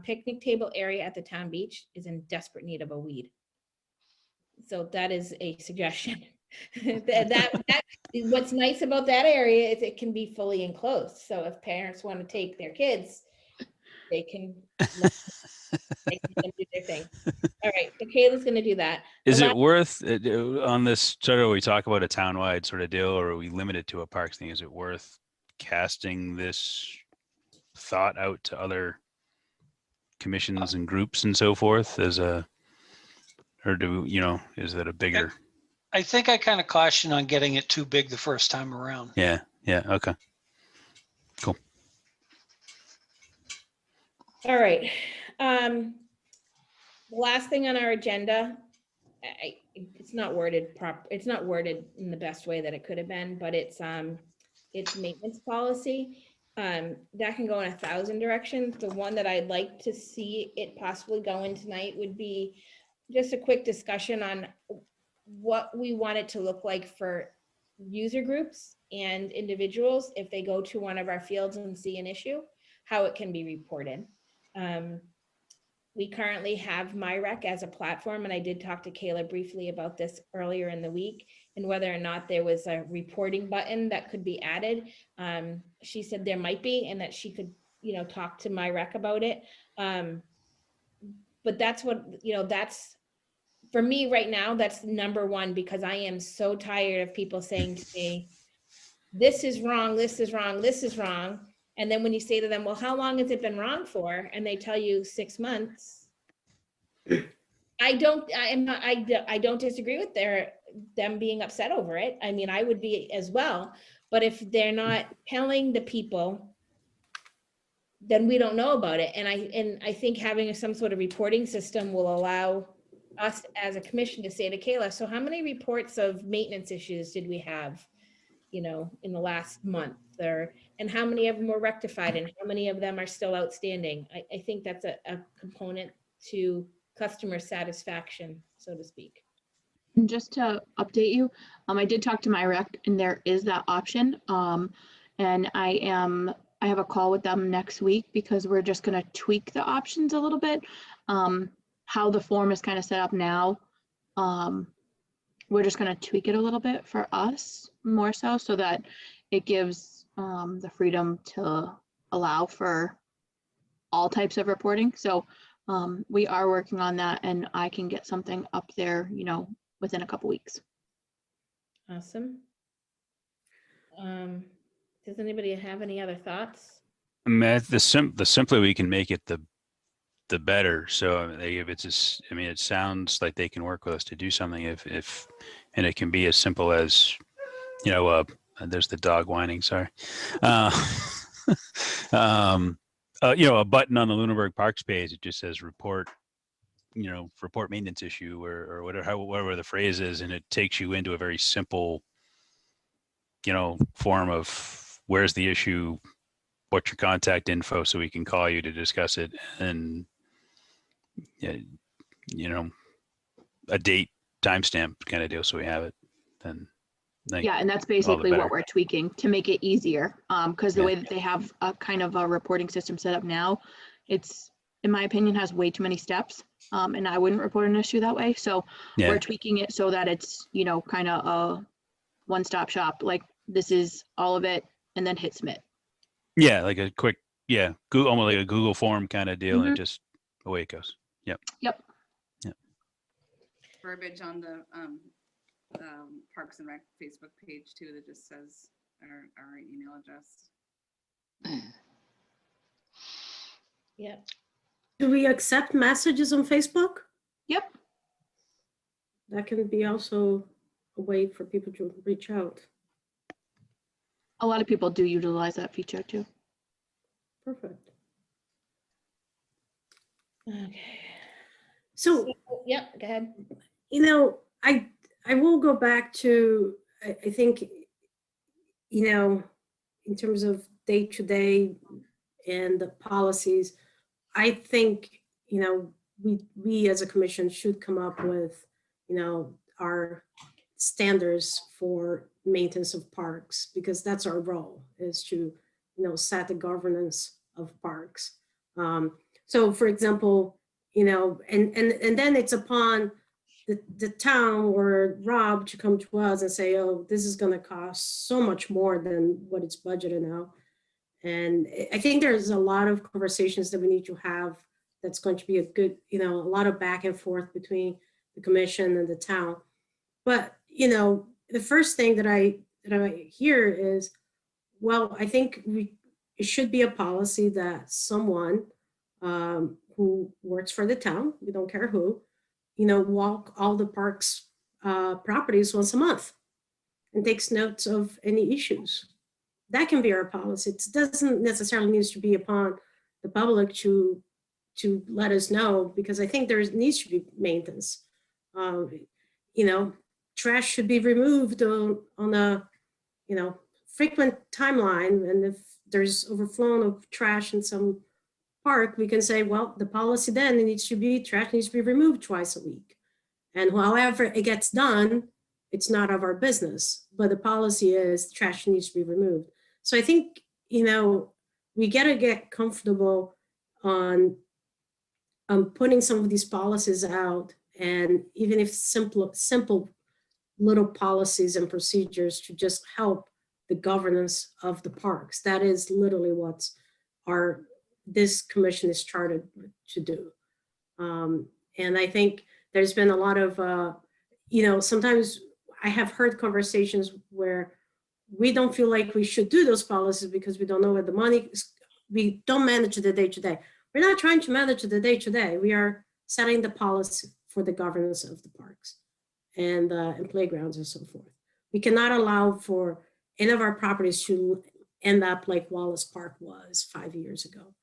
A: picnic table area at the town beach is in desperate need of a weed. So that is a suggestion. What's nice about that area is it can be fully enclosed. So if parents want to take their kids, they can let them do their thing. All right, so Kayla's going to do that.
C: Is it worth on this sort of, we talk about a townwide sort of deal, or are we limited to a parks thing? Is it worth casting this thought out to other commissions and groups and so forth as a, or do, is that a bigger?
B: I think I kind of caution on getting it too big the first time around.
C: Yeah. Okay. Cool.
A: All right. The last thing on our agenda, it's not worded in the best way that it could have been, but it's maintenance policy. That can go in 1,000 directions. The one that I'd like to see it possibly go in tonight would be just a quick discussion on what we want it to look like for user groups and individuals if they go to one of our fields and see an issue, how it can be reported. We currently have MyRec as a platform, and I did talk to Kayla briefly about this earlier in the week and whether or not there was a reporting button that could be added. She said there might be, and that she could, talk to MyRec about it. But that's what, that's, for me right now, that's number one, because I am so tired of people saying to me, this is wrong, this is wrong, this is wrong. And then when you say to them, well, how long has it been wrong for? And they tell you 6 months. I don't disagree with them being upset over it. I mean, I would be as well. But if they're not telling the people, then we don't know about it. And I think having some sort of reporting system will allow us as a commission to say to Kayla, so how many reports of maintenance issues did we have, in the last month, and how many of them were rectified and how many of them are still outstanding? I think that's a component to customer satisfaction, so to speak.
E: And just to update you, I did talk to MyRec, and there is that option. And I have a call with them next week because we're just going to tweak the options a little bit. How the form is kind of set up now, we're just going to tweak it a little bit for us more so that it gives the freedom to allow for all types of reporting. So we are working on that, and I can get something up there, within a couple weeks.
A: Awesome. Does anybody have any other thoughts?
C: I mean, the simpler we can make it, the better. So if it's just, it sounds like they can work with us to do something if and it can be as simple as, there's the dog whining, sorry. A button on the Lunenburg Parks page, it just says report maintenance issue or whatever the phrase is, and it takes you into a very simple, form of where's the issue, what's your contact info, so we can call you to discuss it, and a date timestamp kind of deal, so we have it. Then
E: yeah, and that's basically what we're tweaking to make it easier, because the way that they have a kind of a reporting system set up now, it's in my opinion, has way too many steps. And I wouldn't report an issue that way. So
C: Yeah.
E: we're tweaking it so that it's, you know, kind of a one-stop shop. Like this is all of it, and then hit submit.
C: Yeah, like a quick, yeah, Google, almost like a Google form kind of deal, and
E: Mhm.
C: it just away it goes.
E: Yep.
D: Verbiage on the Parks and Rec Facebook page too, that just says our email address.
A: Yeah.
F: Do we accept messages on Facebook?
E: Yep.
F: That can be also a way for people to reach out.
E: A lot of people do utilize that feature too.
F: Perfect.
A: Okay.
F: So,
A: Yeah, go ahead.
F: you know, I will go back to, I think, you know, in terms of day-to-day and the policies, I think, you know, we as a commission should come up with, you know, our standards for maintenance of parks, because that's our role, is to, you know, set the governance of parks. So for example, you know, and then it's upon the town or Rob to come to us and say, oh, this is going to cost so much more than what it's budgeted now. And I think there's a lot of conversations that we need to have. That's going to be a good, you know, a lot of back and forth between the commission and the town. But, you know, the first thing that I hear is, well, I think it should be a policy that someone who works for the town, we don't care who, you know, walk all the parks properties once a month and takes notes of any issues. That can be our policy. It doesn't necessarily need to be upon the public to let us know, because I think there needs to be maintenance. You know, trash should be removed on a, you know, frequent timeline. And if there's overflow of trash in some park, we can say, well, the policy then it needs to be, trash needs to be removed twice a week. And however it gets done, it's not of our business, but the policy is trash needs to be removed. So I think, you know, we got to get comfortable on putting some of these policies out, and even if simple little policies and procedures to just help the governance of the parks. That is literally what this commission is chartered to do. And I think there's been a lot of, you know, sometimes I have heard conversations where we don't feel like we should do those policies because we don't know where the money is. We don't manage the day-to-day. We're not trying to manage the day-to-day. We are setting the policy for the governance of the parks and playgrounds and so forth. We cannot allow for any of our properties to end up like Wallace Park was 5 years ago.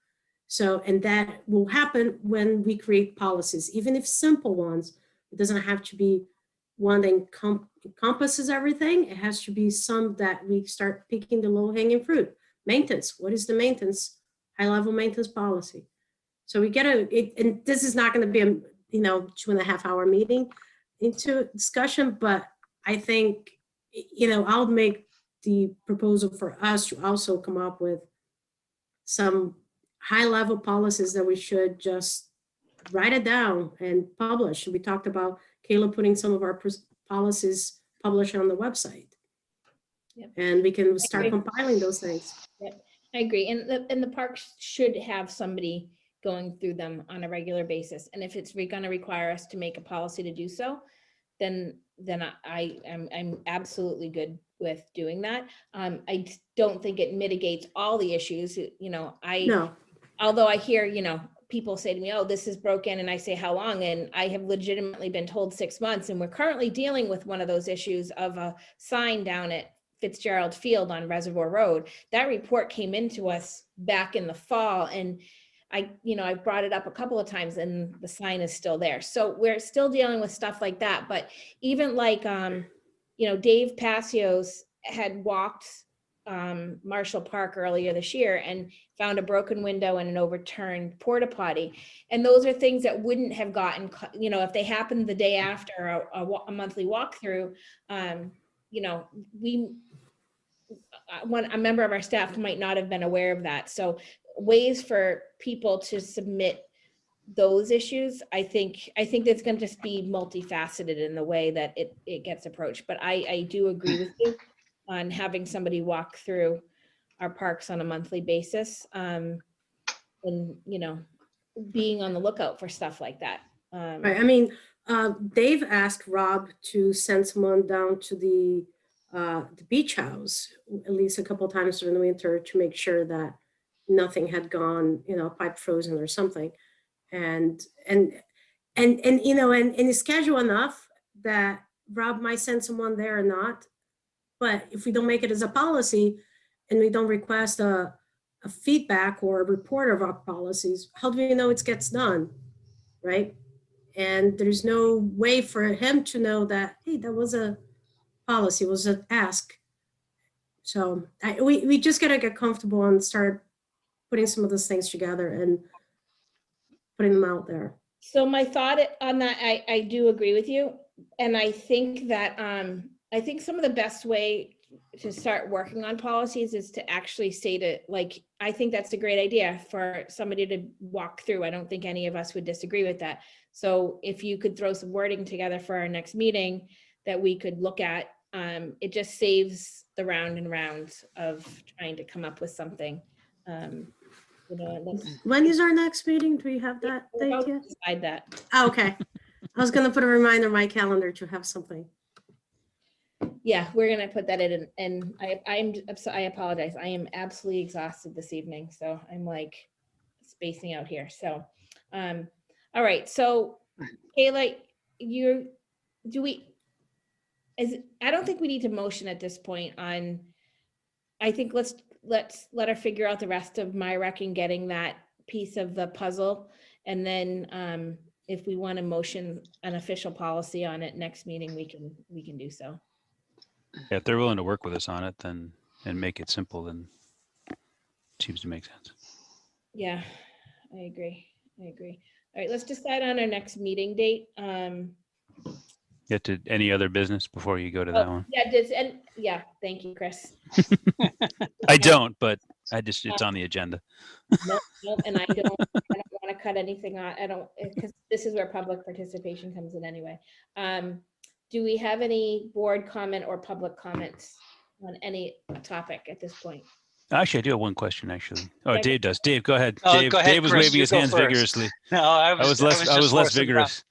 F: So, and that will happen when we create policies, even if simple ones. It doesn't have to be one that encompasses everything. It has to be some that we start picking the low-hanging fruit. Maintenance. What is the maintenance, high-level maintenance policy? So we get and this is not going to be a 2.5 hour meeting into discussion, but I think, I'll make the proposal for us to also come up with some high-level policies that we should just write it down and publish. We talked about Kayla putting some of our policies published on the website.
A: Yep.
F: And we can start
A: agree.
F: compiling those things.
A: Yep, I agree. And the parks should have somebody going through them on a regular basis. And if it's going to require us to make a policy to do so, then I'm absolutely good with doing that. I don't think it mitigates all the issues.
F: No.
A: Although I hear, people say to me, oh, this is broken. And I say, how long? And I have legitimately been told 6 months. And we're currently dealing with one of those issues of a sign down at Fitzgerald Field on Reservoir Road. That report came into us back in the fall. And I've brought it up a couple of times and the sign is still there. So we're still dealing with stuff like that. But even like, Dave Passios had walked Marshall Park earlier this year and found a broken window and an overturned porta potty. And those are things that wouldn't have gotten, if they happened the day after a monthly walkthrough, a member of our staff might not have been aware of that. So ways for people to submit those issues, I think that's going to just be multifaceted in the way that it gets approached. But I do agree with you on having somebody walk through our parks on a monthly basis, and, you know, being on the lookout for stuff like that.
F: Right, I mean, Dave asked Rob to send someone down to the beach house at least a couple of times during the winter to make sure that nothing had gone, you know, pipe frozen or something. And you know, and it's casual enough that Rob might send someone there or not. But if we don't make it as a policy and we don't request a feedback or a report of our policies, how do we know it gets done, right? And there's no way for him to know that, hey, that was a policy, was an ask. So we just gotta get comfortable and start putting some of those things together and putting them out there.
A: So my thought on that, I do agree with you. And I think that, I think some of the best way to start working on policies is to actually say to, like, I think that's a great idea for somebody to walk through. I don't think any of us would disagree with that. So if you could throw some wording together for our next meeting that we could look at, it just saves the round and round of trying to come up with something. You know,
F: When is our next meeting? Do we have that
A: we're
F: date
A: about to
F: yet?
A: decide that.
F: Oh, okay. I was gonna put a reminder on my calendar to have something.
A: Yeah, we're gonna put that in, and I apologize. I am absolutely exhausted this evening, so I'm like spacing out here. So, all right. So, Kayla, I don't think we need to motion at this point on. I think let's let her figure out the rest of my rec and getting that piece of the puzzle, and then if we want to motion an official policy on it next meeting, we can do so.
C: Yeah, if they're willing to work with us on it, then and make it simple, then it seems to make sense.
A: Yeah, I agree. All right, let's decide on our next meeting date.
C: Get to any other business before you go to that one?
A: Yeah, thank you, Chris.
C: I don't, but it's on the agenda.
A: Nope, and I don't want to cut anything out. I don't, because this is where public participation comes in anyway. Do we have any board comment or public comments on any topic at this point?
C: Actually, I do have one question, actually. Oh,
A: Yeah,
C: Dave does. Dave, go ahead.
B: Oh,
C: Dave,
B: go ahead,
C: Dave was
B: Chris,
C: waving
B: you
C: his
B: go
C: hands
B: first.
C: vigorously.
B: No,
C: I was less
B: forcing them.
C: vigorous.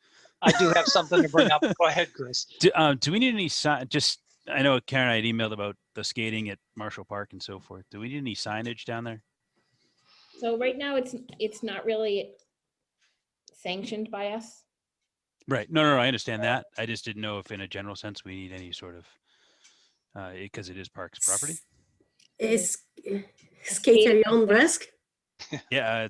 B: I do have something to bring up. Go ahead, Chris.
C: Do we need any I know Karen and I had emailed about the skating at Marshall Park and so forth. Do we need any signage down there?
A: So right now, it's not really sanctioned by us.
C: Right. No, I understand that. I just didn't know if in a general sense we need any sort of, because it is Parks property.
F: Is skate at your own risk?
C: Yeah,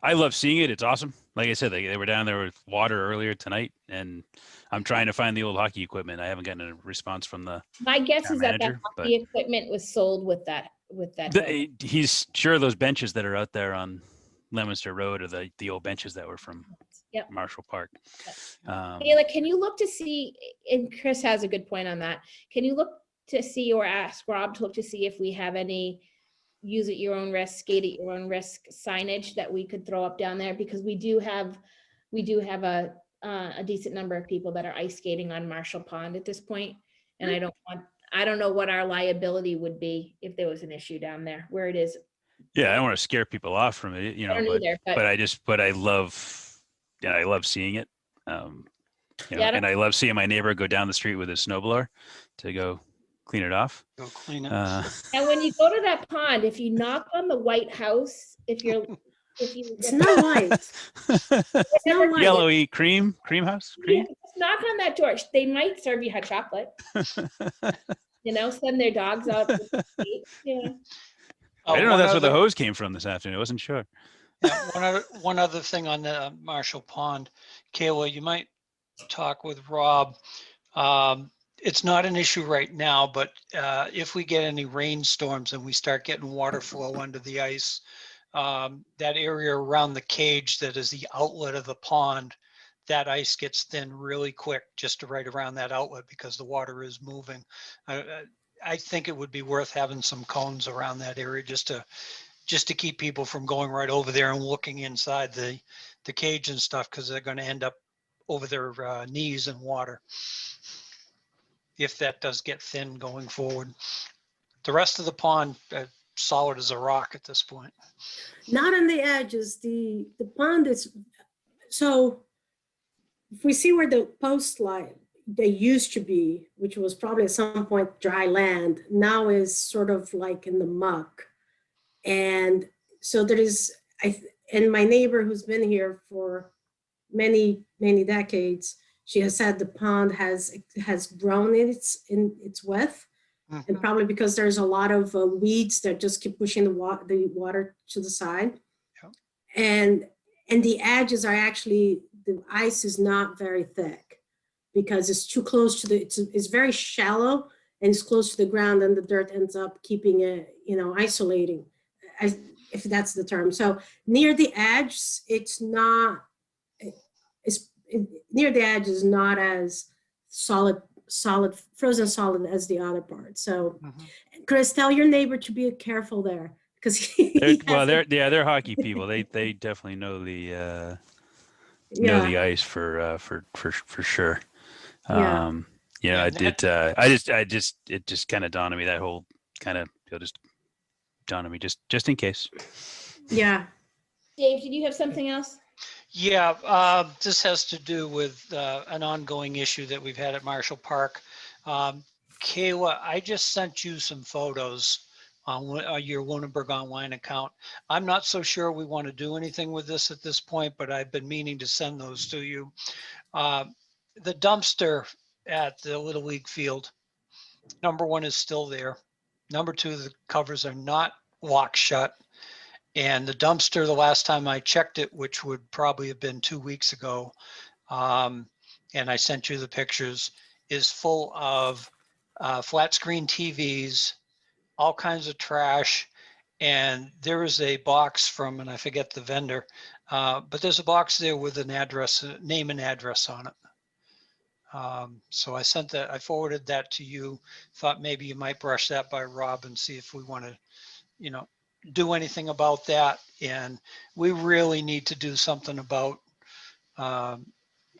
C: I love seeing it. It's awesome. Like I said, they were down there with water earlier tonight, and I'm trying to find the old hockey equipment. I haven't gotten a response from the.
A: My guess
C: town
A: is that
C: manager,
A: the equipment was sold with that.
C: He's sure those benches that are out there on Leominster Road are the old benches that were from
A: Yep.
C: Marshall Park.
A: Kayla, can you look to see, and Chris has a good point on that. Can you look to see or ask Rob to look to see if we have any use at your own risk, skate at your own risk signage that we could throw up down there? Because we do have a decent number of people that are ice skating on Marshall Pond at this point. And I don't know what our liability would be if there was an issue down there where it is.
C: Yeah, I don't want to scare people off from it,
A: I don't either,
C: but I love seeing it. And I love seeing my neighbor go down the street with his snowblower to go clean it off.
B: Go clean it.
A: And when you go to that pond, if you knock on the white house,
F: It's not white. It's not white.
C: Yellowy cream house.
A: Yeah, just knock on that door. They might serve you hot chocolate. Send their dogs out. Yeah.
C: I don't know. That's where the hose came from this afternoon. I wasn't sure.
B: Yeah, one other thing on the Marshall Pond, Kayla, you might talk with Rob. It's not an issue right now, but if we get any rainstorms and we start getting water flow under the ice, that area around the cage that is the outlet of the pond, that ice gets thin really quick just right around that outlet because the water is moving. I think it would be worth having some cones around that area just to just to keep people from going right over there and looking inside the cage and stuff, because they're going to end up over their knees in water if that does get thin going forward. The rest of the pond, solid as a rock at this point.
F: Not on the edges. The pond is, so if we see where the post line, they used to be, which was probably at some point dry land, now is sort of like in the muck. And so there is, and my neighbor who's been here for many, many decades, she has said the pond has grown in its width. And probably because there's a lot of weeds that just keep pushing the water to the side. Yeah. And the edges are actually, the ice is not very thick because it's too close to it's very shallow and it's close to the ground, and the dirt ends up keeping it, isolating, if that's the term. So near the edge, near the edge is not as frozen solid as the other part. So Chris, tell your neighbor to be careful there, because
C: they're hockey people. They definitely know the ice for sure. It just kind of dawned on me, that whole kind of just dawned on me, just in case.
F: Yeah.
A: Dave, did you have something else?
B: Yeah, this has to do with an ongoing issue that we've had at Marshall Park. Kayla, I just sent you some photos on your Lunenburg Online account. I'm not so sure we want to do anything with this at this point, but I've been meaning to send those to you. The dumpster at the Little League field, number one, is still there. Number two, the covers are not locked shut. And the dumpster, the last time I checked it, which would probably have been 2 weeks ago, and I sent you the pictures, is full of flat screen TVs, all kinds of trash. And there is a box from, and I forget the vendor, but there's a box there with an address, name and address on it. So I forwarded that to you. Thought maybe you might brush that by Rob and see if we want to, do anything about that. And we really need to do something about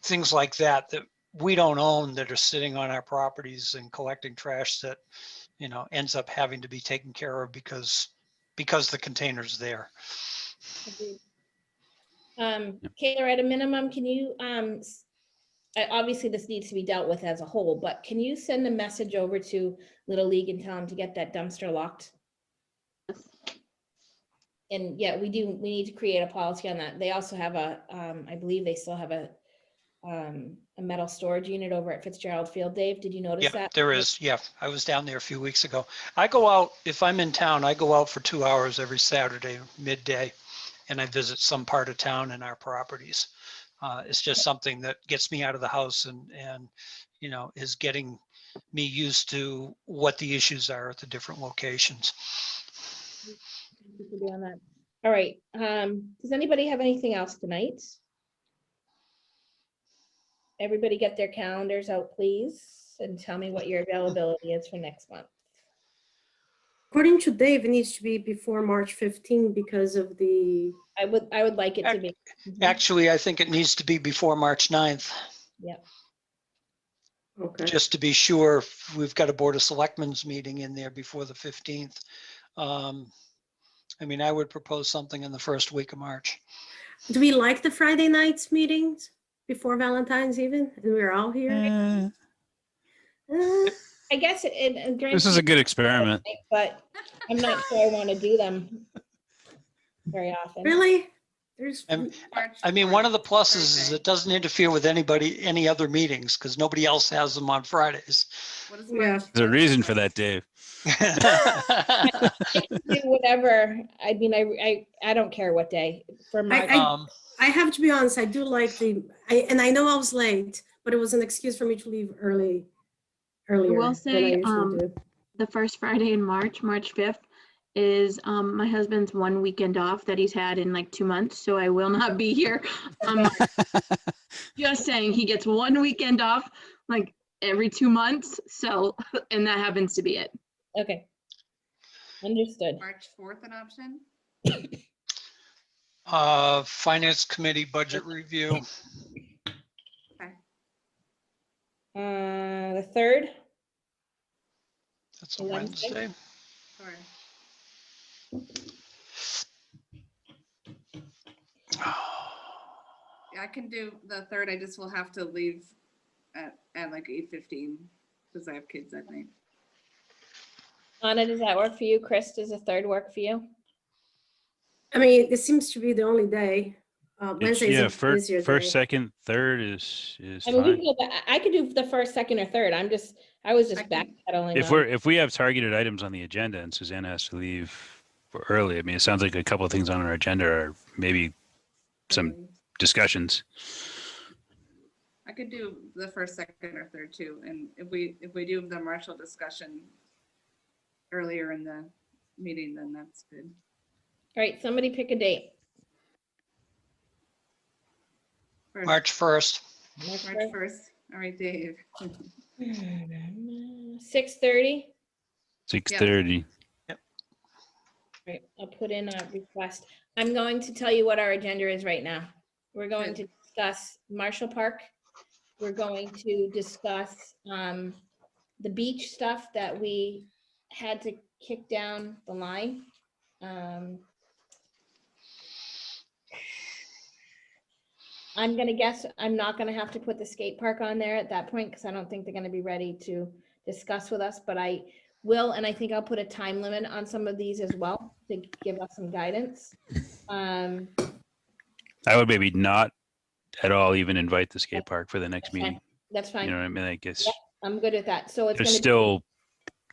B: things like that we don't own, that are sitting on our properties and collecting trash that, ends up having to be taken care of because the container's there.
A: Agreed. Kayla, at a minimum, can you, obviously this needs to be dealt with as a whole, but can you send a message over to Little League and tell them to get that dumpster locked? And yeah, we need to create a policy on that. They also have I believe they still have a metal storage unit over at Fitzgerald Field. Dave, did you notice that?
B: There is. Yeah, I was down there a few weeks ago. I go out, if I'm in town, I go out for 2 hours every Saturday, midday, and I visit some part of town and our properties. It's just something that gets me out of the house and is getting me used to what the issues are at the different locations.
A: On that. All right. Does anybody have anything else tonight? Everybody get their calendars out, please, and tell me what your availability is for next month.
F: According to Dave, it needs to be before March 15 because of the.
A: I would like it to be.
B: Actually, I think it needs to be before March 9th.
A: Yep.
F: Okay.
B: Just to be sure, we've got a Board of Selectmen's meeting in there before the 15th. I would propose something in the first week of March.
F: Do we like the Friday nights meetings before Valentine's even? And we're all here?
A: I guess
C: This is a good experiment.
A: But I'm not sure I want to do them very often.
F: Really?
B: One of the pluses is it doesn't interfere with any other meetings, because nobody else has them on Fridays.
D: What is
F: Yeah.
D: March?
C: There's a reason for that, Dave.
A: I can do whatever. I don't care what day for March.
F: I have to be honest, I do like and I know I was late, but it was an excuse for me to leave earlier.
E: I will
F: than
E: say,
F: usually do.
E: the first Friday in March 5th, is my husband's one weekend off that he's had in like 2 months, so I will not be here. Just saying, he gets one weekend off like every 2 months, so, and that happens to be it.
A: Okay. Understood.
D: March 4th an option?
B: Finance Committee budget review.
A: The 3rd,
B: That's a
A: Wednesday.
B: Wednesday.
D: Sure. Yeah, I can do the 3rd. I just will have to leave at like 8:15 because I have kids that night.
A: Anna, does that work for you? Chris, does the 3rd work for you?
F: I mean, it seems to be the only day.
C: It's-
F: Wednesday is
C: yeah,
F: a
C: first,
F: busier
C: first,
F: day.
C: second, third is
A: I mean, we
C: fine.
A: can go back. I could do the 1st, 2nd, or 3rd. I was
D: I
A: just
D: can-
A: backpedaling
C: If
A: on.
C: if we have targeted items on the agenda and Susanna has to leave for early, I mean, it sounds like a couple of things on our agenda are maybe some discussions.
D: I could do the 1st, 2nd, or 3rd too. And if we do the Marshall discussion earlier in the meeting, then that's good.
A: All right, somebody pick a date.
D: First,
B: March 1st.
A: March
D: March 1st. All right, Dave.
A: 6:30.
C: 6:30.
A: Right, I'll put in a request. I'm going to tell you what our agenda is right now. We're going to discuss Marshall Park. We're going to discuss the beach stuff that we had to kick down the line. I'm gonna guess I'm not gonna have to put the skate park on there at that point because I don't think they're gonna be ready to discuss with us, but I will, and I think I'll put a time limit on some of these as well to give us some guidance.
C: I would maybe not at all even invite the skate park for the next
A: That's fine.
C: meeting.
A: That's
C: You
A: fine.
C: know what I mean? I guess
A: Yep. I'm good with that. So it's
C: there's
A: gonna be,
C: still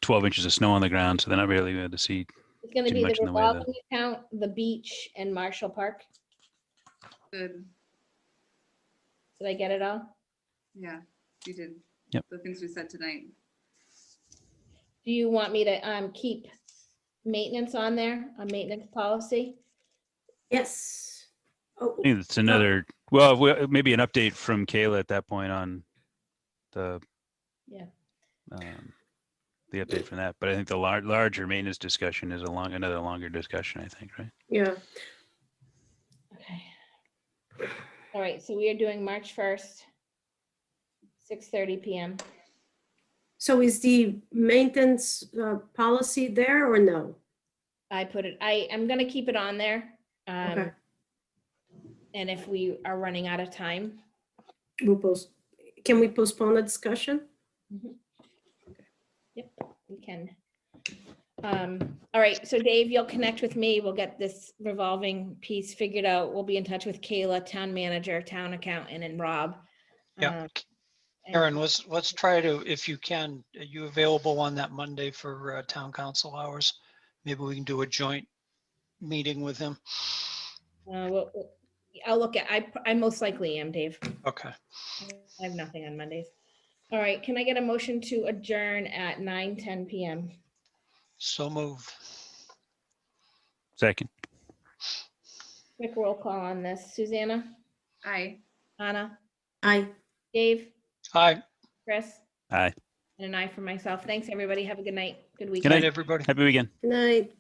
C: 12 inches of snow on the ground, so they're not really going to see.
A: it's gonna
C: too
A: be the
C: much in the way of
A: revolving account, the beach, and Marshall Park.
D: Good.
A: Did I get it all?
D: Yeah, you did.
C: Yep.
D: The things we said tonight.
A: Do you want me to keep maintenance on there, a maintenance policy?
F: Yes. Oh,
C: I think it's another, well, maybe an update from Kayla at that point on the
A: Yeah.
C: the update from that. But I think the larger maintenance discussion is another longer discussion, I think, right?
F: yeah.
A: Okay. All right, so we are doing March 1st, 6:30 PM.
F: So is the maintenance policy there or no?
A: I put it, I am gonna keep it on there.
F: Okay.
A: And if we are running out of time,
F: Can we postpone the discussion?
A: yep, we can. All right, so Dave, you'll connect with me. We'll get this revolving piece figured out. We'll be in touch with Kayla, town manager, town accountant, and Rob.
B: Yeah.
A: and-
B: Aaron, let's try to, if you can, are you available on that Monday for town council hours? Maybe we can do a joint meeting with him.
A: I'll look at, I most likely am, Dave.
B: Okay.
A: I have nothing on Mondays. All right, can I get a motion to adjourn at 9:10 PM?
B: So moved.
C: Second.
A: Quick roll call on this. Susanna,
D: Aye.
A: Anna,
F: Aye.
A: Dave,
B: Hi.
A: Chris,
C: Aye.
A: and an aye for myself. Thanks, everybody. Have a good night. Good
C: Good
A: weekend.
B: Night,
C: night.
B: everybody.
C: Happy weekend.
F: Good night.